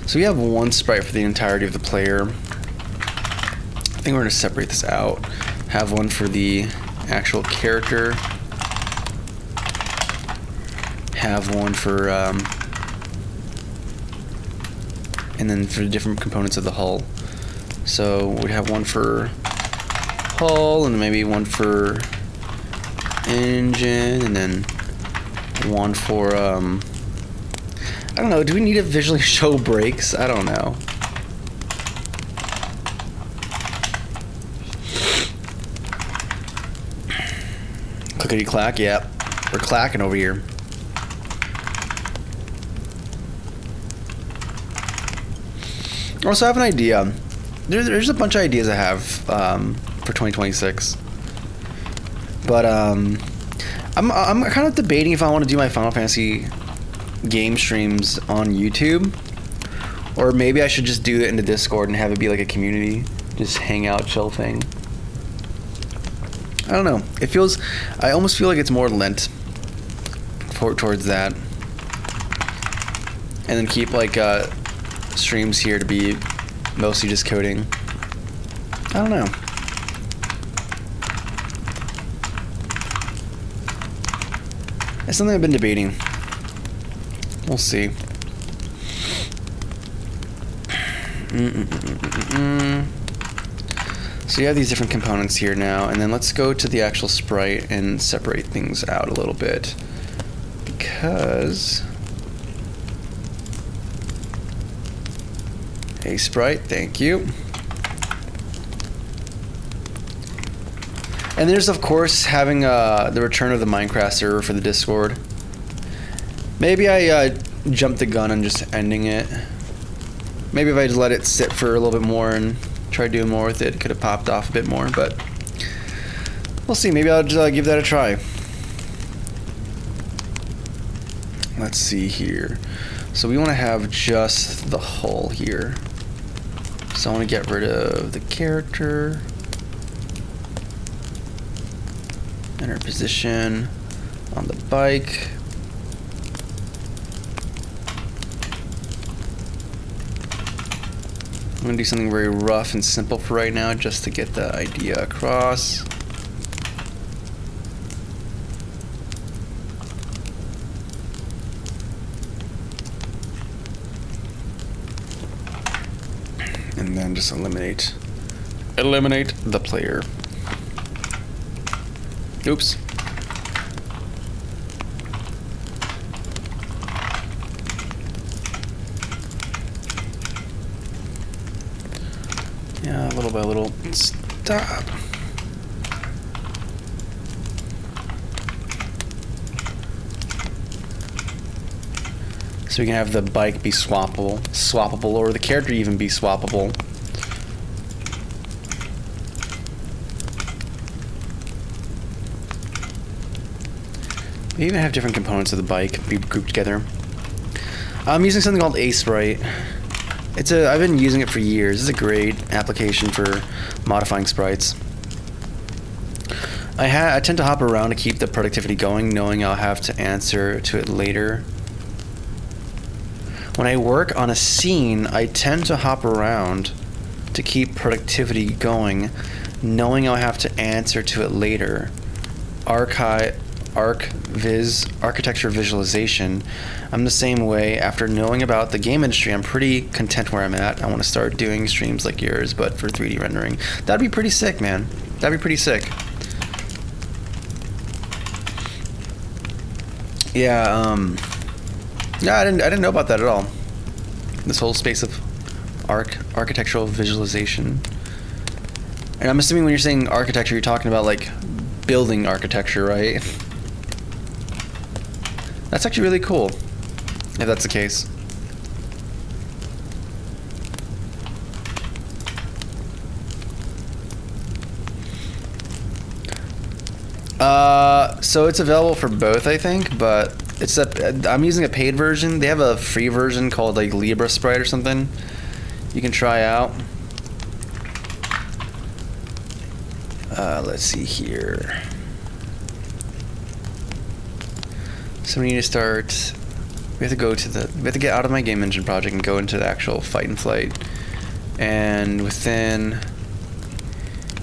So we have one sprite for the entirety of the player. I think we're gonna separate this out. Have one for the actual character. Have one for and then for the different components of the hull. So we have one for hull, and maybe one for engine, and then one for I don't know, do we need to visually show brakes? I don't know. Clickety clack, yeah. We're clacking over here. Also, I have an idea. There's a bunch of ideas I have for 2026. But I'm kind of debating if I want to do my Final Fantasy game streams on YouTube, or maybe I should just do it in the Discord and have it be like a community, just hang out, chill thing. I don't know. I almost feel like it's more lent towards that, and then keep like streams here to be mostly just coding. I don't know. It's something I've been debating. We'll see. So you have these different components here now, and then let's go to the actual sprite and separate things out a little bit, because hey sprite, thank you. And there's of course having the return of the Minecraft server for the Discord. Maybe I jumped the gun on just ending it. Maybe if I just let it sit for a little bit more and try doing more with it, it could have popped off a bit more, but we'll see. Maybe I'll just give that a try. Let's see here. So we want to have just the hull here. So I want to get rid of the character. Enter position on the bike. I'm going to do something very rough and simple for right now, just to get the idea across. And then just eliminate the player. Oops. Yeah, little by little. Stop. So we can have the bike be swappable, or the character even be swappable. We even have different components of the bike be grouped together. I'm using something called Aseprite. I've been using it for years. It's a great application for modifying sprites. I tend to hop around to keep the productivity going, knowing I'll have to answer to it later. When I work on a scene, I tend to hop around to keep productivity going, knowing I'll have to answer to it later. Architecture visualization. I'm the same way. After knowing about the game industry, I'm pretty content where I'm at. I want to start doing streams like yours, but for 3D rendering. That'd be pretty sick, man. That'd be pretty sick. Yeah, I didn't know about that at all. This whole space of architectural visualization. And I'm assuming when you're saying architecture, you're talking about like building architecture, right? That's actually really cool, if that's the case. So it's available for both, I think, but I'm using a paid version. They have a free version called like Libra Sprite or something you can try out. Let's see here. So we need to start. We have to get out of my game engine project and go into the actual Fight and Flight. And within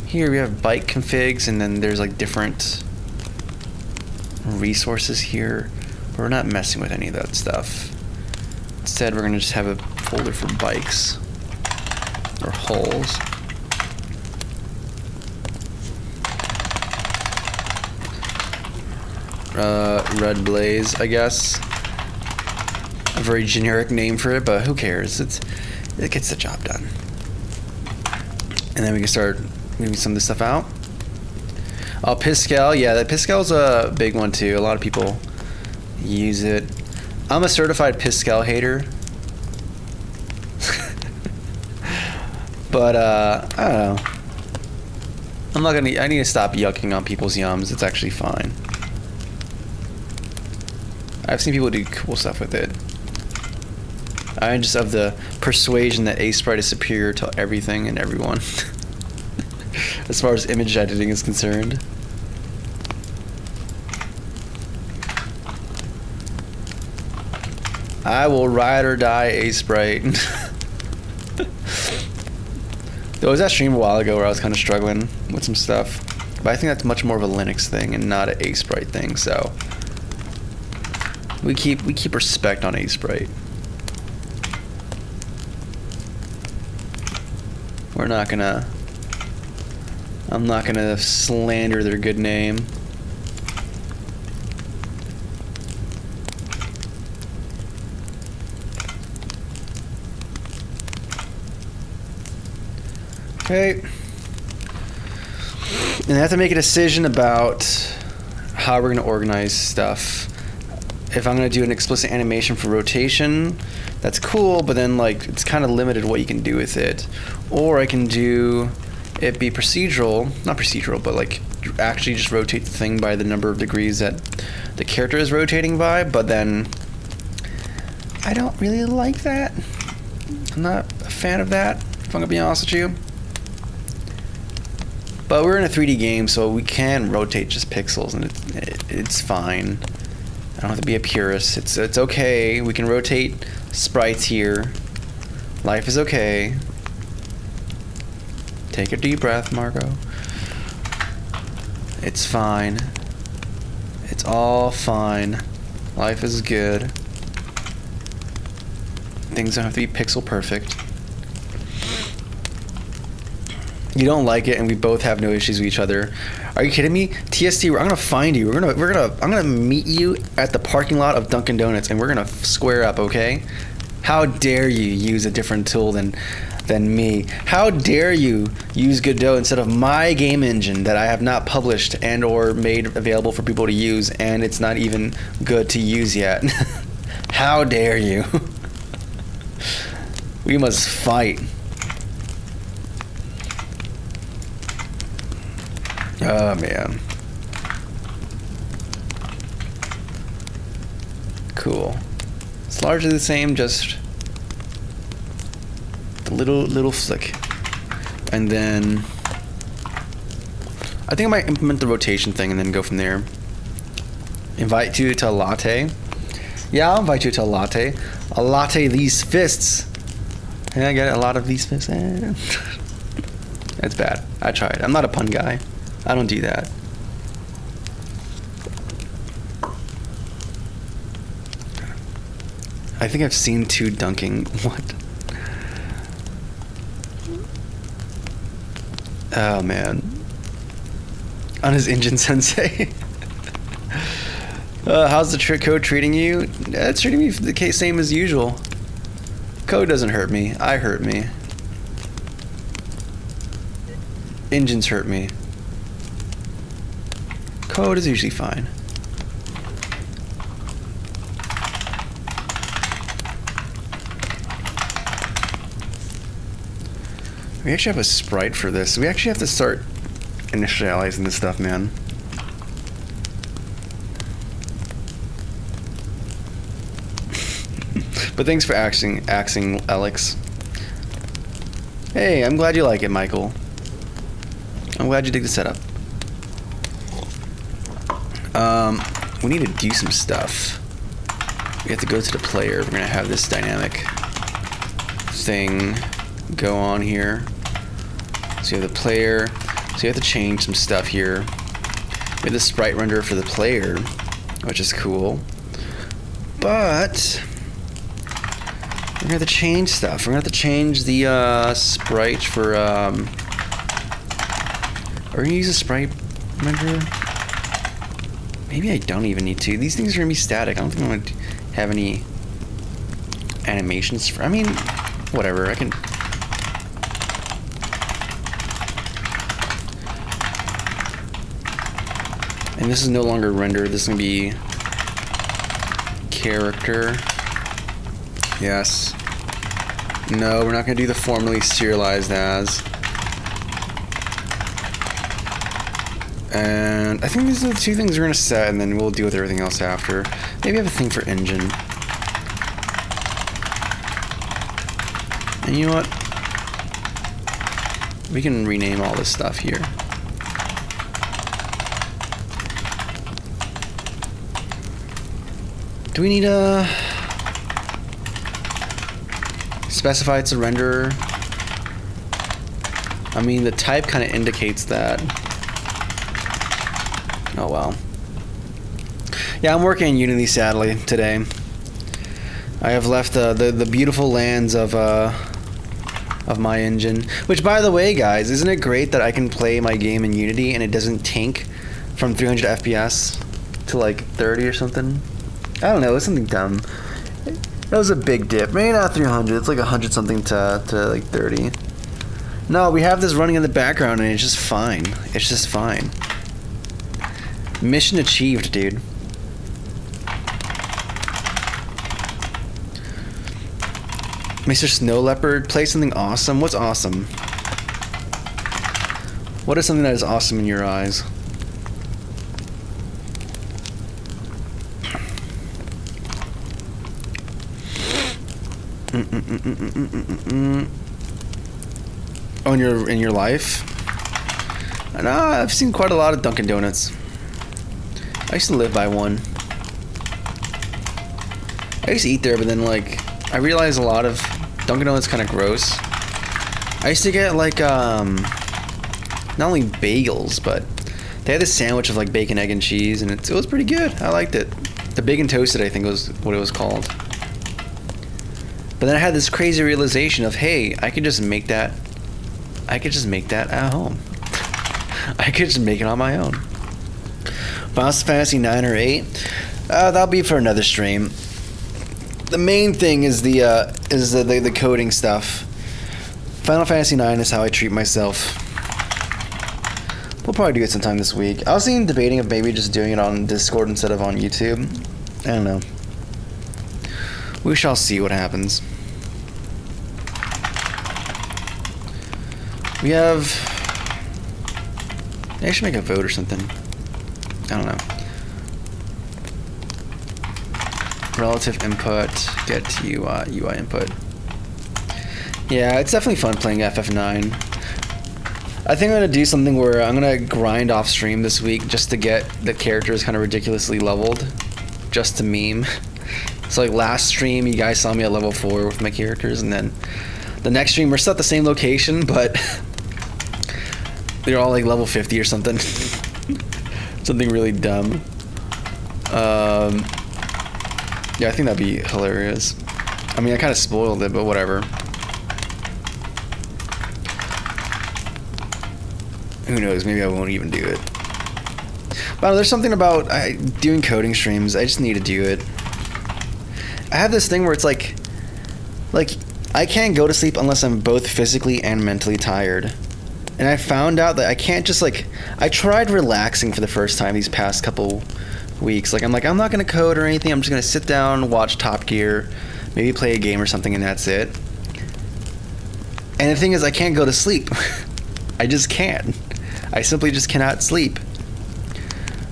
here we have bike configs, and then there's like different resources here. But we're not messing with any of that stuff. Instead, we're gonna just have a folder for bikes or hulls. Red Blaze, I guess. A very generic name for it, but who cares? It gets the job done. And then we can start moving some of this stuff out. Oh, Piscal, yeah, that Piscal's a big one too. A lot of people use it. I'm a certified Piscal hater. But I don't know. I need to stop yucking on people's yums. It's actually fine. I've seen people do cool stuff with it. I'm just of the persuasion that Aseprite is superior to everything and everyone. As far as image editing is concerned. I will ride or die Aseprite. There was that stream a while ago where I was kind of struggling with some stuff. But I think that's much more of a Linux thing and not an Aseprite thing, so we keep respect on Aseprite. I'm not gonna slander their good name. Okay. And I have to make a decision about how we're gonna organize stuff. If I'm gonna do an explicit animation for rotation, that's cool, but then like it's kind of limited what you can do with it. Or I can do it be procedural, not procedural, but like actually just rotate the thing by the number of degrees that the character is rotating by, but then I don't really like that. I'm not a fan of that, if I'm gonna be honest with you. But we're in a 3D game, so we can rotate just pixels, and it's fine. I don't have to be a purist. It's okay. We can rotate sprites here. Life is okay. Take a deep breath, Marco. It's fine. It's all fine. Life is good. Things don't have to be pixel perfect. You don't like it, and we both have no issues with each other. Are you kidding me? TST, I'm gonna find you. I'm gonna meet you at the parking lot of Dunkin' Donuts, and we're gonna square up, okay? How dare you use a different tool than me? How dare you use Godot instead of my game engine that I have not published and or made available for people to use, and it's not even good to use yet? How dare you? We must fight. Oh man. Cool. It's largely the same, just the little flick. And then I think I might implement the rotation thing and then go from there. Invite you to a latte. Yeah, I'll invite you to a latte. A latte these fists. Yeah, I get a lot of these fists. It's bad. I tried. I'm not a pun guy. I don't do that. I think I've seen 2 dunking. What? Oh, man. On his engine sensei. How's the code treating you? It's treating me the same as usual. Code doesn't hurt me. I hurt me. Engines hurt me. Code is usually fine. We actually have a sprite for this. We actually have to start initializing this stuff, man. But thanks for axing Alex. Hey, I'm glad you like it, Michael. I'm glad you dig the setup. We need to do some stuff. We have to go to the player. We're gonna have this dynamic thing go on here. So you have the player. So you have to change some stuff here. We have the sprite renderer for the player, which is cool. But we're gonna have to change stuff. We're gonna have to change the sprite for. Are we gonna use a sprite renderer? Maybe I don't even need to. These things are gonna be static. I don't think I'm gonna have any animations for. I mean, whatever. I can. And this is no longer render. This is gonna be character. Yes. No, we're not gonna do the formerly serialized as. And I think these are the 2 things we're gonna set, and then we'll deal with everything else after. Maybe I have a thing for engine. And you know what? We can rename all this stuff here. Do we need a specify it's a renderer? I mean, the type kind of indicates that. Oh well. Yeah, I'm working in Unity sadly today. I have left the beautiful lands of my engine. Which, by the way, guys, isn't it great that I can play my game in Unity and it doesn't tank from 300 FPS to like 30 or something? I don't know. It was something dumb. That was a big dip. Maybe not 300. It's like 100 something to like 30. No, we have this running in the background and it's just fine. It's just fine. Mission achieved, dude. Mr. Snow Leopard, play something awesome. What's awesome? What is something that is awesome in your eyes? Oh, in your life? No, I've seen quite a lot of Dunkin' Donuts. I used to live by one. I used to eat there, but then like I realized a lot of Dunkin' Donuts kind of gross. I used to get like not only bagels, but they had this sandwich of like bacon, egg, and cheese, and it was pretty good. I liked it. The bacon toasted, I think, was what it was called. But then I had this crazy realization of, hey, I could just make that. I could just make that at home. I could just make it on my own. Final Fantasy 9 or 8, that'll be for another stream. The main thing is the coding stuff. Final Fantasy 9 is how I treat myself. We'll probably do it sometime this week. I was thinking, debating of maybe just doing it on Discord instead of on YouTube. I don't know. We shall see what happens. We have. I should make a vote or something. I don't know. Relative input, get UI input. Yeah, it's definitely fun playing FF9. I think I'm gonna do something where I'm gonna grind off stream this week just to get the characters kind of ridiculously leveled, just to meme. So like last stream, you guys saw me at level 4 with my characters, and then the next stream we're still at the same location, but They're all like level 50 or something. Something really dumb. Yeah, I think that'd be hilarious. I mean, I kind of spoiled it, but whatever. Who knows? Maybe I won't even do it. But there's something about doing coding streams. I just need to do it. I have this thing where it's like I can't go to sleep unless I'm both physically and mentally tired. And I found out that I can't just I tried relaxing for the first time these past couple weeks. I'm not gonna code or anything. I'm just gonna sit down, watch Top Gear, maybe play a game or something, and that's it. And the thing is, I can't go to sleep. I just can't. I simply just cannot sleep.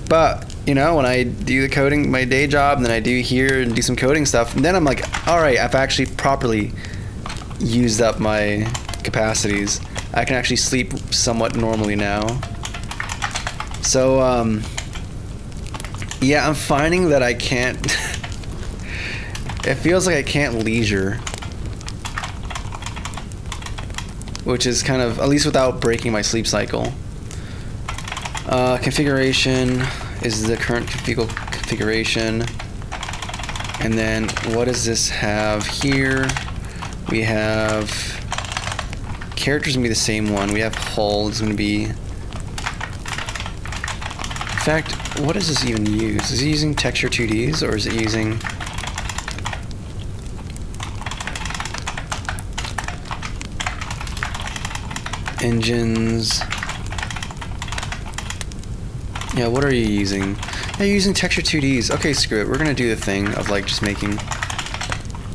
But, when I do the coding, my day job, and then I do here and do some coding stuff, and then I'm like, all right, I've actually properly used up my capacities. I can actually sleep somewhat normally now. So, yeah, I'm finding that I can't... It feels like I can't leisure. Which is kind of, at least without breaking my sleep cycle. Configuration is the current configuration. And then what does this have here? We have characters gonna be the same one. We have hull is gonna be. In fact, what does this even use? Is it using texture 2Ds or is it using? Engines. Yeah, what are you using? Yeah, you're using texture 2Ds. Okay, screw it. We're gonna do the thing of just making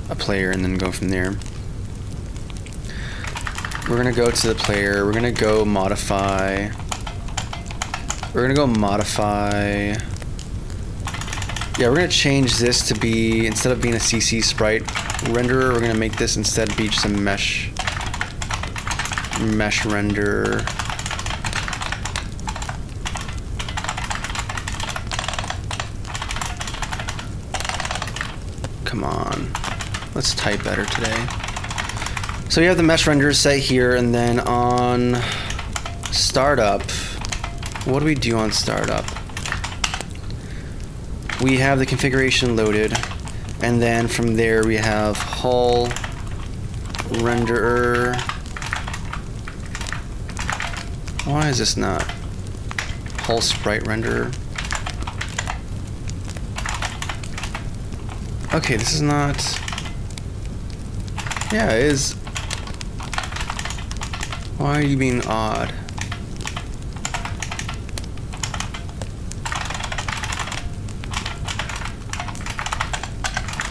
a player and then go from there. We're gonna go to the player. We're gonna go modify. Yeah, we're gonna change this to be, instead of being a CC sprite renderer, we're gonna make this instead be just a mesh render. Come on, let's type better today. So we have the mesh render set here, and then on startup, what do we do on startup? We have the configuration loaded, and then from there we have hull renderer. Why is this not hull sprite renderer? Okay, this is not. Yeah, it is. Why are you being odd?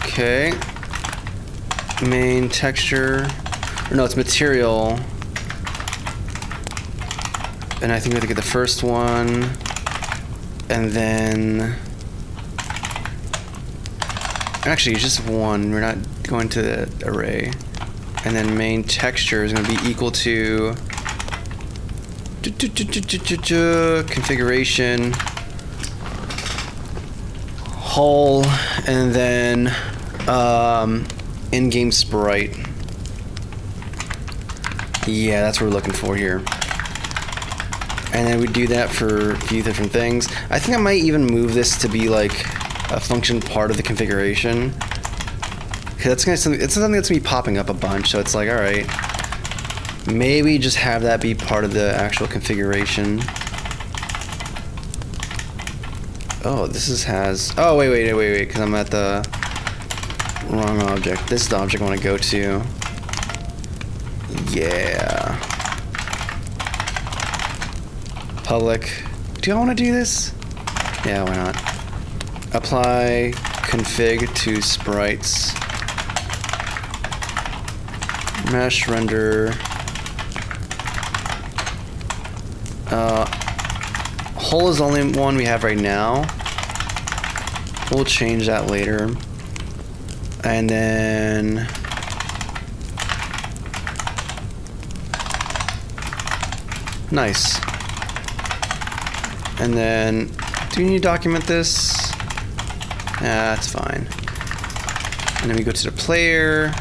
Okay. Main texture. Or no, it's material. And I think we have to get the first one. And then. Actually, it's just one. We're not going to the array. And then main texture is going to be equal to configuration hull, and then in-game sprite. Yeah, that's what we're looking for here. And then we do that for a few different things. I think I might even move this to be like a function part of the configuration. It's something that's gonna be popping up a bunch, so it's like, all right, maybe just have that be part of the actual configuration. Oh, oh, wait, because I'm at the wrong object. This is the object I want to go to. Yeah. Public. Do I want to do this? Yeah, why not? Apply config to sprites. Mesh render. Hull is the only one we have right now. We'll change that later. And then nice. And then do we need to document this? That's fine. And then we go to the player.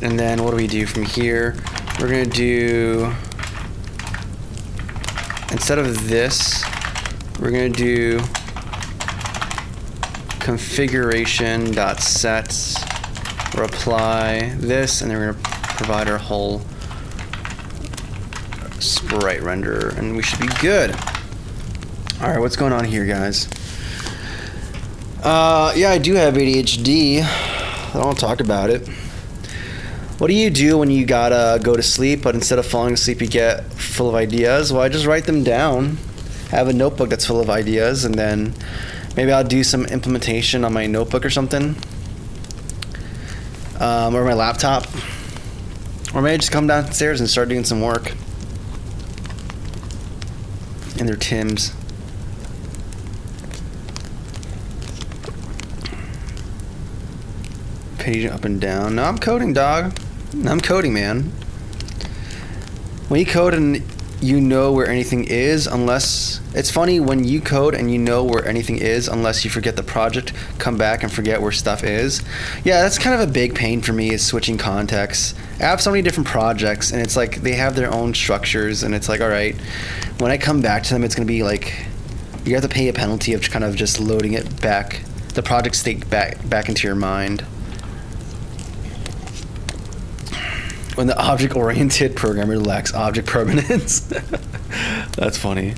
And then what do we do from here? We're gonna do instead of this, we're gonna do configuration.set reply this, and then we're gonna provide our whole sprite render, and we should be good. All right, what's going on here, guys? Yeah, I do have ADHD. I don't want to talk about it. What do you do when you gotta go to sleep, but instead of falling asleep, you get full of ideas? Well, I just write them down. I have a notebook that's full of ideas, and then maybe I'll do some implementation on my notebook or something, or my laptop, or maybe just come downstairs and start doing some work. And they're Tim's. Page up and down. No, I'm coding, dog. I'm coding, man. When you code and you know where anything is, unless... It's funny when you code and you know where anything is, unless you forget the project, come back and forget where stuff is. Yeah, that's kind of a big pain for me, is switching contexts. I have so many different projects, and it's like they have their own structures, and it's like, all right, when I come back to them, it's going to be like, you have to pay a penalty of kind of just loading it back, the project state back into your mind. When the object-oriented programmer lacks object permanence. That's funny.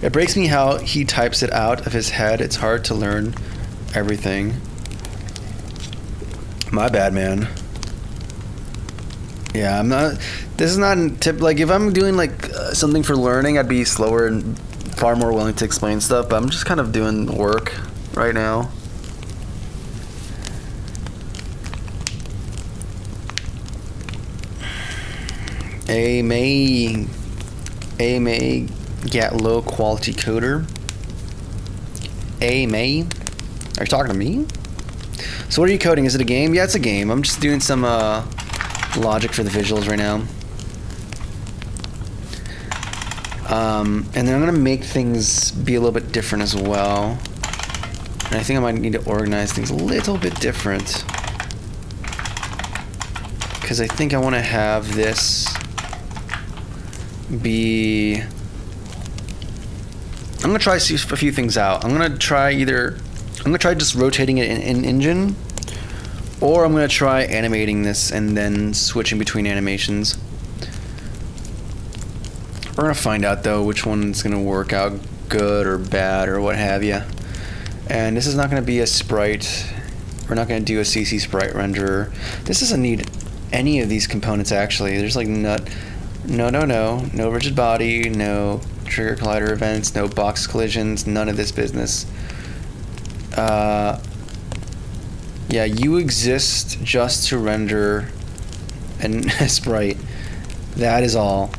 It breaks me how he types it out of his head. It's hard to learn everything. My bad, man. Yeah, I'm not... This is not tip. Like, if I'm doing, like, something for learning, I'd be slower and far more willing to explain stuff, but I'm just kind of doing work right now. A may get low quality coder. A may. Are you talking to me? So what are you coding? Is it a game? Yeah, it's a game. I'm just doing some logic for the visuals right now. And then I'm gonna make things be a little bit different as well. And I think I might need to organize things a little bit different, because I think I want to have this be... I'm gonna try a few things out. I'm gonna try just rotating it in Engine, or I'm gonna try animating this and then switching between animations. We're gonna find out though which one's gonna work out good or bad or what have you. And this is not gonna be a sprite. We're not gonna do a CC sprite renderer. This doesn't need any of these components actually. There's like no rigid body, no trigger collider events, no box collisions, none of this business. Yeah, you exist just to render a sprite. That is all.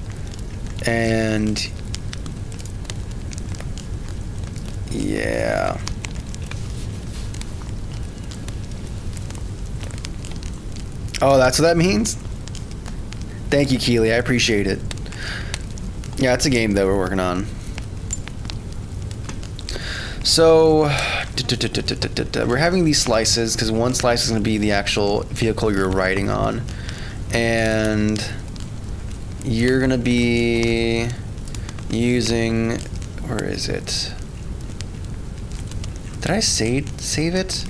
And yeah. Oh, that's what that means? Thank you, Keely. I appreciate it. Yeah, it's a game that we're working on. So, we're having these slices, because one slice is going to be the actual vehicle you're riding on. And you're going to be using... Where is it? Did I save it?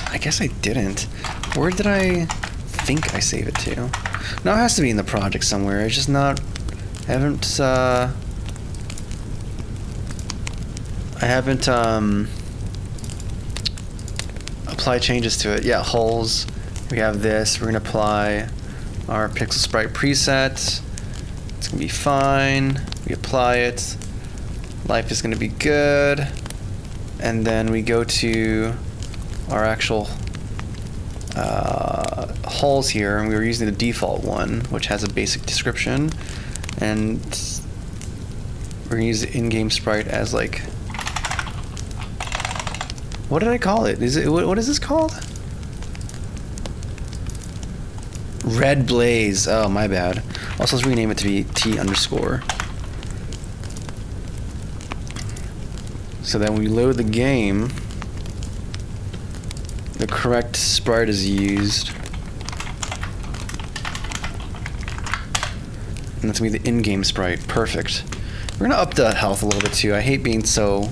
I guess I didn't. Where did I think I saved it to? No, it has to be in the project somewhere. It's just not... I haven't applied changes to it. Yeah, holes. We have this. We're going to apply our Pixel Sprite preset. It's going to be fine. We apply it. Life is going to be good. And then we go to our actual holes here, and we were using the default one, which has a basic description, and we're going to use the in-game sprite as like... What did I call it? What is this called? Red Blaze. Oh, my bad. Also, let's rename it to be T underscore. So that when we load the game, the correct sprite is used. And that's gonna be the in-game sprite. Perfect. We're gonna up the health a little bit too. I hate being so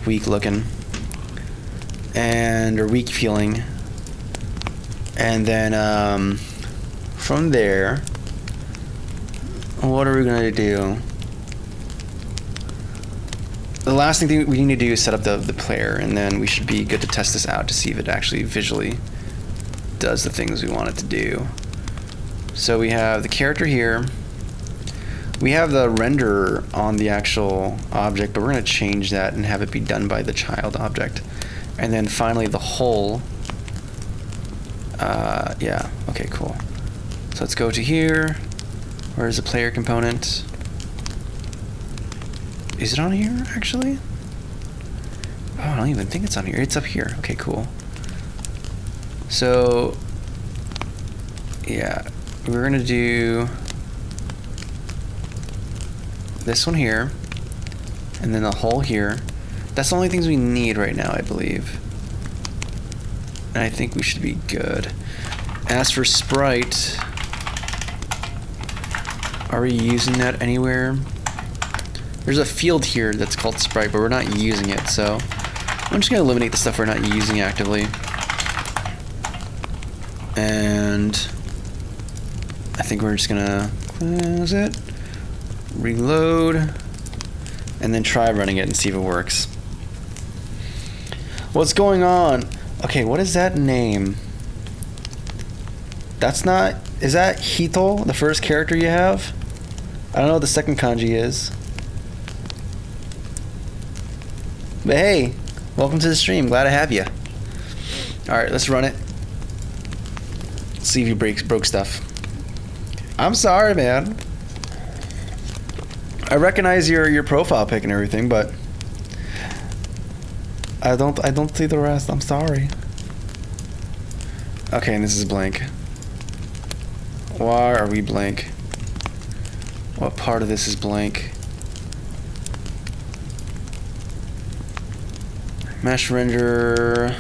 weak looking. Or weak feeling. And then from there, what are we gonna do? The last thing we need to do is set up the player, and then we should be good to test this out to see if it actually visually does the things we want it to do. So we have the character here. We have the render on the actual object, but we're going to change that and have it be done by the child object. And then finally the whole. Yeah, okay, cool. So let's go to here. Where's the player component? Is it on here, actually? Oh, I don't even think it's on here. It's up here. Okay, cool. So, yeah, we're going to do this one here, and then the hole here. That's the only things we need right now, I believe. And I think we should be good. As for sprite, are we using that anywhere? There's a field here that's called sprite, but we're not using it, so I'm just gonna eliminate the stuff we're not using actively. And I think we're just gonna close it, reload, and then try running it and see if it works. What's going on? Okay, what is that name? That's not... Is that Hito, the first character you have? I don't know what the second kanji is. But hey, welcome to the stream. Glad to have you. Alright, let's run it. Let's see if you broke stuff. I'm sorry, man. I recognize your profile pic and everything, but I don't see the rest. I'm sorry. Okay, and this is blank. Why are we blank? What part of this is blank? Mesh render.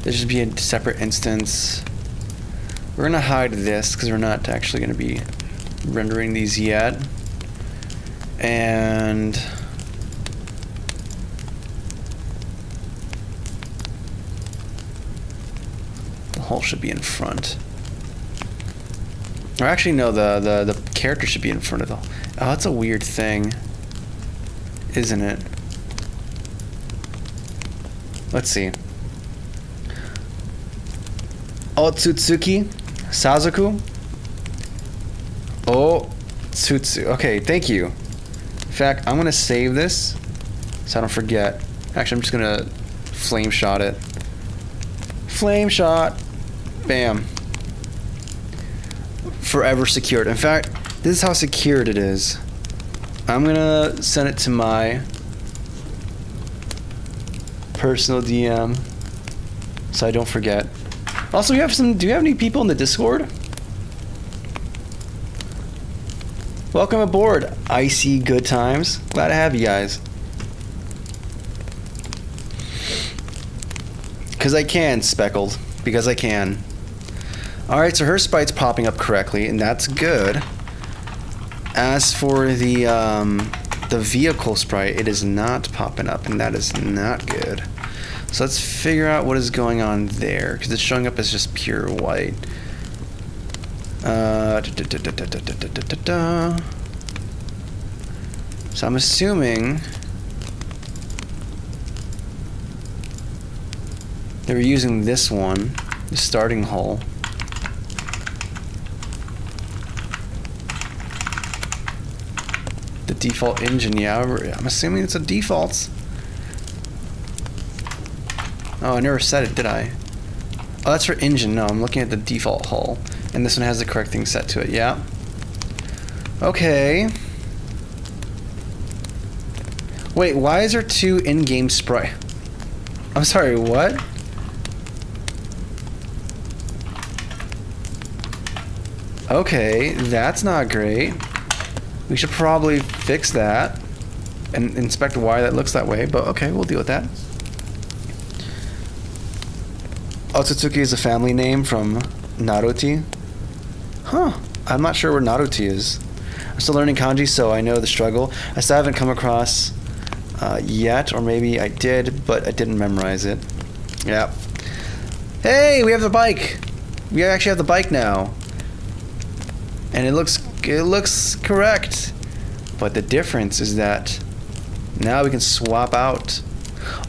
There should be a separate instance. We're gonna hide this because we're not actually gonna be rendering these yet. And the hole should be in front. Or actually no, the character should be in front of the... Oh, that's a weird thing, isn't it? Let's see. Otsutsuki Sazuku. Oh, Tsutsu. Okay, thank you. In fact, I'm gonna save this so I don't forget. Actually, I'm just gonna flame shot it. Flame shot. Bam. Forever secured. In fact, this is how secured it is. I'm gonna send it to my personal DM so I don't forget. Also, do you have any people in the Discord? Welcome aboard, Icy Good Times. Glad to have you guys. Because I can, Speckled. Because I can. Alright, so her sprite's popping up correctly, and that's good. As for the vehicle sprite, it is not popping up, and that is not good. So let's figure out what is going on there, because it's showing up as just pure white. So I'm assuming they were using this one, the starting hole. The default engine, yeah, I'm assuming it's a default. Oh, I never said it, did I? Oh, that's for engine. No, I'm looking at the default hull. And this one has the correct thing set to it, yeah. Okay. Wait, why is there two in-game sprite? I'm sorry, what? Okay, that's not great. We should probably fix that and inspect why that looks that way, but okay, we'll deal with that. Otsutsuki is a family name from Naruto. Huh. I'm not sure where Naruto is. I'm still learning kanji, so I know the struggle. I still haven't come across yet, or maybe I did, but I didn't memorize it. Yeah. Hey, we have the bike. We actually have the bike now, and it looks correct. But the difference is that now we can swap out.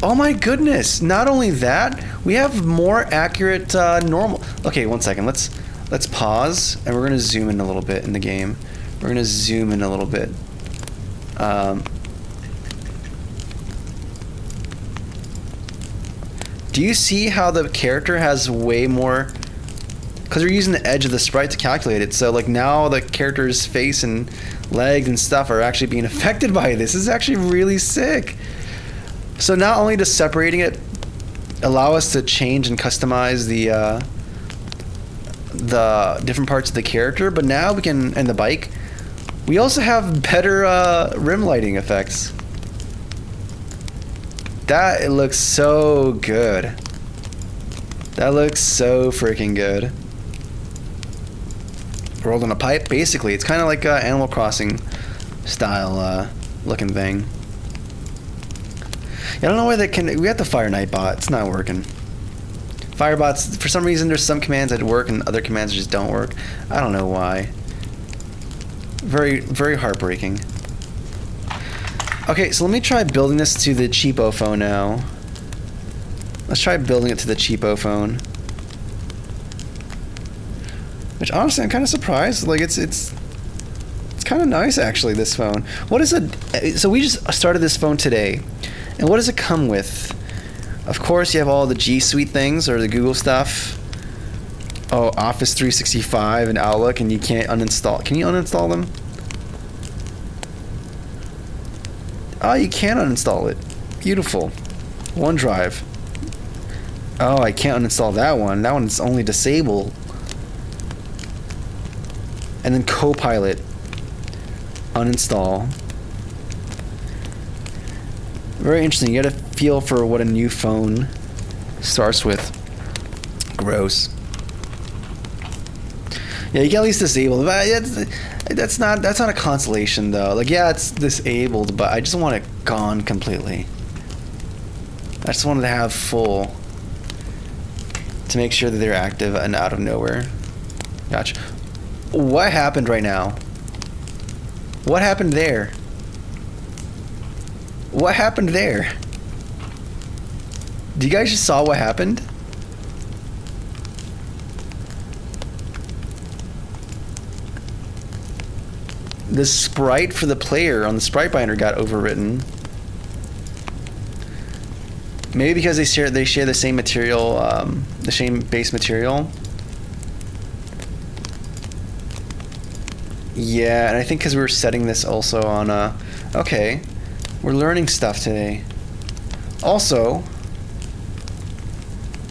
Oh my goodness! Not only that, we have more accurate normal. Okay, 1 second. Let's pause, and we're gonna zoom in a little bit in the game. We're gonna zoom in a little bit. Do you see how the character has way more? Because we're using the edge of the sprite to calculate it. So like now the character's face and legs and stuff are actually being affected by this. This is actually really sick. So not only does separating it allow us to change and customize the different parts of the character, but now we can, and the bike, we also have better rim lighting effects. That looks so good. That looks so freaking good. Rolled on a pipe, basically. It's kind of like Animal Crossing style looking thing. Yeah, I don't know why they can. We have the Fire Nightbot. It's not working. Firebots, for some reason, there's some commands that work and other commands just don't work. I don't know why. Very, very heartbreaking. Okay, so let me try building this to the cheapo phone now. Let's try building it to the cheapo phone. Which honestly, I'm kind of surprised. Like it's kind of nice actually. This phone. What is it? So we just started this phone today, and what does it come with? Of course, you have all the G Suite things or the Google stuff. Oh, Office 365 and Outlook, and you can't uninstall. Can you uninstall them? Oh, you can uninstall it. Beautiful. OneDrive. Oh, I can't uninstall that one. That one's only disabled. And then Copilot. Uninstall. Very interesting. You get a feel for what a new phone starts with. Gross. Yeah, you can at least disable it. That's not a consolation though. Like, yeah, it's disabled, but I just want it gone completely. I just wanted to have full to make sure that they're active and out of nowhere. Gotcha. What happened right now? What happened there? What happened there? Do you guys just saw what happened? The sprite for the player on the sprite binder got overwritten. Maybe because they share the same material, the same base material. Yeah, and I think because we were setting this also on okay, we're learning stuff today. Also,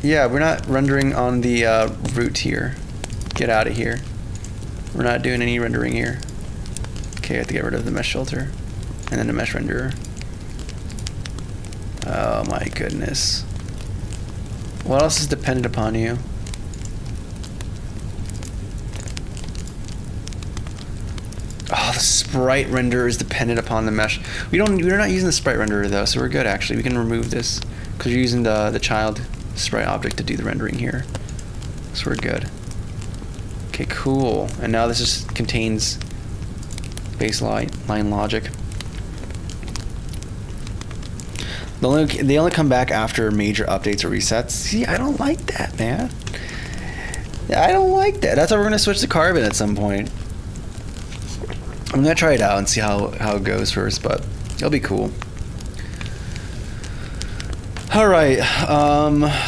yeah, we're not rendering on the root here. Get out of here. We're not doing any rendering here. Okay, I have to get rid of the mesh filter and then the mesh renderer. Oh my goodness. What else is dependent upon you? Oh, the sprite renderer is dependent upon the mesh. We're not using the sprite renderer though, so we're good actually. We can remove this because you're using the child sprite object to do the rendering here. So we're good. Okay, cool. And now this just contains baseline logic. They only come back after major updates or resets. See, I don't like that, man. I don't like that. That's why we're gonna switch to Carbon at some point. I'm gonna try it out and see how it goes first, but it'll be cool. All right.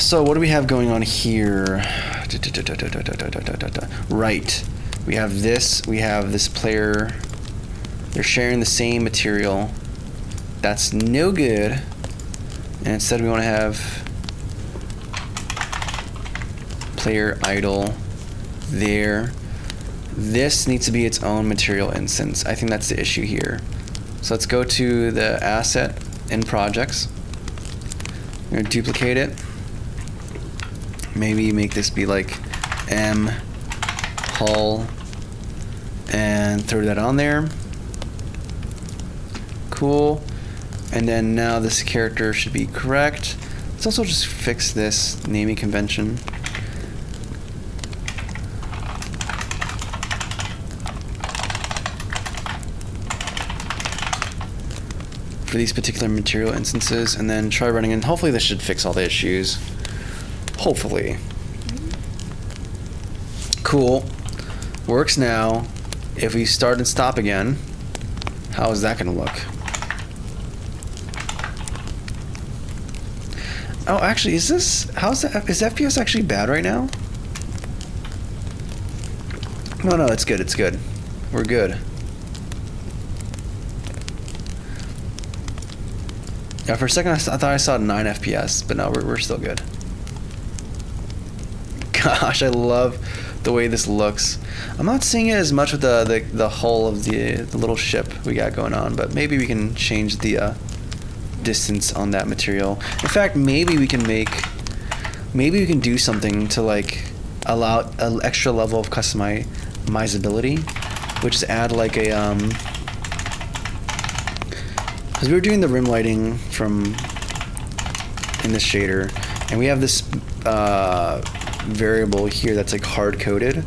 So what do we have going on here? Right. We have this player. They're sharing the same material. That's no good. And instead we want to have player idle there. This needs to be its own material instance. I think that's the issue here. So let's go to the asset in projects. I'm going to duplicate it. Maybe make this be like M hull and throw that on there. Cool. And then now this character should be correct. Let's also just fix this naming convention. For these particular material instances, and then try running, and hopefully this should fix all the issues. Hopefully. Cool. Works now. If we start and stop again, how is that gonna look? Oh, actually, is FPS actually bad right now? No, it's good, it's good. We're good. Yeah, for a second I thought I saw 9 FPS, but no, we're still good. Gosh, I love the way this looks. I'm not seeing it as much with the hull of the little ship we got going on, but maybe we can change the distance on that material. In fact, maybe we can do something to like allow an extra level of customizability, which is add like a because we were doing the rim lighting in this shader, and we have this variable here that's like hard coded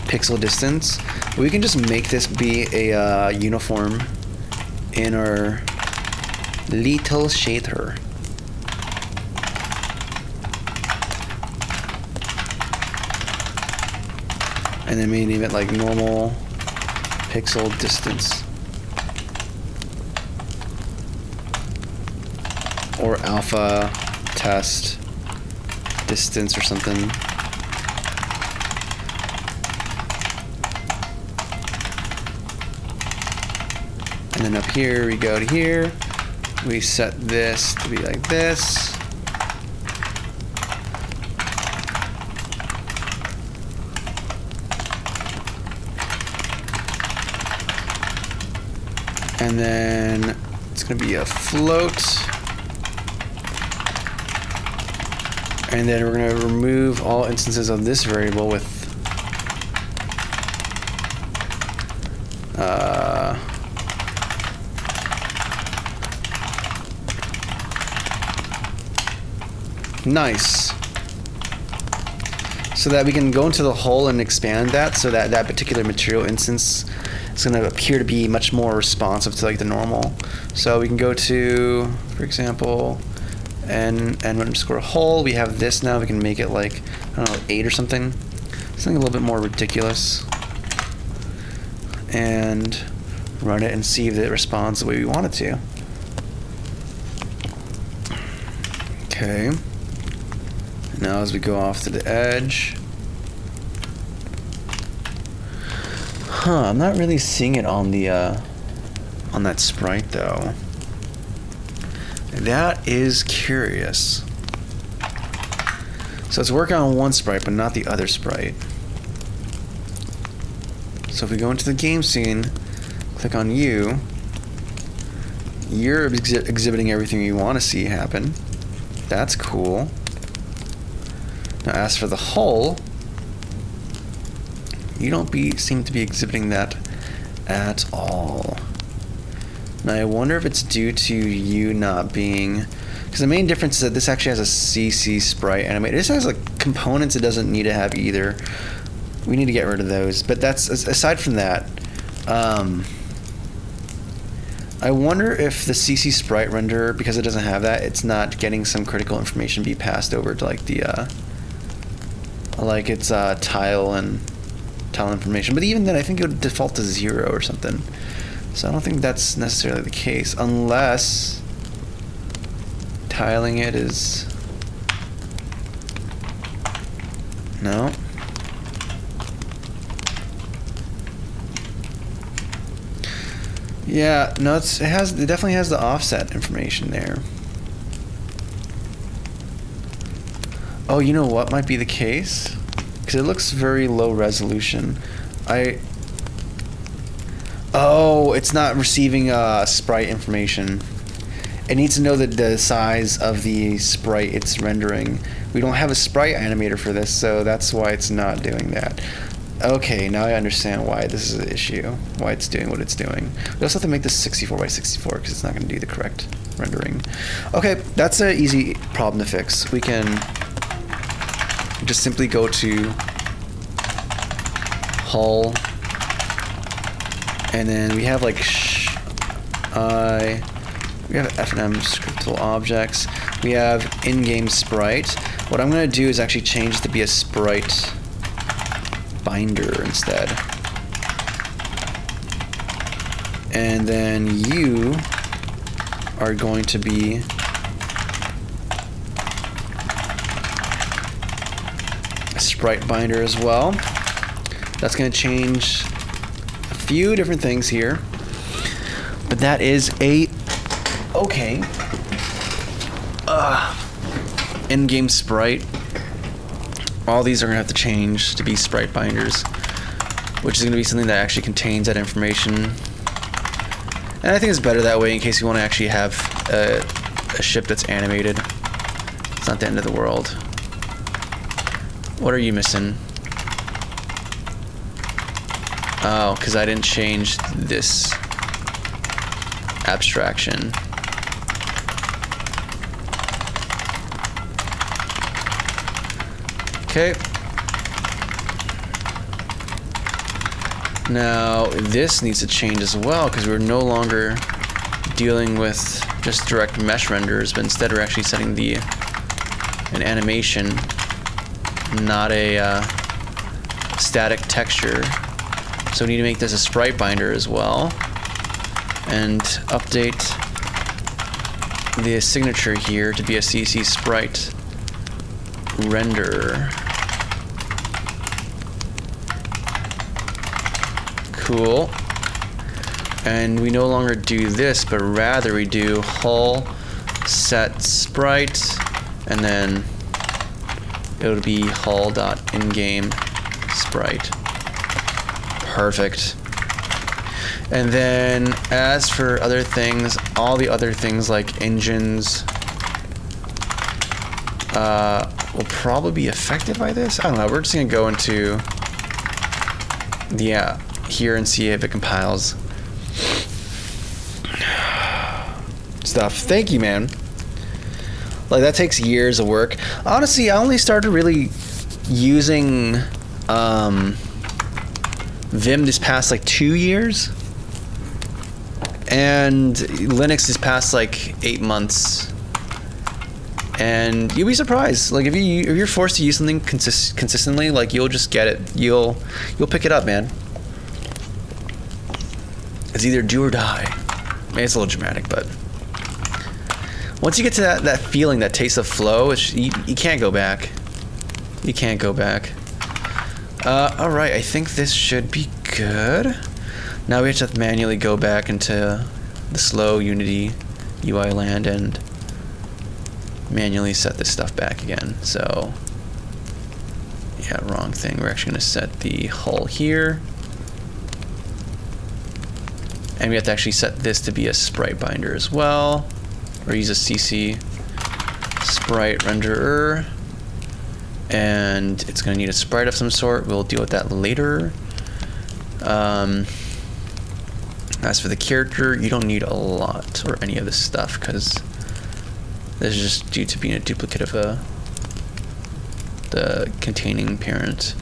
pixel distance. We can just make this be a uniform in our little shader. And then we name it like normal pixel distance. Or alpha test distance or something. And then up here, we go to here. We set this to be like this. And then it's going to be a float. And then we're going to remove all instances of this variable with nice. So that we can go into the hull and expand that, so that that particular material instance is going to appear to be much more responsive to like the normal. So we can go to, for example, and underscore hull. We have this now. We can make it like, I don't know, 8 or something. Something a little bit more ridiculous. And run it and see if it responds the way we want it to. Okay. Now as we go off to the edge. I'm not really seeing it on the on that sprite though. That is curious. So it's working on one sprite but not the other sprite. So if we go into the game scene, click on you, you're exhibiting everything you want to see happen. That's cool. Now as for the hull, you don't seem to be exhibiting that at all. Now I wonder if it's due to you not being, because the main difference is that this actually has a CC sprite animator. This has like components it doesn't need to have either. We need to get rid of those. But that's, aside from that, I wonder if the CC sprite renderer, because it doesn't have that, it's not getting some critical information be passed over to like the like its tile information. But even then, I think it would default to 0 or something. So I don't think that's necessarily the case, unless tiling it is no. Yeah, no, it definitely has the offset information there. Oh, you know what might be the case? Because it looks very low resolution. Oh, it's not receiving sprite information. It needs to know the size of the sprite it's rendering. We don't have a sprite animator for this, so that's why it's not doing that. Okay, now I understand why this is an issue. Why it's doing what it's doing. We also have to make this 64 by 64 because it's not going to do the correct rendering. Okay, that's an easy problem to fix. We can just simply go to Hull, and then we have like we have FNM scriptable objects. We have in-game sprite. What I'm going to do is actually change it to be a sprite binder instead. And then you are going to be a sprite binder as well. That's going to change a few different things here. But that is okay. In-game sprite. All these are going to have to change to be sprite binders, which is going to be something that actually contains that information. And I think it's better that way in case you want to actually have a ship that's animated. It's not the end of the world. What are you missing? Oh, because I didn't change this abstraction. Okay. Now this needs to change as well because we're no longer dealing with just direct mesh renders, but instead we're actually setting an animation, not a static texture. So we need to make this a sprite binder as well, and update the signature here to be a CC sprite render. Cool. And we no longer do this, but rather we do hull set sprite, and then it'll be hull.ingame sprite. Perfect. And then as for other things, all the other things like engines will probably be affected by this. I don't know. We're just gonna go into the here and see if it compiles stuff. Thank you, man. Like, that takes years of work. Honestly, I only started really using Vim this past like 2 years, and Linux this past like 8 months. And you'll be surprised. Like, if you're forced to use something consistently, like, you'll just get it. You'll pick it up, man. It's either do or die. Maybe it's a little dramatic, but once you get to that feeling, that taste of flow, you can't go back. You can't go back. All right, I think this should be good. Now we have to manually go back into the slow Unity UI land and manually set this stuff back again. So yeah, wrong thing. We're actually going to set the hull here, and we have to actually set this to be a sprite binder as well, or use a CC sprite renderer, and it's going to need a sprite of some sort. We'll deal with that later. As for the character, you don't need a lot or any of this stuff because this is just due to being a duplicate of the containing parent.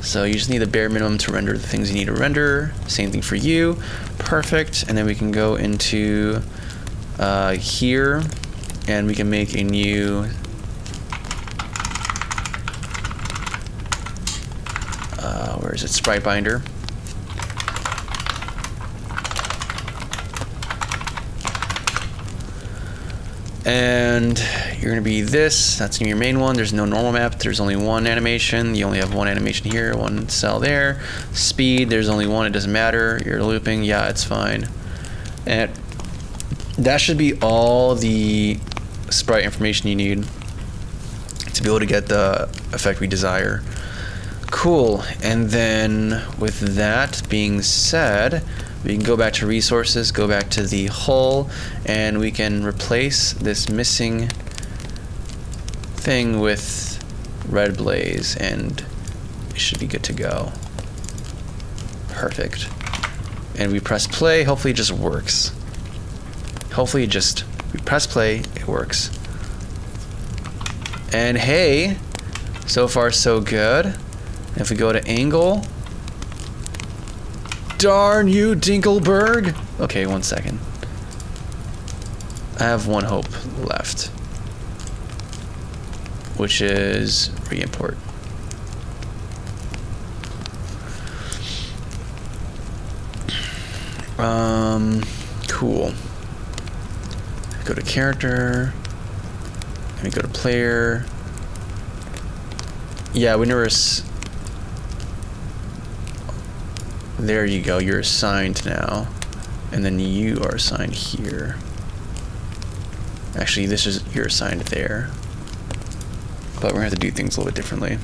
So you just need the bare minimum to render the things you need to render. Same thing for you. Perfect. And then we can go into here, and we can make a new where is it? Sprite binder. And you're going to be this. That's your main one. There's no normal map. There's only one animation. You only have one animation here, one cell there. Speed, there's only one. It doesn't matter. You're looping. Yeah, it's fine. And that should be all the sprite information you need to be able to get the effect we desire. Cool. And then with that being said, we can go back to resources, go back to the hull, and we can replace this missing thing with red blaze, and it should be good to go. Perfect. And we press play, hopefully it just works. Hopefully it just, we press play, it works. And hey, so far so good. If we go to angle, darn you, Dinkelberg. Okay, 1 second. I have one hope left, which is re-import. Cool. Go to character, and we go to player. Yeah, we never. There you go. You're assigned now, and then you are assigned here. Actually, this is you're assigned there, but we're gonna have to do things a little bit differently.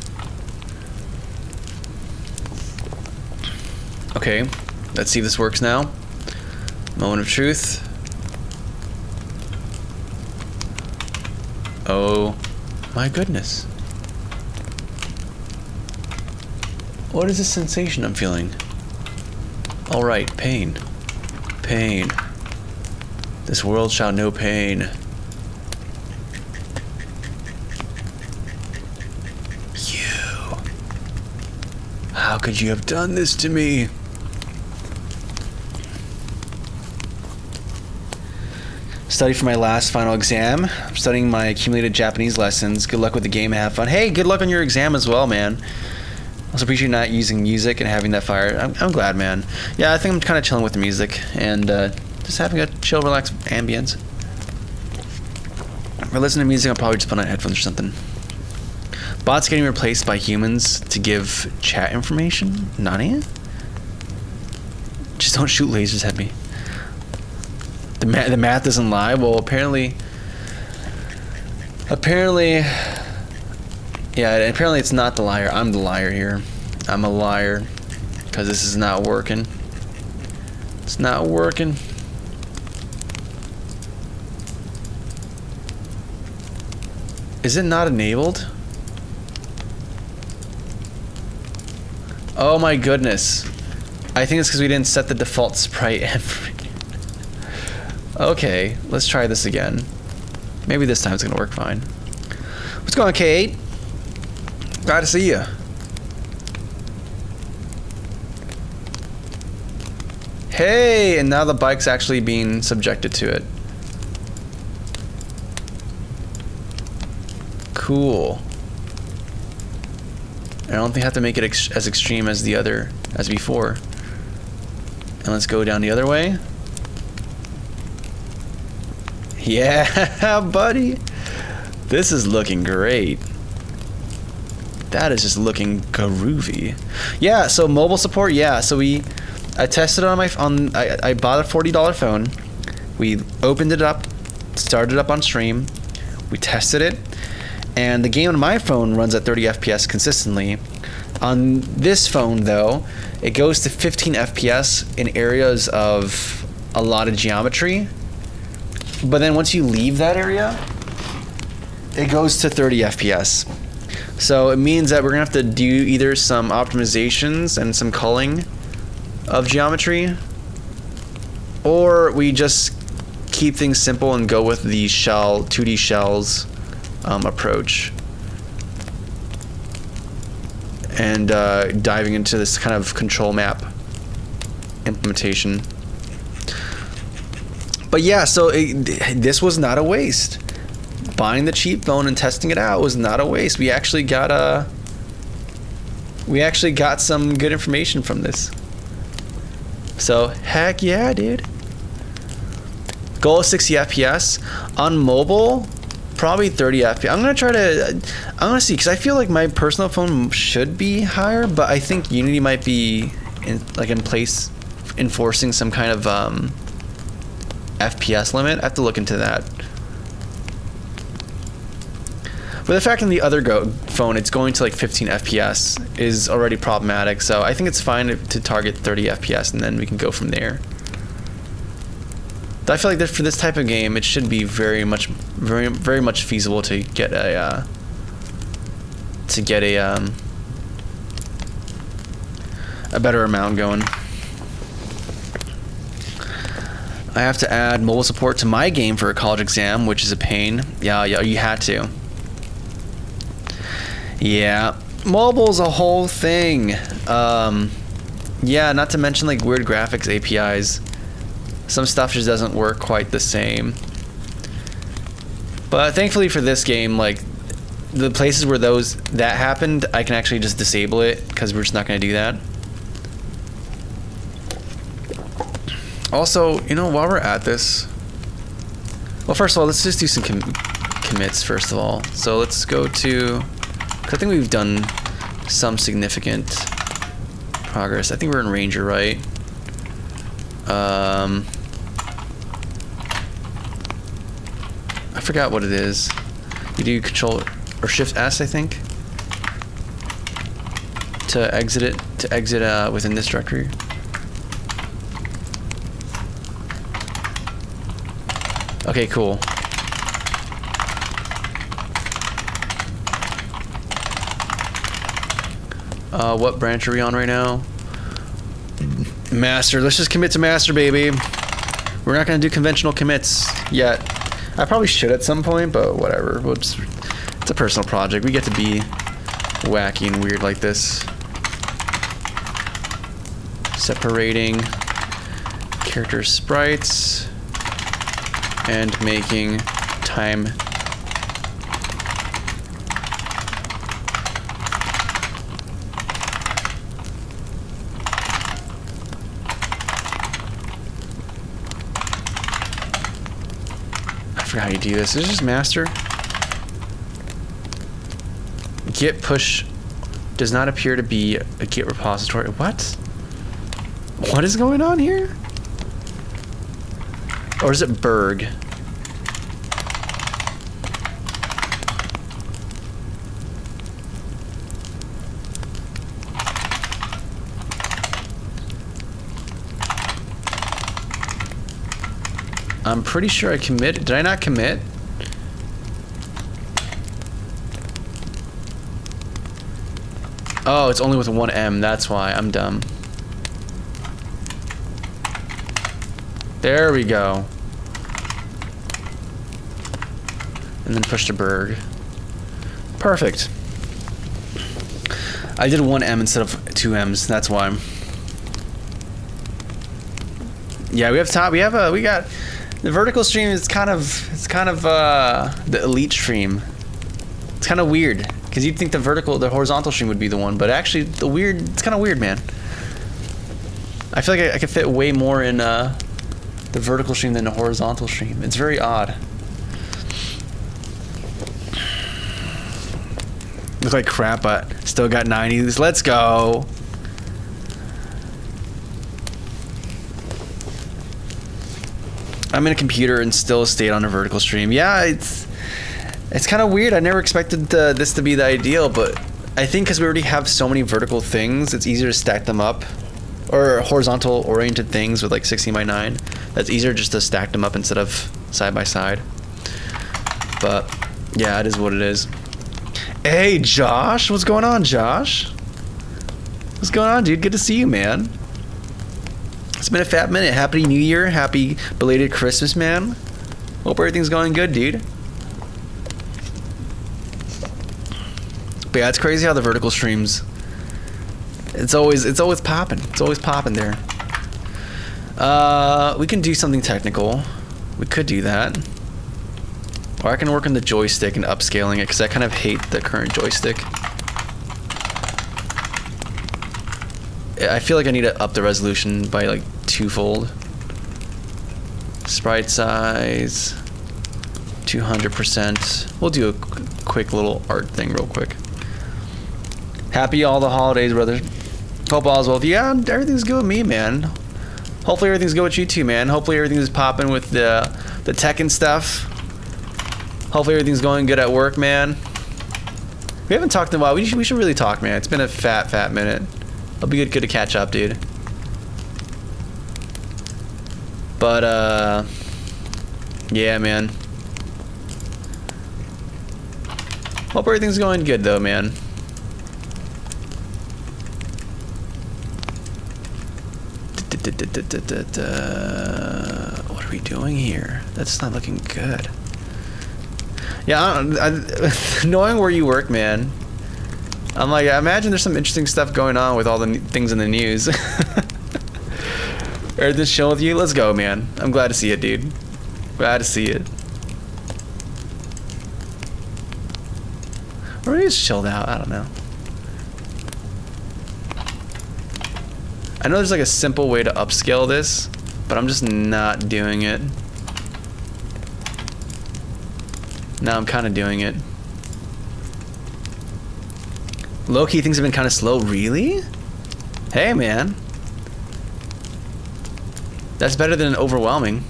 Okay, let's see if this works now. Moment of truth. Oh my goodness. What is this sensation I'm feeling? All right, pain. Pain. This world shall know pain. You. How could you have done this to me? Study for my last final exam. I'm studying my accumulated Japanese lessons. Good luck with the game and have fun. Hey, good luck on your exam as well, man. Also appreciate not using music and having that fire. I'm glad, man. Yeah, I think I'm kind of chilling with the music and just having a chill, relaxed ambience. If I listen to music, I'll probably just put on headphones or something. Bots getting replaced by humans to give chat information? Nani? Just don't shoot lasers at me. The math doesn't lie. Well, apparently, yeah, apparently it's not the liar. I'm the liar here. I'm a liar because this is not working. It's not working. Is it not enabled? Oh my goodness. I think it's because we didn't set the default sprite. Okay, let's try this again. Maybe this time it's gonna work fine. What's going on, K8? Glad to see you. Hey, and now the bike's actually being subjected to it. Cool. I don't think I have to make it as extreme as before. And let's go down the other way. Yeah, buddy. This is looking great. That is just looking groovy. Yeah, so mobile support, yeah. So I tested it on I bought a $40 phone. We opened it up, started it up on stream. We tested it. And the game on my phone runs at 30 FPS consistently. On this phone, though, it goes to 15 FPS in areas of a lot of geometry. But then once you leave that area, it goes to 30 FPS. So it means that we're gonna have to do either some optimizations and some culling of geometry, or we just keep things simple and go with the 2D shells approach. And diving into this kind of control map implementation. But yeah, so this was not a waste. Buying the cheap phone and testing it out was not a waste. We actually got some good information from this. So heck yeah, dude. Goal is 60 FPS on mobile. Probably 30 FPS. I'm gonna see, because I feel like my personal phone should be higher, but I think Unity might be in place enforcing some kind of FPS limit. I have to look into that. But the fact in the other phone it's going to like 15 FPS is already problematic, so I think it's fine to target 30 FPS and then we can go from there. But I feel like that for this type of game, it should be very much feasible to get a a better amount going. I have to add mobile support to my game for a college exam, which is a pain. Yeah, you had to. Yeah, mobile's a whole thing. Yeah, not to mention like weird graphics APIs. Some stuff just doesn't work quite the same. But thankfully for this game, like the places where that happened, I can actually just disable it because we're just not going to do that. Also, you know, while we're at this, well, first of all, let's just do some commits first of all. So let's go to, cause I think we've done some significant progress. I think we're in Ranger, right? I forgot what it is. You do Control or Shift S, I think, to exit it, within this directory. Okay, cool. What branch are we on right now? Master. Let's just commit to master, baby. We're not gonna do conventional commits yet. I probably should at some point, but whatever. It's a personal project. We get to be wacky and weird like this. Separating character sprites and making time I forgot how you do this. Is this just master? Git push does not appear to be a Git repository. What? What is going on here? Or is it Berg? I'm pretty sure I committed. Did I not commit? Oh, it's only with one M. That's why. I'm dumb. There we go. And then push to Berg. Perfect. I did one M instead of two M's. That's why. Yeah, we got the vertical stream is kind of the elite stream. It's kind of weird because you'd think the horizontal stream would be the one, but actually it's kind of weird, man. I feel like I could fit way more in the vertical stream than the horizontal stream. It's very odd. Look like crap, but still got 90s. Let's go. I'm in a computer and still stayed on a vertical stream. Yeah, it's kind of weird. I never expected this to be the ideal, but I think because we already have so many vertical things, it's easier to stack them up. Or horizontal oriented things with like 16 by 9. That's easier just to stack them up instead of side by side. But yeah, it is what it is. Hey Josh, what's going on, Josh? What's going on, dude? Good to see you, man. It's been a fat minute. Happy New Year. Happy belated Christmas, man. Hope everything's going good, dude. But yeah, it's crazy how the vertical streams. It's always popping. It's always popping there. We can do something technical. We could do that. Or I can work on the joystick and upscaling it because I kind of hate the current joystick. I feel like I need to up the resolution by like twofold. Sprite size 200%. We'll do a quick little art thing real quick. Happy all the holidays, brother. Hope all's well. Yeah, everything's good with me, man. Hopefully everything's good with you too, man. Hopefully everything's popping with the tech and stuff. Hopefully everything's going good at work, man. We haven't talked in a while. We should really talk, man. It's been a fat minute. It'll be good to catch up, dude. But yeah, man. Hope everything's going good though, man. What are we doing here? That's not looking good. Yeah, knowing where you work, man, I'm like, I imagine there's some interesting stuff going on with all the things in the news. Everything's chill with you? Let's go, man. I'm glad to see it, dude. Glad to see it. Or maybe it's chilled out. I don't know. I know there's like a simple way to upscale this, but I'm just not doing it. Now I'm kind of doing it. Low-key things have been kind of slow. Really? Hey, man. That's better than overwhelming.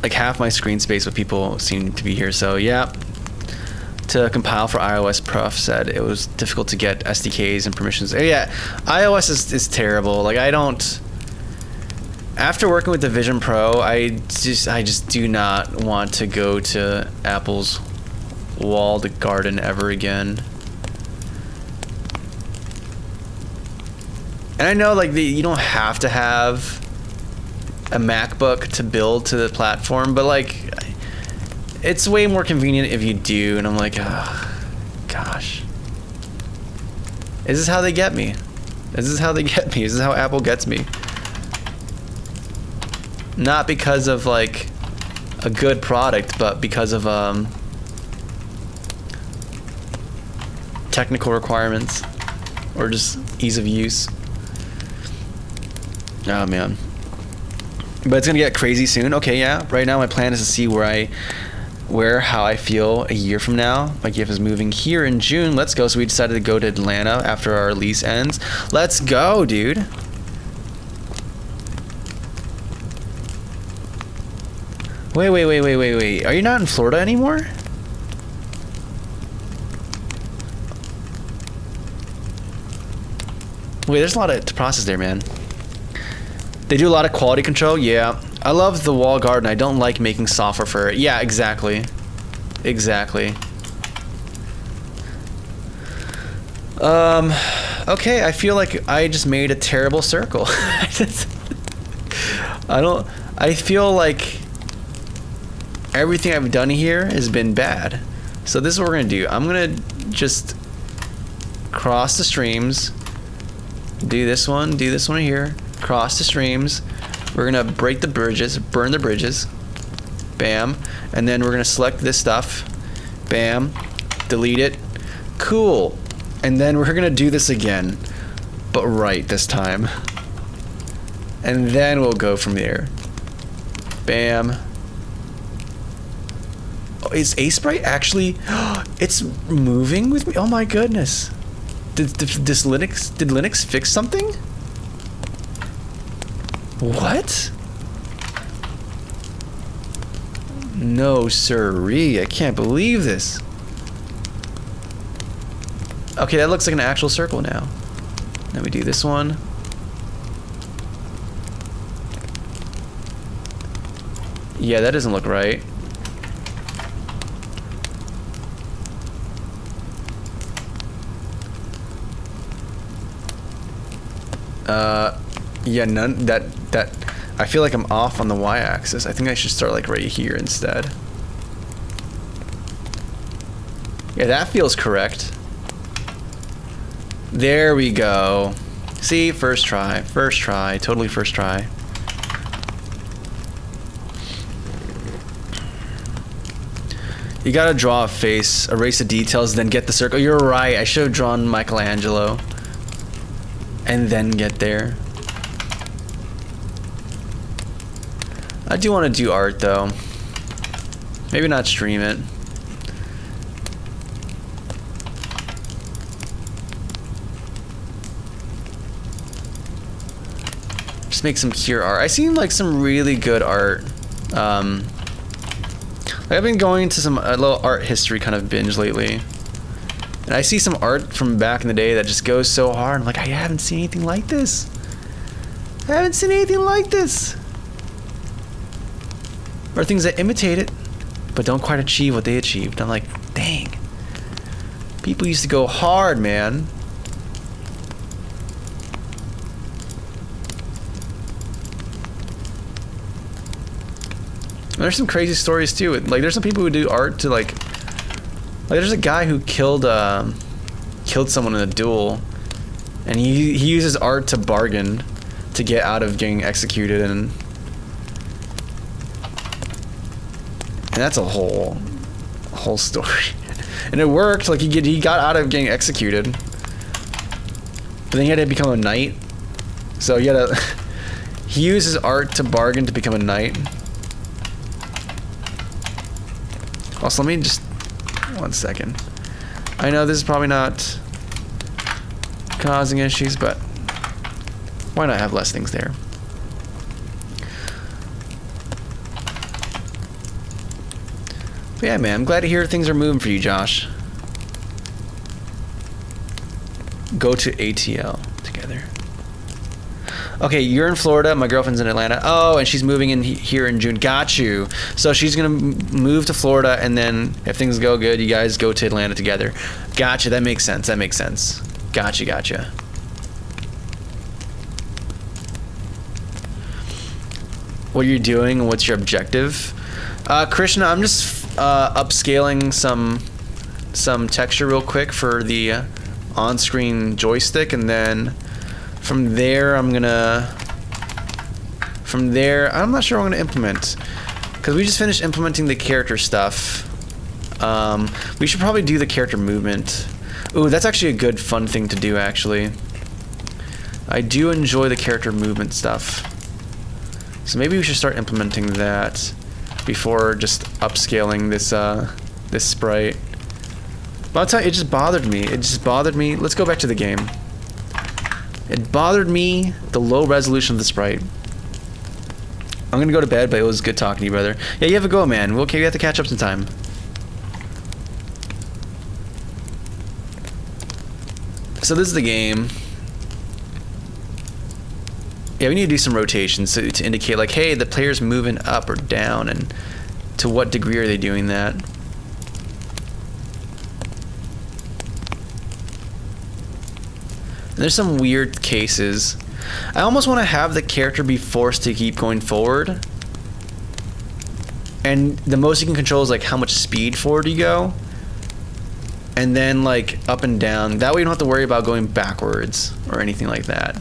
Like half my screen space with people seem to be here, so yeah. To compile for iOS, Prof said it was difficult to get SDKs and permissions. Yeah, iOS is terrible. Like I don't. After working with the Vision Pro, I just do not want to go to Apple's walled garden ever again. And I know like you don't have to have a MacBook to build to the platform, but like it's way more convenient if you do. And I'm like, oh, gosh, is this how they get me? Is this how they get me? Is this how Apple gets me? Not because of like a good product, but because of technical requirements or just ease of use. Oh man. But it's gonna get crazy soon. Okay, yeah. Right now my plan is to see how I feel a year from now. My gift is moving here in June. Let's go. So we decided to go to Atlanta after our lease ends. Let's go, dude. Wait. Are you not in Florida anymore? Wait, there's a lot to process there, man. They do a lot of quality control. Yeah. I love the wall garden. I don't like making software for it. Yeah, exactly. Exactly. Okay, I feel like I just made a terrible circle. I feel like everything I've done here has been bad. So this is what we're gonna do. I'm gonna just cross the streams, do this one here, cross the streams. We're gonna break the bridges, burn the bridges, bam, and then we're gonna select this stuff, bam, delete it, cool, and then we're gonna do this again, but right this time, and then we'll go from there, bam. Oh, is Aseprite actually? It's moving with me. Oh my goodness! Did Linux fix something? What? No siree, I can't believe this. Okay, that looks like an actual circle now. Then we do this one. Yeah, that doesn't look right. Yeah, that I feel like I'm off on the y-axis. I think I should start like right here instead. Yeah, that feels correct. There we go. See, first try, totally first try. You gotta draw a face, erase the details, then get the circle. You're right, I should have drawn Michelangelo. And then get there. I do want to do art though. Maybe not stream it. Just make some cure art. I seen like some really good art. I've been going to a little art history kind of binge lately. And I see some art from back in the day that just goes so hard. I'm like, I haven't seen anything like this. I haven't seen anything like this. Or things that imitate it, but don't quite achieve what they achieved. I'm like, dang. People used to go hard, man. And there's some crazy stories too. Like, there's some people who do art to like there's a guy who killed someone in a duel, and he uses art to bargain to get out of getting executed, and that's a whole story. And it worked. Like, he got out of getting executed, but then he had to become a knight. So he uses art to bargain to become a knight. Also, let me just 1 second. I know this is probably not causing issues, but why not have less things there? But yeah, man, I'm glad to hear things are moving for you, Josh. Go to ATL together. Okay, you're in Florida. My girlfriend's in Atlanta. Oh, and she's moving in here in June. Got you. So she's gonna move to Florida, and then if things go good, you guys go to Atlanta together. Gotcha. That makes sense. Gotcha. What are you doing, and what's your objective? Krishna, I'm just upscaling some texture real quick for the on-screen joystick, and then from there I'm not sure what I'm gonna implement, because we just finished implementing the character stuff. We should probably do the character movement. Ooh, that's actually a good fun thing to do, actually. I do enjoy the character movement stuff. So maybe we should start implementing that before just upscaling this sprite. But I'll tell you, it just bothered me. Let's go back to the game. It bothered me, the low resolution of the sprite. I'm gonna go to bed, but it was good talking to you, brother. Yeah, you have a go, man. Okay, we have to catch up sometime. So this is the game. Yeah, we need to do some rotations to indicate, like, hey, the player's moving up or down, and to what degree are they doing that? And there's some weird cases. I almost want to have the character be forced to keep going forward, and the most you can control is like how much speed forward you go, and then like up and down. That way you don't have to worry about going backwards or anything like that.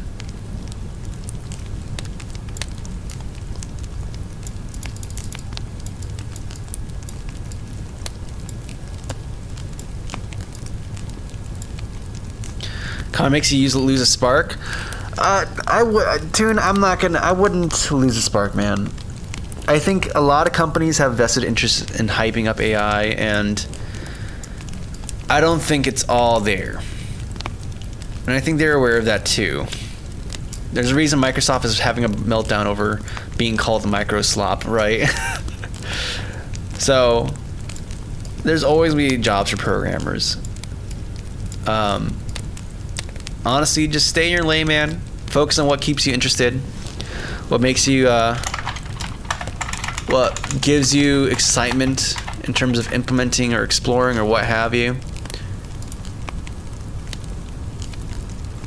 Kind of makes you lose a spark. I wouldn't lose a spark, man. I think a lot of companies have vested interest in hyping up AI, and I don't think it's all there. And I think they're aware of that too. There's a reason Microsoft is having a meltdown over being called microslop, right? So there's always going to be jobs for programmers. Honestly, just stay in your lane, man. Focus on what keeps you interested, what makes you, what gives you excitement in terms of implementing or exploring or what have you,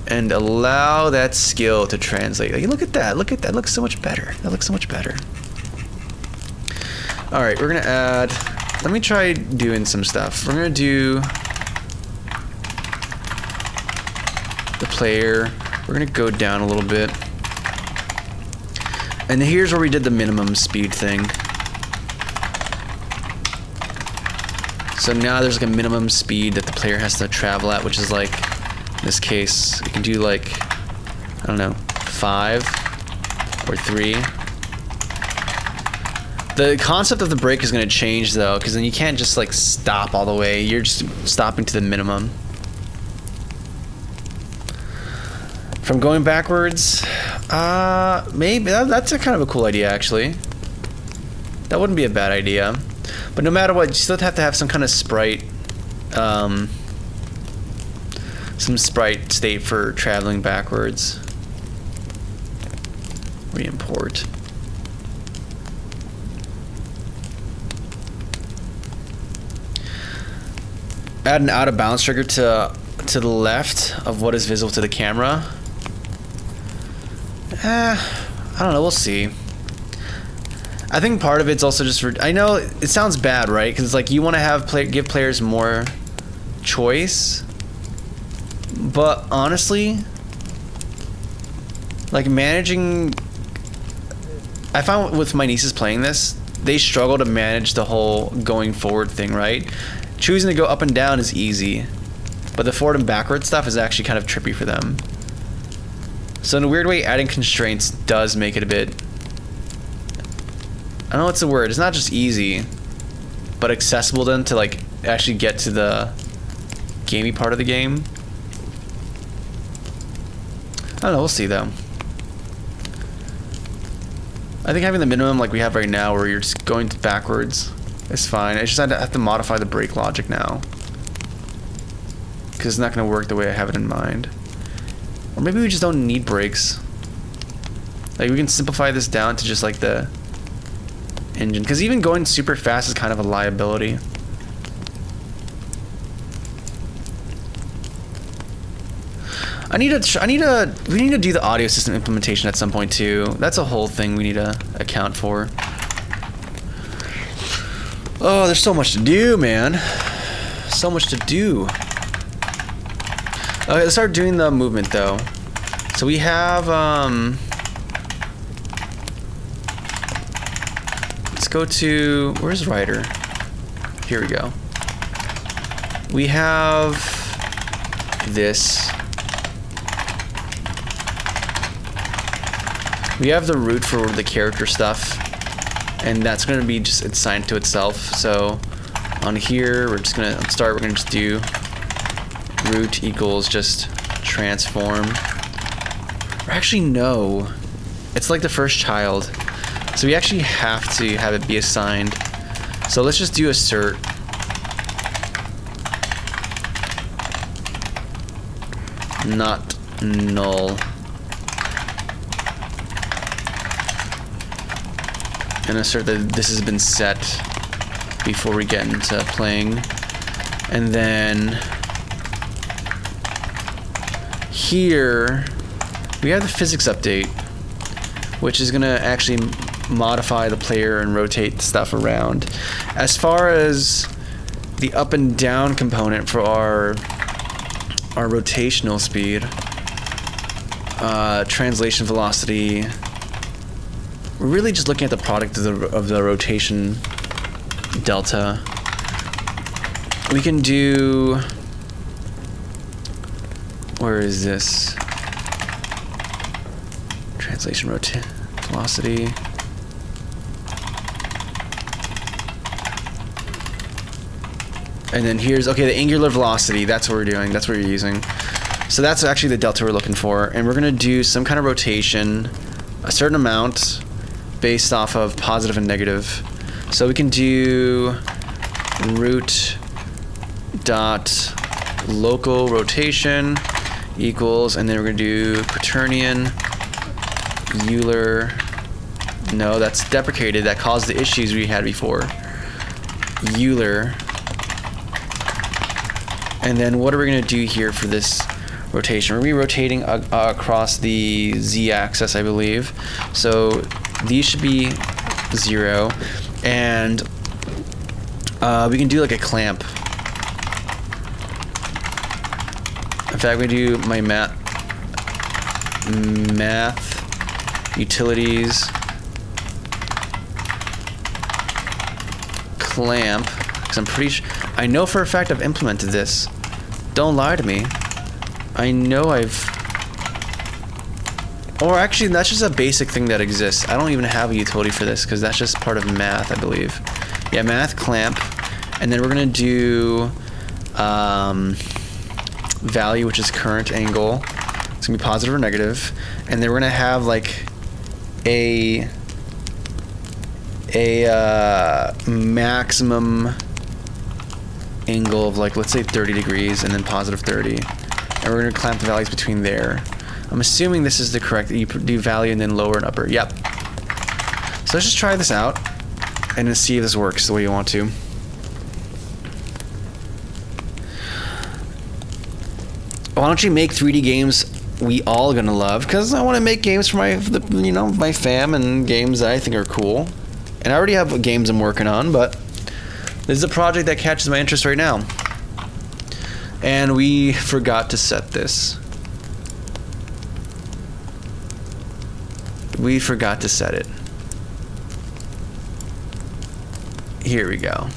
and allow that skill to translate. Like, look at that. That looks so much better. All right, we're gonna add. Let me try doing some stuff. We're gonna do the player. We're gonna go down a little bit, and here's where we did the minimum speed thing. So now there's like a minimum speed that the player has to travel at, which is like, in this case, you can do like, I don't know, 5 or 3. The concept of the brake is going to change though, because then you can't just like stop all the way. You're just stopping to the minimum. From going backwards, maybe that's a kind of a cool idea, actually. That wouldn't be a bad idea. But no matter what, you still have to have some kind of sprite, some sprite state for traveling backwards. Re-import. add an out of bounds trigger to the left of what is visible to the camera. I don't know, we'll see. I think part of it's also just for, I know it sounds bad, right? Because it's like you want to have give players more choice, but honestly, like managing, I found with my nieces playing this, they struggle to manage the whole going forward thing, right? Choosing to go up and down is easy, but the forward and backward stuff is actually kind of trippy for them. So in a weird way, adding constraints does make it a bit, I don't know what's the word, it's not just easy, but accessible then to like actually get to the gamey part of the game. I don't know, we'll see though. I think having the minimum like we have right now where you're just going backwards is fine. I just have to modify the brake logic now, because it's not going to work the way I have it in mind. Or maybe we just don't need brakes. Like we can simplify this down to just like the engine, because even going super fast is kind of a liability. We need to do the audio system implementation at some point too. That's a whole thing we need to account for. Oh, there's so much to do, man. So much to do. Okay, let's start doing the movement though. So we have let's go to, where's Ryder? Here we go. We have this. We have the root for the character stuff, and that's going to be just assigned to itself. So on here, we're just going to start, we're going to just do root equals just transform. Or actually, no. It's like the first child. So we actually have to have it be assigned. So let's just do assert. Not null. And assert that this has been set before we get into playing. And then here we have the physics update, which is gonna actually modify the player and rotate stuff around. As far as the up and down component for our rotational speed, translation velocity, we're really just looking at the product of the rotation delta. We can do, where is this? Translation velocity. And then here's, okay, the angular velocity, that's what we're doing, that's what you're using. So that's actually the delta we're looking for, and we're gonna do some kind of rotation, a certain amount, based off of positive and negative. So we can do root dot local rotation equals, and then we're gonna do quaternion Euler. No, that's deprecated, that caused the issues we had before. Euler. And then what are we gonna do here for this rotation? We're gonna be rotating across the z-axis, I believe. So these should be 0, and we can do like a clamp. In fact, we do my math utilities clamp, because I'm pretty sure, I know for a fact I've implemented this. Don't lie to me. I know or actually that's just a basic thing that exists. I don't even have a utility for this because that's just part of math, I believe. Yeah, math clamp, and then we're gonna do value, which is current angle. It's gonna be positive or negative, and then we're gonna have like a maximum angle of like, let's say 30 degrees, and then positive 30, and we're gonna clamp the values between there. I'm assuming this is the correct, you do value and then lower and upper. Yep. So let's just try this out and see if this works the way you want to. why don't you make 3D games we all gonna love? Because I want to make games for my fam and games that I think are cool. And I already have games I'm working on, but this is a project that catches my interest right now. And we forgot to set this. We forgot to set it. Here we go.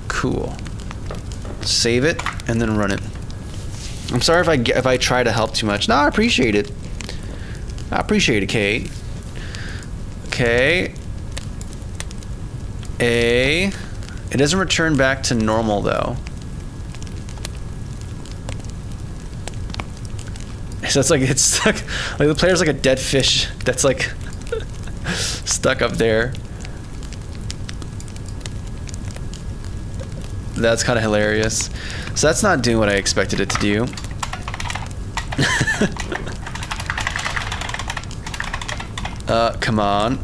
Cool. Save it and then run it. I'm sorry if I try to help too much. No, I appreciate it. I appreciate it, Kate. Okay. It doesn't return back to normal though. So it's like it's stuck. Like the player's like a dead fish that's like stuck up there. That's kind of hilarious. So that's not doing what I expected it to do. Come on.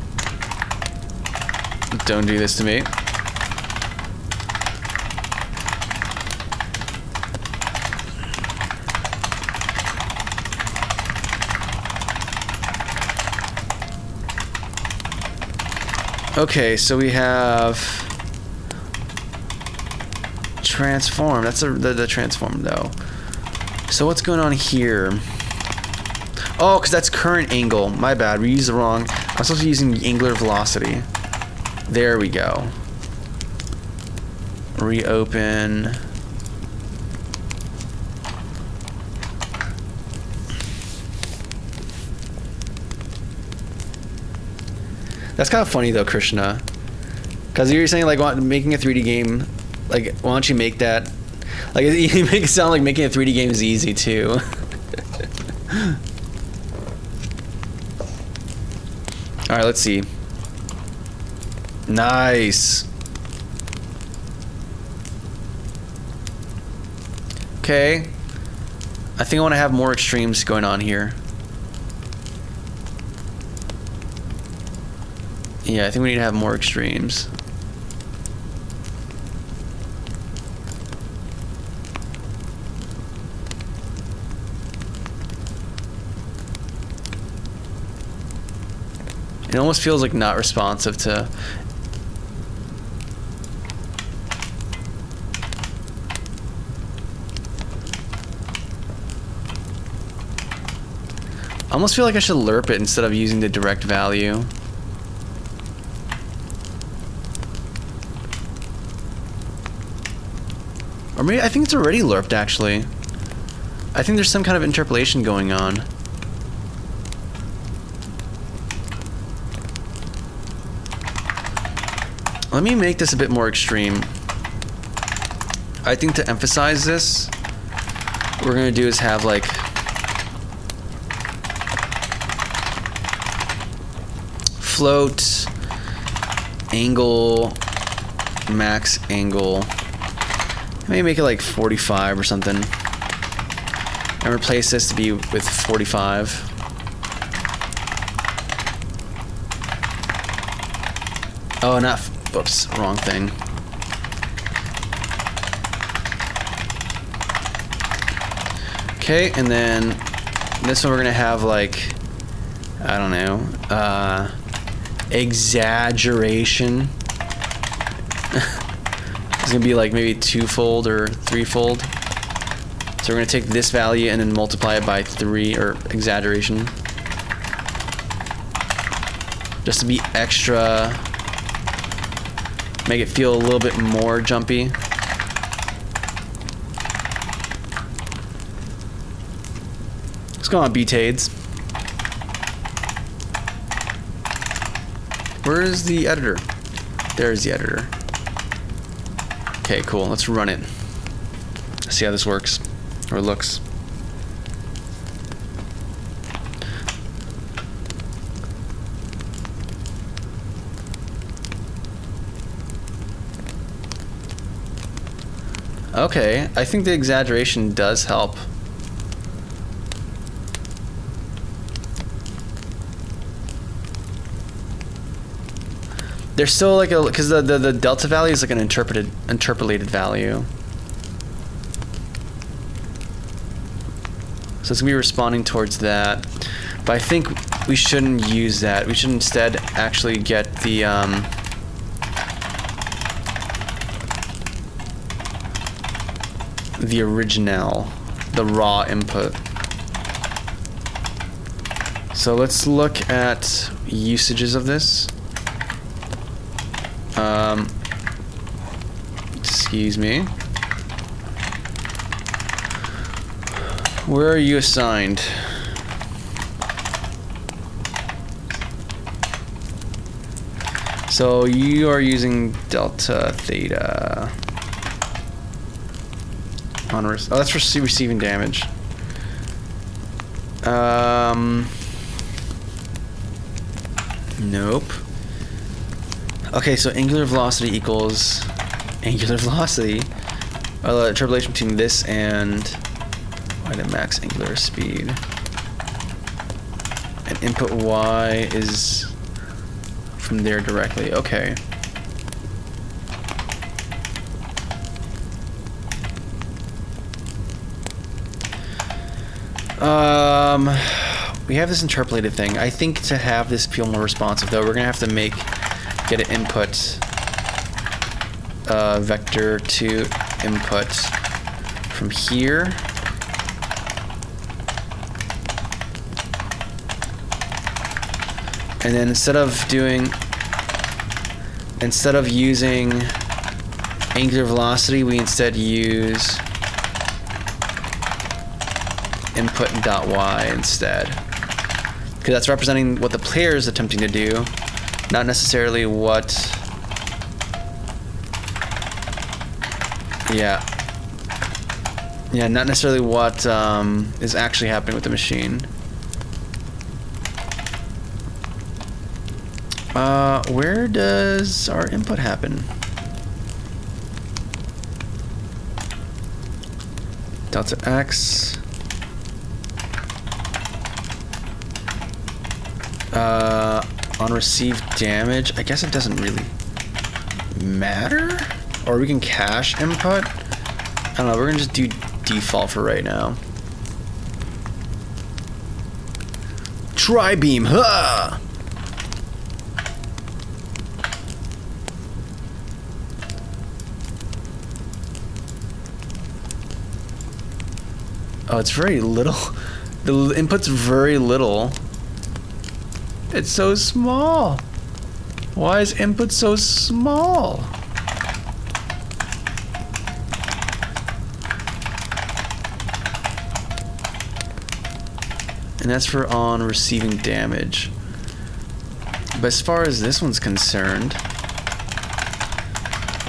Don't do this to me. Okay, so we have transform. That's the transform though. So what's going on here? Oh, because that's current angle. My bad. We used the wrong. I'm supposed to be using angular velocity. There we go. Reopen. That's kind of funny though, Krishna. Because you're saying like making a 3D game, like why don't you make that? Like you make it sound like making a 3D game is easy too. All right, let's see. Nice. Okay. I think I want to have more extremes going on here. Yeah, I think we need to have more extremes. It almost feels like not responsive to... I almost feel like I should lerp it instead of using the direct value. Or maybe I think it's already lerped actually. I think there's some kind of interpolation going on. Let me make this a bit more extreme. I think to emphasize this, what we're gonna do is have like float, angle, max angle. Maybe make it like 45 or something. And replace this to be with 45. Oh, not, whoops, wrong thing. Okay, and then this one we're gonna have like, I don't know, exaggeration. It's gonna be like maybe twofold or threefold. So we're gonna take this value and then multiply it by 3, or exaggeration. Just to be extra, make it feel a little bit more jumpy. Let's go on BTades. Where is the editor? There's the editor. Okay, cool. Let's run it. See how this works, or looks. Okay, I think the exaggeration does help. There's still like a, because the delta value is like an interpolated value. So it's gonna be responding towards that. But I think we shouldn't use that. We should instead actually get the original, the raw input. So let's look at usages of this. Excuse me. Where are you assigned? So you are using delta theta. Oh, that's for receiving damage. Nope. Okay, so angular velocity equals angular velocity. Interpolation between this and the max angular speed. And input y is from there directly. Okay. We have this interpolated thing. I think to have this feel more responsive, though, we're gonna have to get an input vector to input from here. And then instead of using angular velocity, we instead use input dot y instead, because that's representing what the player is attempting to do, not necessarily what. Yeah, not necessarily what is actually happening with the machine. Where does our input happen? Delta x. On receive damage, I guess it doesn't really matter. Or we can cache input. I don't know, we're gonna just do default for right now. Tri-beam, huh? Oh, it's very little. The input's very little. It's so small. Why is input so small? And that's for on receiving damage. But as far as this one's concerned,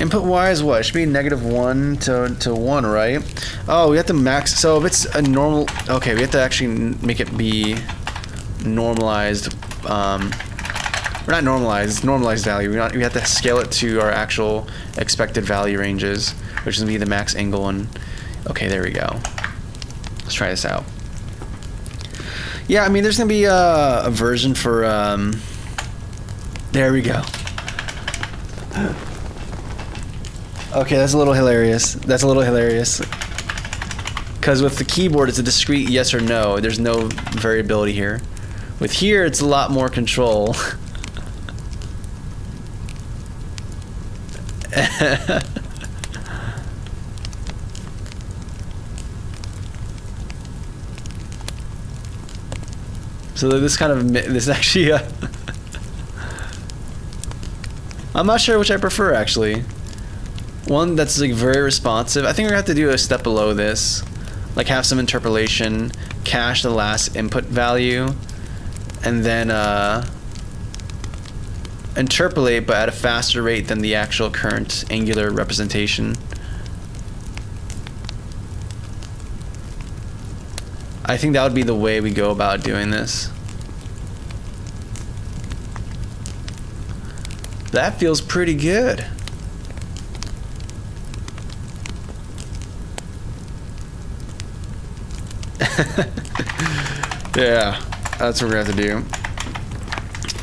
input y is what? It should be -1 to 1, right? Oh, we have to max. So if it's a normal, okay, we have to actually make it be normalized. Or not normalized, it's normalized value. We have to scale it to our actual expected value ranges, which is gonna be the max angle one. Okay, there we go. Let's try this out. Yeah, I mean, there's gonna be a version for. There we go. Okay, that's a little hilarious. That's a little hilarious. Because with the keyboard, it's a discrete yes or no. There's no variability here. With here, it's a lot more control. So this kind of, this actually, I'm not sure which I prefer, actually. One that's like very responsive. I think we're gonna have to do a step below this. Like have some interpolation, cache the last input value, and then interpolate, but at a faster rate than the actual current angular representation. I think that would be the way we go about doing this. That feels pretty good. Yeah, that's what we're gonna have to do.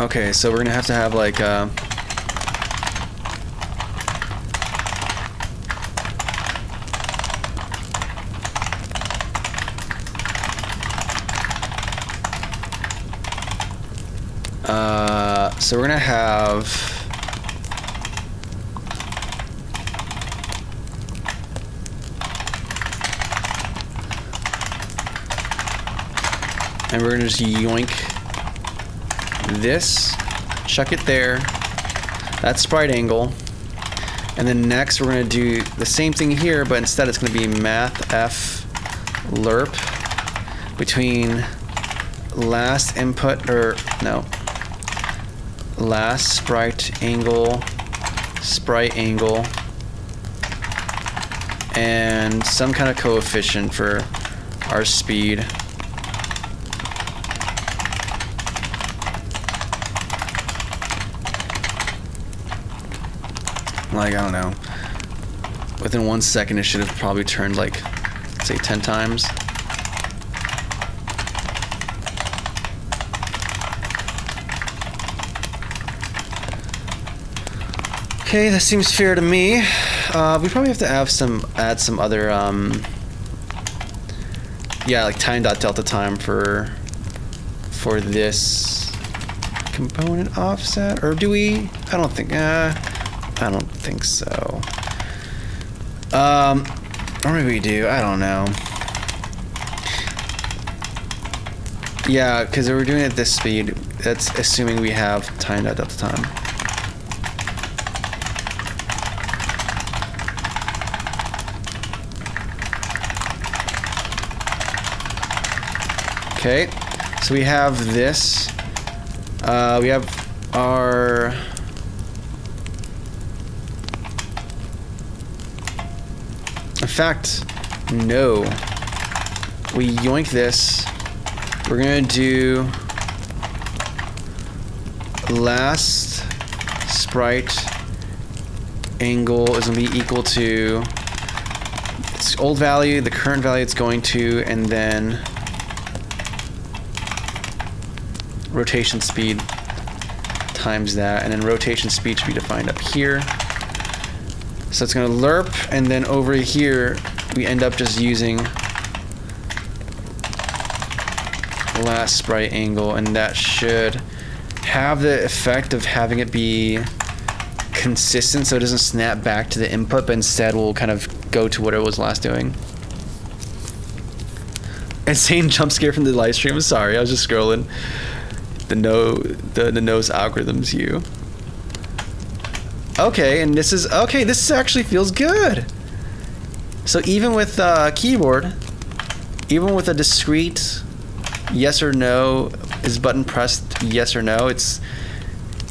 Okay, so we're gonna have to have like So we're gonna have and we're gonna just yoink this, chuck it there. That's sprite angle. And then next we're gonna do the same thing here, but instead it's gonna be math f lerp between last input, or no, last sprite angle, and some kind of coefficient for our speed. Like, I don't know, within 1 second it should have probably turned like, say 10 times. Okay, that seems fair to me. We probably have to add some other, yeah, like time.delta time for this component offset, or do we? I don't think so. Or maybe we do. I don't know. Yeah, because we're doing it at this speed. That's assuming we have time.delta time. Okay, so we have this. We have our in fact, no. We yoink this. We're gonna do last sprite angle is gonna be equal to its old value, the current value it's going to, and then rotation speed times that, and then rotation speed should be defined up here. So it's gonna lerp, and then over here we end up just using last sprite angle, and that should have the effect of having it be consistent so it doesn't snap back to the input, but instead will kind of go to what it was last doing. Insane jump scare from the live stream. I'm sorry, I was just scrolling. The nose algorithms you. Okay, and this is okay. This actually feels good. So even with keyboard, even with a discrete yes or no, is button pressed yes or no, it's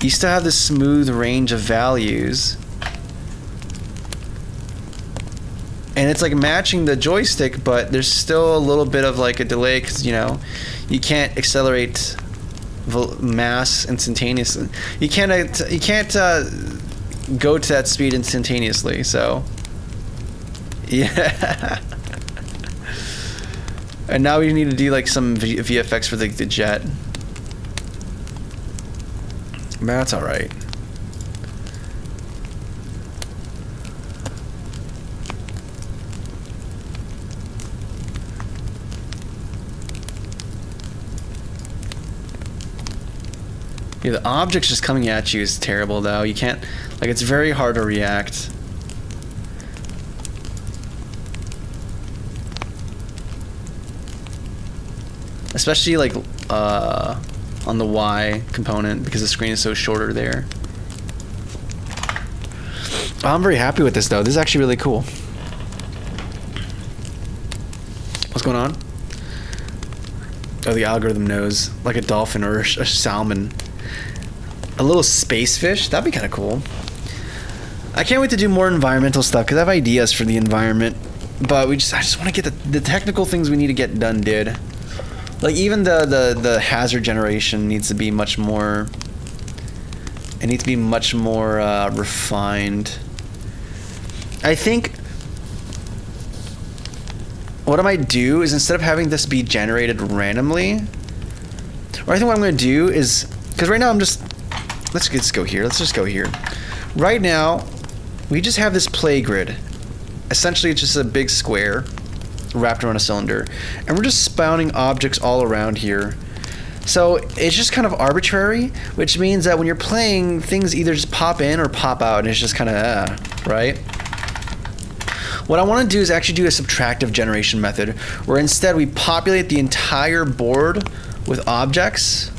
you still have this smooth range of values, and it's like matching the joystick, but there's still a little bit of like a delay because you know you can't accelerate mass instantaneously. You can't go to that speed instantaneously. So yeah. And now we need to do like some VFX for the jet. But that's all right. Yeah, the objects just coming at you is terrible though. You can't, like, it's very hard to react. Especially like on the Y component because the screen is so shorter there. I'm very happy with this though. This is actually really cool. What's going on? Oh, the algorithm knows, like a dolphin or a salmon. A little space fish? That'd be kind of cool. I can't wait to do more environmental stuff because I have ideas for the environment, but I just want to get the technical things we need to get done, dude. Like even the hazard generation needs to be much more. It needs to be much more refined. I think what I might do is, instead of having this be generated randomly, or I think what I'm going to do is, because right now I'm just, let's go here. Let's just go here. Right now, we just have this play grid. Essentially, it's just a big square wrapped around a cylinder, and we're just spawning objects all around here. So it's just kind of arbitrary, which means that when you're playing, things either just pop in or pop out, and it's just kind of, right? What I want to do is actually do a subtractive generation method, where instead we populate the entire board with objects,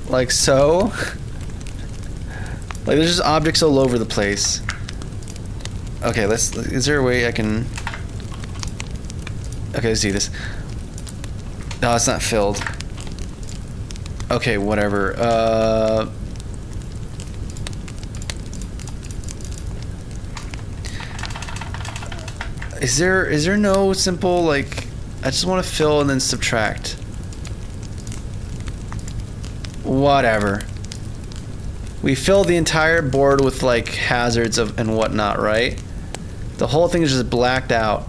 like so. Like there's just objects all over the place. Okay, is there a way I can... Okay, let's do this. No, it's not filled. Okay, whatever. Is there no simple, like, I just want to fill and then subtract. Whatever. We fill the entire board with like hazards and whatnot, right? The whole thing is just blacked out.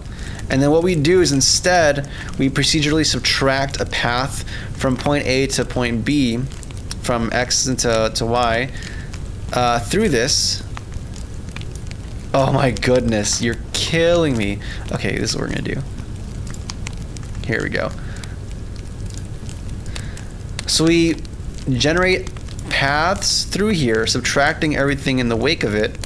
And then what we do is instead, we procedurally subtract a path from point A to point B, from X to Y, through this. Oh my goodness, you're killing me. Okay, this is what we're gonna do. Here we go. So we generate paths through here, subtracting everything in the wake of it,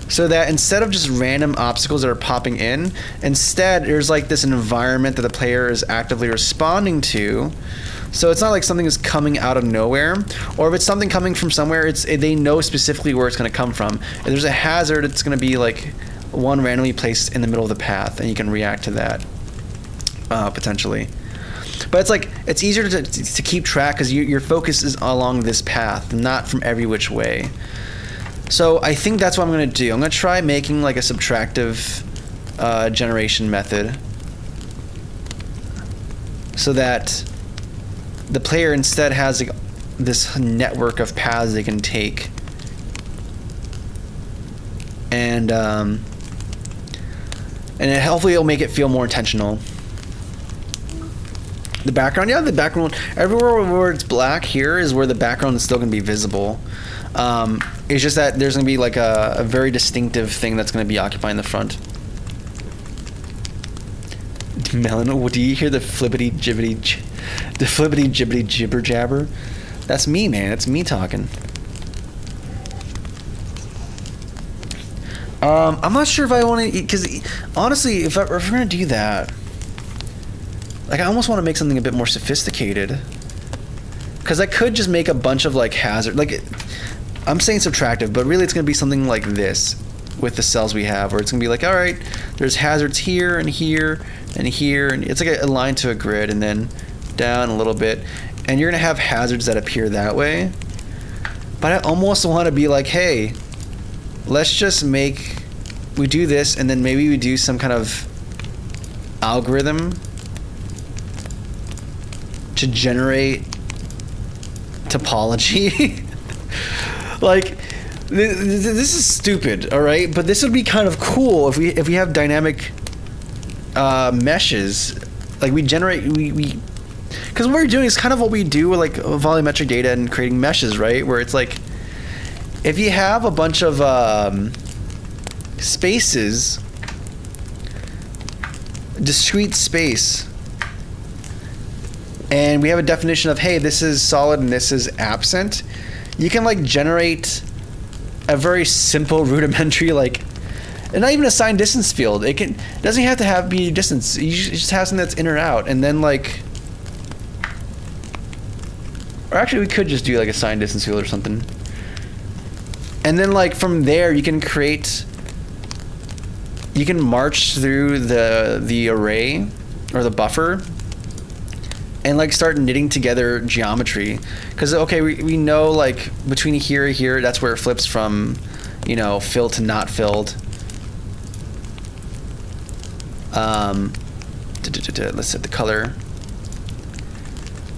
so that instead of just random obstacles that are popping in, instead there's like this environment that the player is actively responding to. So it's not like something is coming out of nowhere, or if it's something coming from somewhere, they know specifically where it's going to come from. If there's a hazard, it's going to be like one randomly placed in the middle of the path, and you can react to that potentially. But it's like it's easier to keep track because your focus is along this path, not from every which way. So I think that's what I'm going to do. I'm going to try making like a subtractive generation method, so that the player instead has like this network of paths they can take, and hopefully it'll make it feel more intentional. The background, yeah, the background, everywhere where it's black here is where the background is still going to be visible. It's just that there's going to be like a very distinctive thing that's going to be occupying the front. Melon, do you hear the flippity jibbity jibber jabber? That's me, man. It's me talking. I'm not sure if I want to, because honestly, if we're going to do that, like I almost want to make something a bit more sophisticated, because I could just make a bunch of like hazard, like I'm saying subtractive, but really it's going to be something like this with the cells we have, where it's going to be like, all right, there's hazards here and here and here, and it's like a line to a grid, and then down a little bit, and you're going to have hazards that appear that way. But I almost want to be like, hey, let's just we do this, and then maybe we do some kind of algorithm to generate topology. Like, this is stupid, all right? But this would be kind of cool if we have dynamic meshes. Like we generate, because what we're doing is kind of what we do with like volumetric data and creating meshes, right? Where it's like, if you have a bunch of spaces, discrete space, and we have a definition of, hey, this is solid and this is absent, you can like generate a very simple rudimentary, like, and not even a signed distance field. It doesn't have to be distance. You just have something that's in or out, and then like, or actually we could just do like a signed distance field or something. And then like from there you can march through the array or the buffer and like start knitting together geometry, because okay, we know like between here and here, that's where it flips from, you know, filled to not filled. Let's set the color.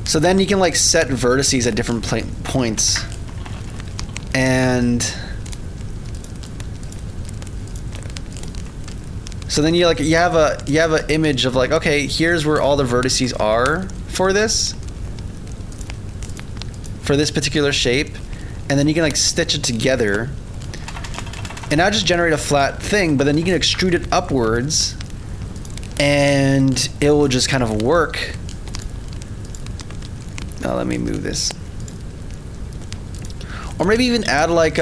So then you can like set vertices at different points, and so then you have a image of like, okay, here's where all the vertices are for this particular shape, and then you can like stitch it together and not just generate a flat thing, but then you can extrude it upwards and it will just kind of work Let me move this. Or maybe even add like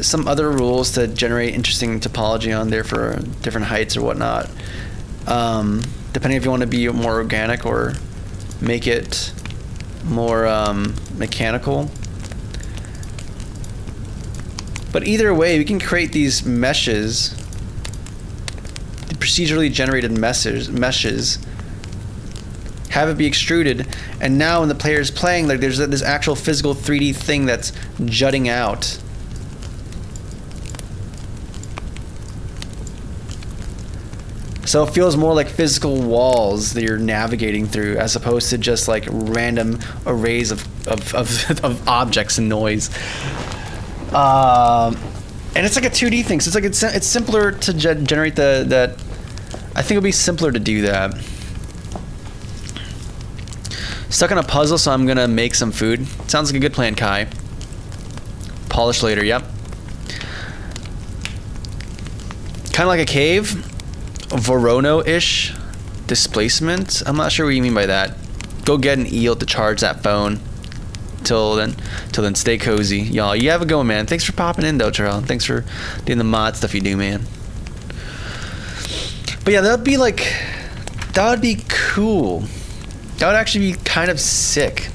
some other rules to generate interesting topology on there for different heights or whatnot. Depending if you want to be more organic or make it more mechanical. But either way, we can create these meshes, the procedurally generated meshes, have it be extruded, and now when the player is playing, like there's this actual physical 3D thing that's jutting out. So it feels more like physical walls that you're navigating through, as opposed to just like random arrays of objects and noise. And it's like a 2D thing, so it's like it's simpler to generate that. I think it'll be simpler to do that. Stuck on a puzzle, so I'm gonna make some food. Sounds like a good plan, Kai. Polish later, yep. Kind of like a cave, Voronoi-ish displacement. I'm not sure what you mean by that. Go get an eel to charge that phone. Till then, stay cozy, y'all. You have a go, man. Thanks for popping in, though, Terrell. Thanks for doing the mod stuff you do, man. But yeah, that would be cool. That would actually be kind of sick.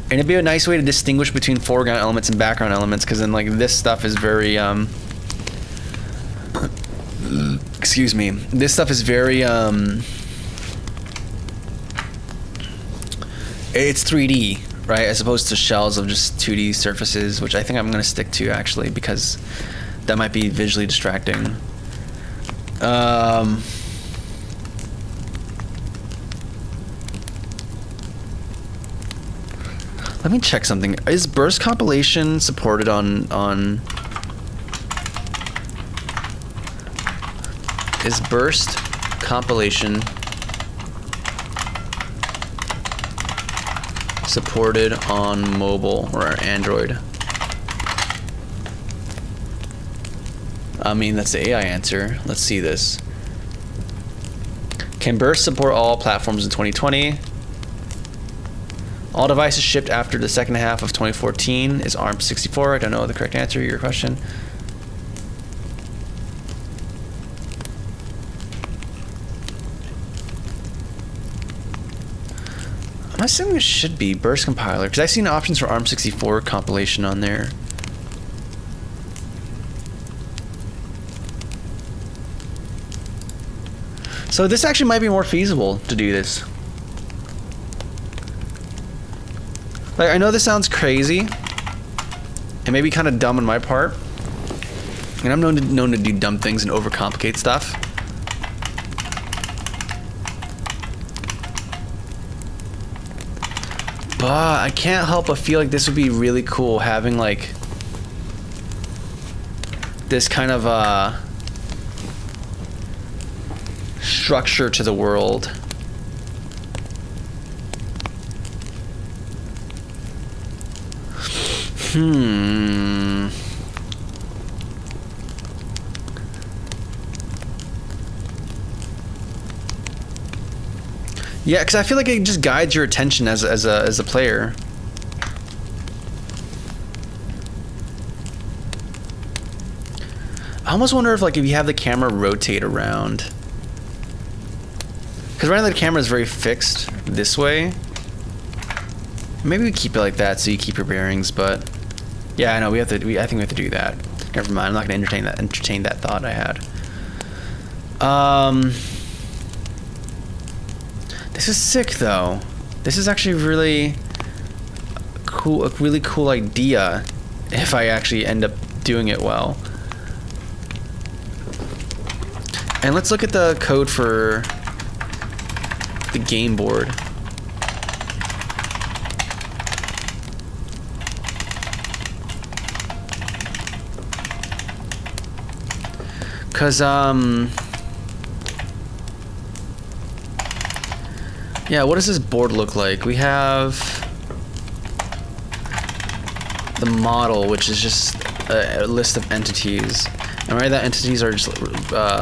And it'd be a nice way to distinguish between foreground elements and background elements, because then like this stuff is very excuse me. This stuff is very it's 3D, right? As opposed to shells of just 2D surfaces, which I think I'm gonna stick to actually, because that might be visually distracting. Let me check something. Is burst compilation supported on is burst compilation supported on mobile or Android? I mean, that's the AI answer. Let's see this. Can burst support all platforms in 2020? All devices shipped after the second half of 2014 is ARM64. I don't know the correct answer to your question. I'm assuming it should be burst compiler, because I've seen options for ARM64 compilation on there. So this actually might be more feasible to do this. Like, I know this sounds crazy, and maybe kind of dumb on my part, and I'm known to do dumb things and overcomplicate stuff. But I can't help but feel like this would be really cool, having like this kind of structure to the world. Yeah, because I feel like it just guides your attention as a player. I almost wonder if you have the camera rotate around, because right now the camera is very fixed this way. Maybe we keep it like that so you keep your bearings, but yeah, I know I think we have to do that. Never mind, I'm not going to entertain that thought I had. This is sick though. This is actually really cool, a really cool idea if I actually end up doing it well. And let's look at the code for the game board. Cause yeah, what does this board look like? We have the model, which is just a list of entities. And right, that entities are just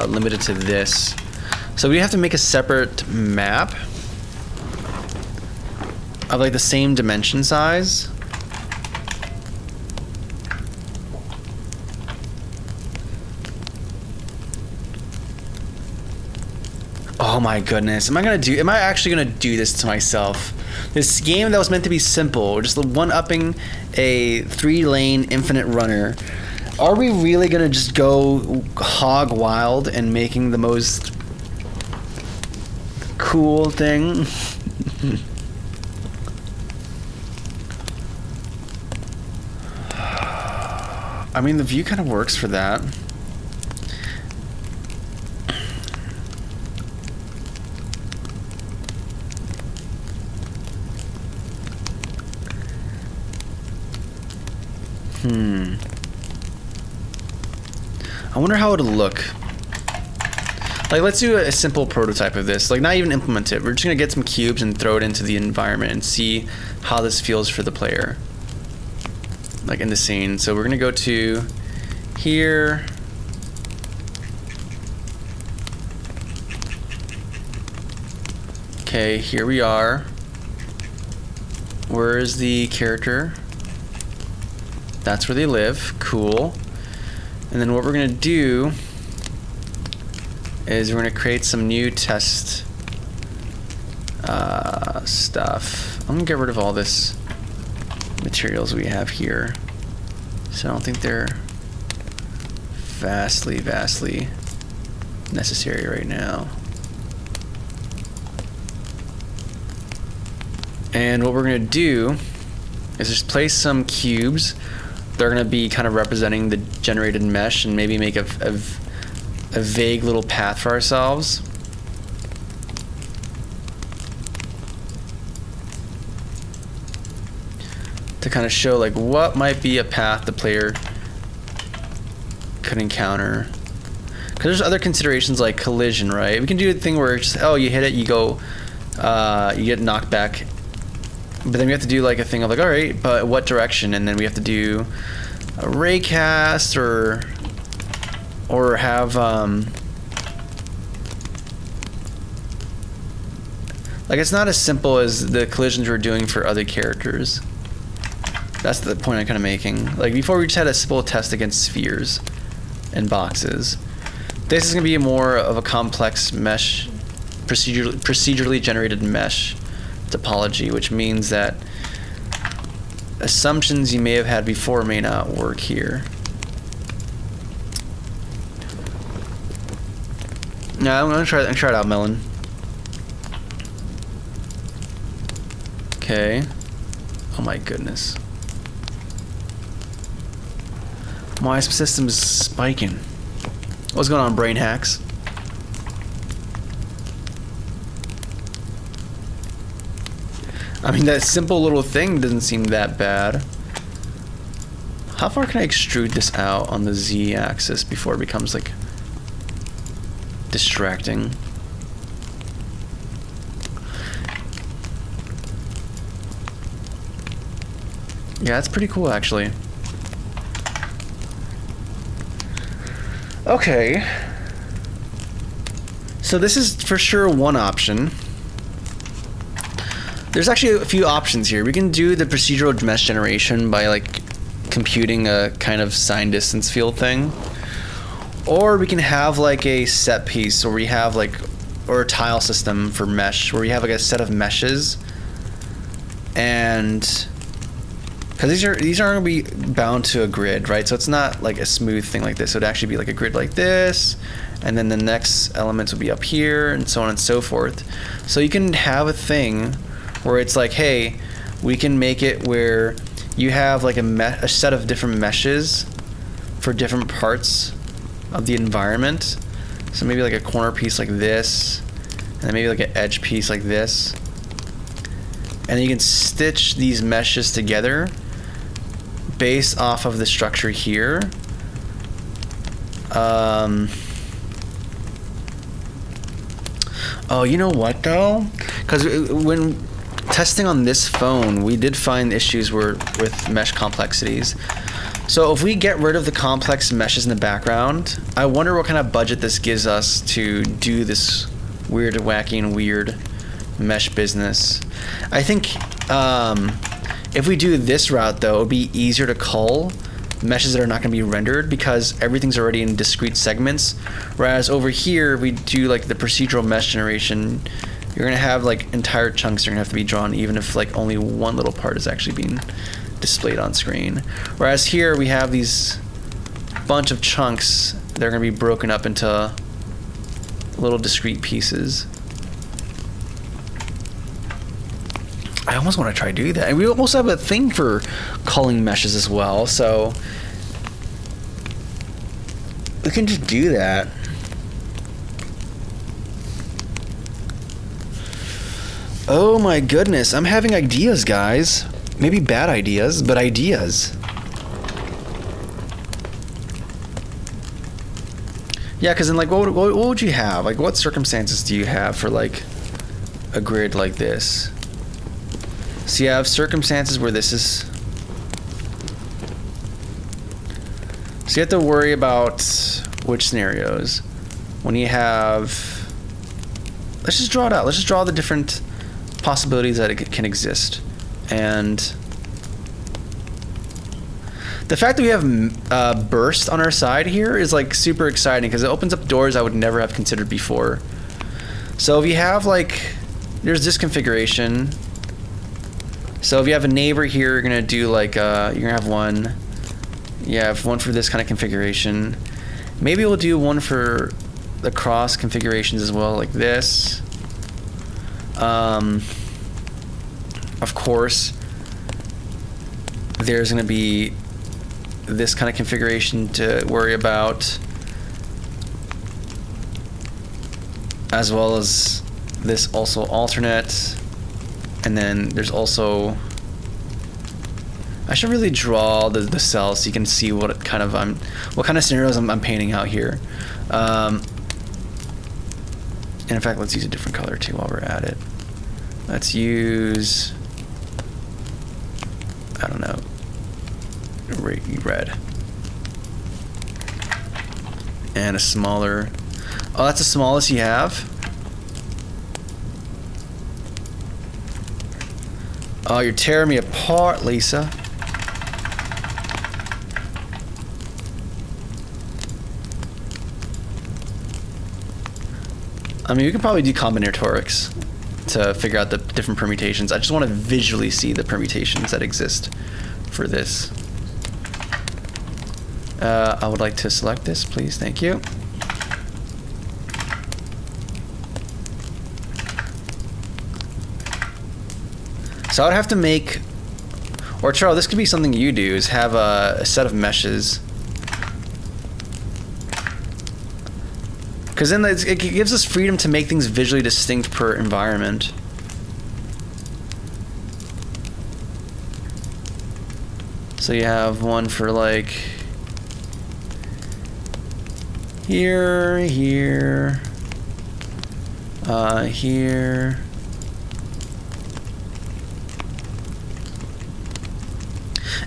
limited to this. So we have to make a separate map. of like the same dimension size. Oh my goodness. Am I actually gonna do this to myself? This game that was meant to be simple, just one-upping a 3-lane infinite runner. Are we really gonna just go hog wild and making the most cool thing? I mean, the view kind of works for that. I wonder how it'll look. Like, let's do a simple prototype of this. Like, not even implement it. We're just gonna get some cubes and throw it into the environment and see how this feels for the player. Like, in the scene. So we're gonna go to here. Okay, here we are. Where is the character? That's where they live. Cool. And then what we're gonna do is we're gonna create some new test stuff. I'm gonna get rid of all this materials we have here. So I don't think they're vastly necessary right now. And what we're gonna do is just place some cubes. They're gonna be kind of representing the generated mesh and maybe make a vague little path for ourselves. To kind of show like what might be a path the player could encounter. Because there's other considerations like collision, right? We can do a thing where it's just, oh, you hit it, you go, you get knocked back. But then we have to do like a thing of like, all right, but what direction? And then we have to do a raycast or have like, it's not as simple as the collisions we're doing for other characters. That's the point I'm kind of making. Like, before we just had a simple test against spheres and boxes. This is gonna be more of a complex mesh, procedurally generated mesh topology, which means that assumptions you may have had before may not work here. No, I'm gonna try it out, Melon. Okay. Oh my goodness. My system is spiking. What's going on, brain hacks? I mean, that simple little thing doesn't seem that bad. How far can I extrude this out on the Z-axis before it becomes, like, distracting? Yeah, that's pretty cool, actually. Okay. So this is for sure one option. There's actually a few options here. We can do the procedural mesh generation by like computing a kind of sign distance field thing. Or we can have like a set piece where we have like, or a tile system for mesh, where we have like a set of meshes. And because these aren't going to be bound to a grid, right? So it's not like a smooth thing like this. It would actually be like a grid like this, and then the next elements would be up here, and so on and so forth. So you can have a thing where it's like, hey, we can make it where you have like a set of different meshes for different parts of the environment. So maybe like a corner piece like this, and then maybe like an edge piece like this. And then you can stitch these meshes together based off of the structure here. Oh, you know what though? Because when testing on this phone, we did find issues with mesh complexities. So if we get rid of the complex meshes in the background, I wonder what kind of budget this gives us to do this weird, wacky, and weird mesh business. I think If we do this route, though, it would be easier to cull meshes that are not going to be rendered because everything's already in discrete segments. Whereas over here, we do like the procedural mesh generation. You're going to have like entire chunks are going to have to be drawn, even if like only one little part is actually being displayed on screen. Whereas here, we have these bunch of chunks that are going to be broken up into little discrete pieces. I almost want to try to do that. And we also have a thing for culling meshes as well, so we can just do that. Oh my goodness, I'm having ideas, guys. Maybe bad ideas, but ideas. Yeah, because then, like, what would you have? Like, what circumstances do you have for, like, a grid like this? So you have circumstances where this is... So you have to worry about which scenarios. When you have... Let's just draw it out. Let's just draw the different possibilities that it can exist. And the fact that we have burst on our side here is like super exciting because it opens up doors I would never have considered before. So if you have like... There's this configuration... So if you have a neighbor here, you're gonna do like you're gonna have one. You have one for this kind of configuration. Maybe we'll do one for the cross configurations as well, like this. Of course, there's gonna be this kind of configuration to worry about, as well as this also alternate. And then there's also, I should really draw the cells so you can see what kind of scenarios I'm painting out here. And in fact, let's use a different color too while we're at it. Let's use, I don't know, red. And a smaller, oh, that's the smallest you have? Oh, you're tearing me apart, Lisa. I mean, we can probably do combinatorics to figure out the different permutations. I just want to visually see the permutations that exist for this. I would like to select this, please. Thank you. So I would have to make, or Charles, this could be something you do, is have a set of meshes. Because then it gives us freedom to make things visually distinct per environment. So you have one for like here, here, here.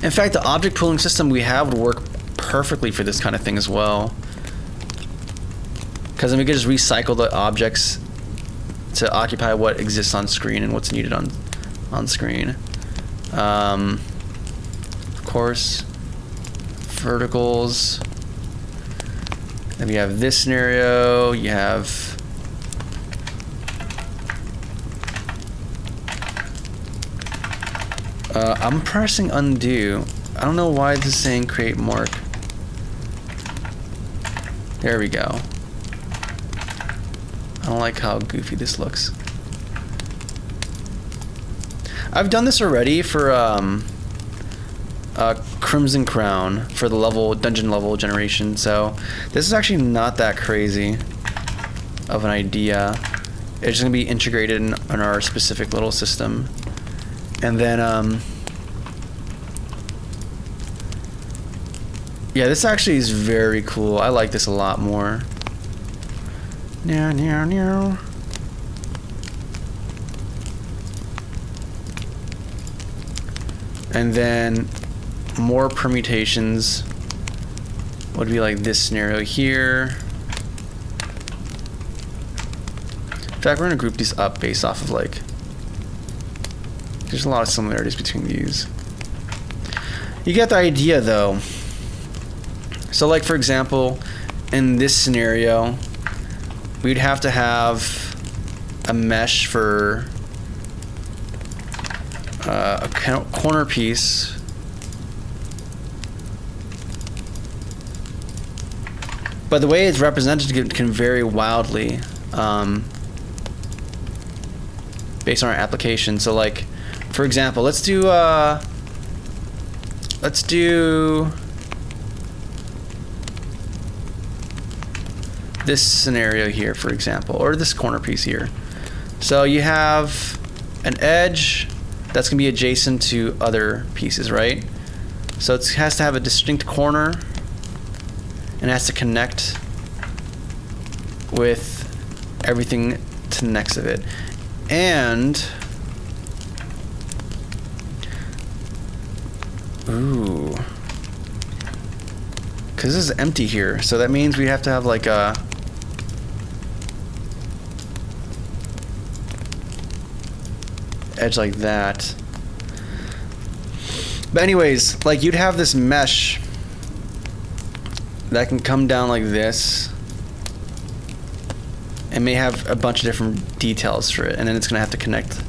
In fact, the object pooling system we have would work perfectly for this kind of thing as well. Because then we could just recycle the objects to occupy what exists on screen and what's needed on screen. Of course, verticals. Then we have this scenario. You have I'm pressing undo. I don't know why this is saying create mark. There we go. I don't like how goofy this looks. I've done this already for Crimson Crown for the dungeon level generation, so this is actually not that crazy of an idea. It's just gonna be integrated in our specific little system. And then, yeah, this actually is very cool. I like this a lot more. Meow, meow, meow. And then more permutations would be like this scenario here. In fact, we're gonna group these up based off of like There's a lot of similarities between these. You get the idea, though. So, like, for example, in this scenario, we'd have to have a mesh for a corner piece. But the way it's represented can vary wildly based on our application. So, like, for example, let's do this scenario here, for example, or this corner piece here. So you have an edge that's going to be adjacent to other pieces, right? So it has to have a distinct corner, and it has to connect with everything to the next of it. And ooh, because this is empty here, so that means we have to have like a edge like that. But anyways, like, you'd have this mesh that can come down like this and may have a bunch of different details for it, and then it's gonna have to connect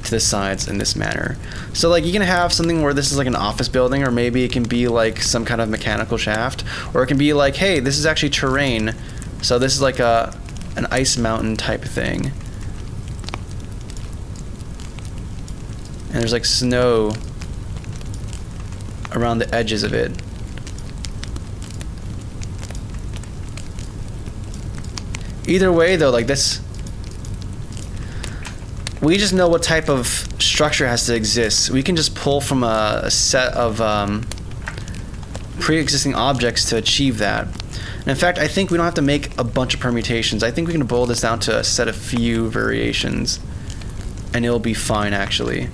to the sides in this manner. So, like, you can have something where this is like an office building, or maybe it can be like some kind of mechanical shaft, or it can be like, hey, this is actually terrain, so this is like an ice mountain type thing, and there's like snow around the edges of it. Either way, though, like this, we just know what type of structure has to exist. We can just pull from a set of pre-existing objects to achieve that. And in fact, I think we don't have to make a bunch of permutations. I think we can boil this down to a set of few variations, and it'll be fine, actually.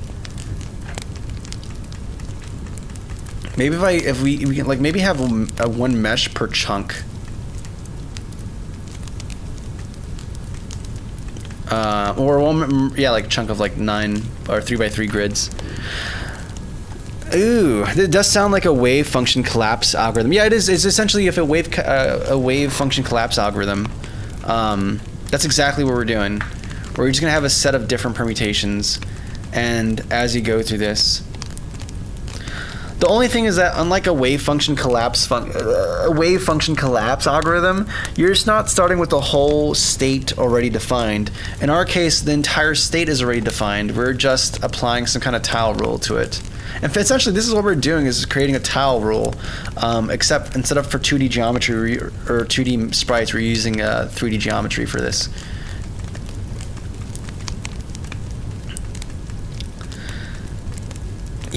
Maybe if we can, like, maybe have a one mesh per chunk. Or one, yeah, like a chunk of like 9 or 3x3 grids. Ooh, it does sound like a wave function collapse algorithm. Yeah, it is. It's essentially if a wave function collapse algorithm. That's exactly what we're doing. We're just gonna have a set of different permutations, and as you go through this, the only thing is that unlike a wave function collapse algorithm, you're just not starting with the whole state already defined. In our case, the entire state is already defined. We're just applying some kind of tile rule to it. And essentially, this is what we're doing, is creating a tile rule, except instead of for 2D geometry or 2D sprites, we're using 3D geometry for this.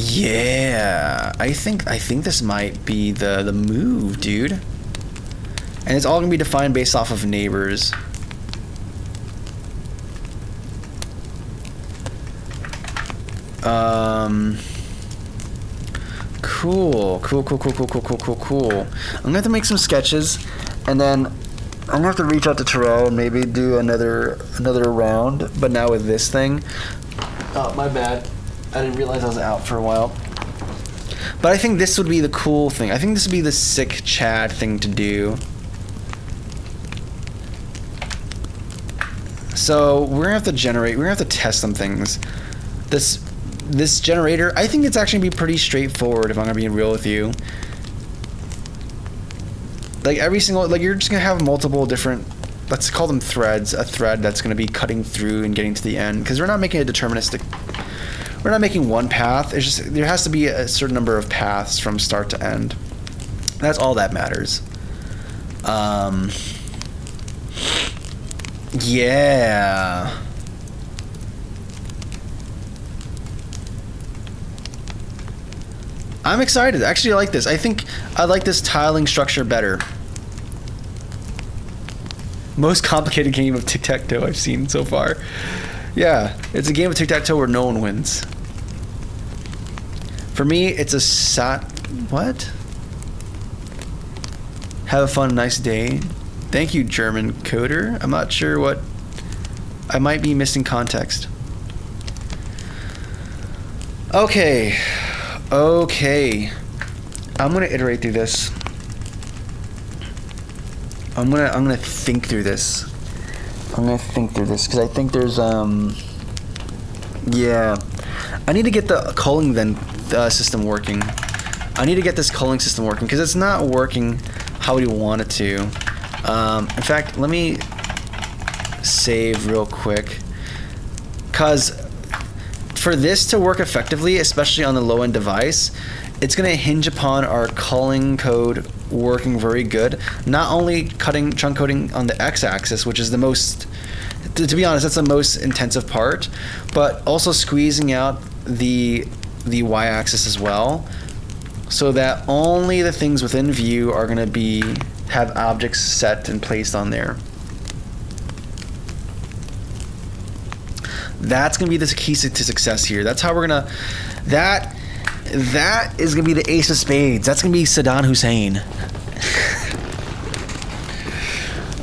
Yeah, I think this might be the move, dude. And it's all gonna be defined based off of neighbors. Cool. I'm gonna have to make some sketches, and then I'm gonna have to reach out to Terrell and maybe do another round, but now with this thing. Oh, my bad. I didn't realize I was out for a while. But I think this would be the cool thing. I think this would be the sick Chad thing to do. So we're gonna have to test some things. This generator, I think it's actually gonna be pretty straightforward, if I'm gonna be real with you. Like every single, like you're just gonna have multiple different, let's call them threads, a thread that's gonna be cutting through and getting to the end, because we're not making a deterministic, we're not making one path. It's just, there has to be a certain number of paths from start to end. That's all that matters. Yeah. I'm excited. Actually, I like this. I think I like this tiling structure better. Most complicated game of tic-tac-toe I've seen so far. Yeah, it's a game of tic-tac-toe where no one wins. For me, it's a what? Have a fun, nice day. Thank you, German coder. I'm not sure what... I might be missing context. Okay. Okay. I'm gonna iterate through this. I'm gonna think through this. I'm gonna think through this because I think there's yeah. I need to get the culling system working. I need to get this culling system working because it's not working how we want it to. In fact, let me save real quick because for this to work effectively, especially on the low-end device, it's going to hinge upon our culling code working very good. Not only chunk coding on the x-axis, which is the most, to be honest, that's the most intensive part, but also squeezing out the y-axis as well, so that only the things within view are going to have objects set and placed on there. That's going to be the key to success here. That's how we're going to... That is going to be the ace of spades. That's going to be Saddam Hussein.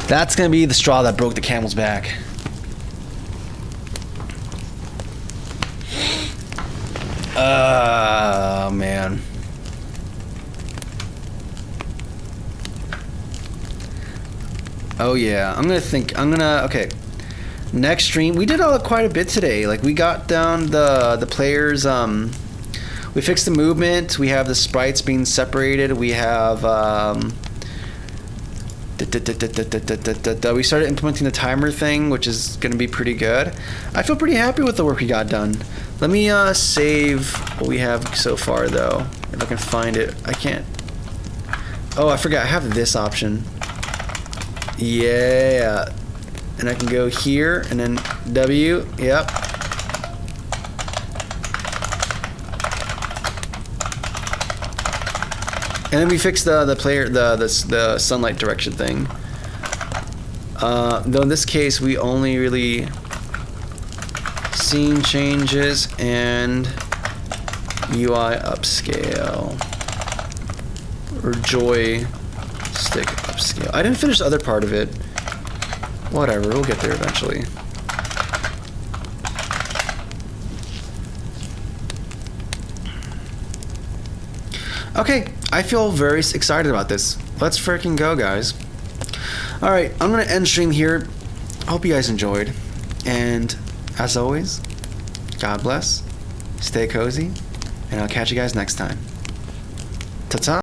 That's going to be the straw that broke the camel's back. Oh, man. Oh, yeah. Okay. Next stream, we did quite a bit today. Like, we got down the players, we fixed the movement, we have the sprites being separated, we have, we started implementing the timer thing, which is going to be pretty good. I feel pretty happy with the work we got done. Let me save what we have so far, though, if I can find it. I can't. Oh, I forgot, I have this option. Yeah. And I can go here and then W. Yep. And then we fixed the sunlight direction thing. Though in this case we only really scene changes and UI upscale or joystick upscale. I didn't finish the other part of it. Whatever, we'll get there eventually. Okay, I feel very excited about this. Let's freaking go, guys. Alright, I'm going to end stream here. I hope you guys enjoyed. And as always, God bless, stay cozy, and I'll catch you guys next time. Ta-ta.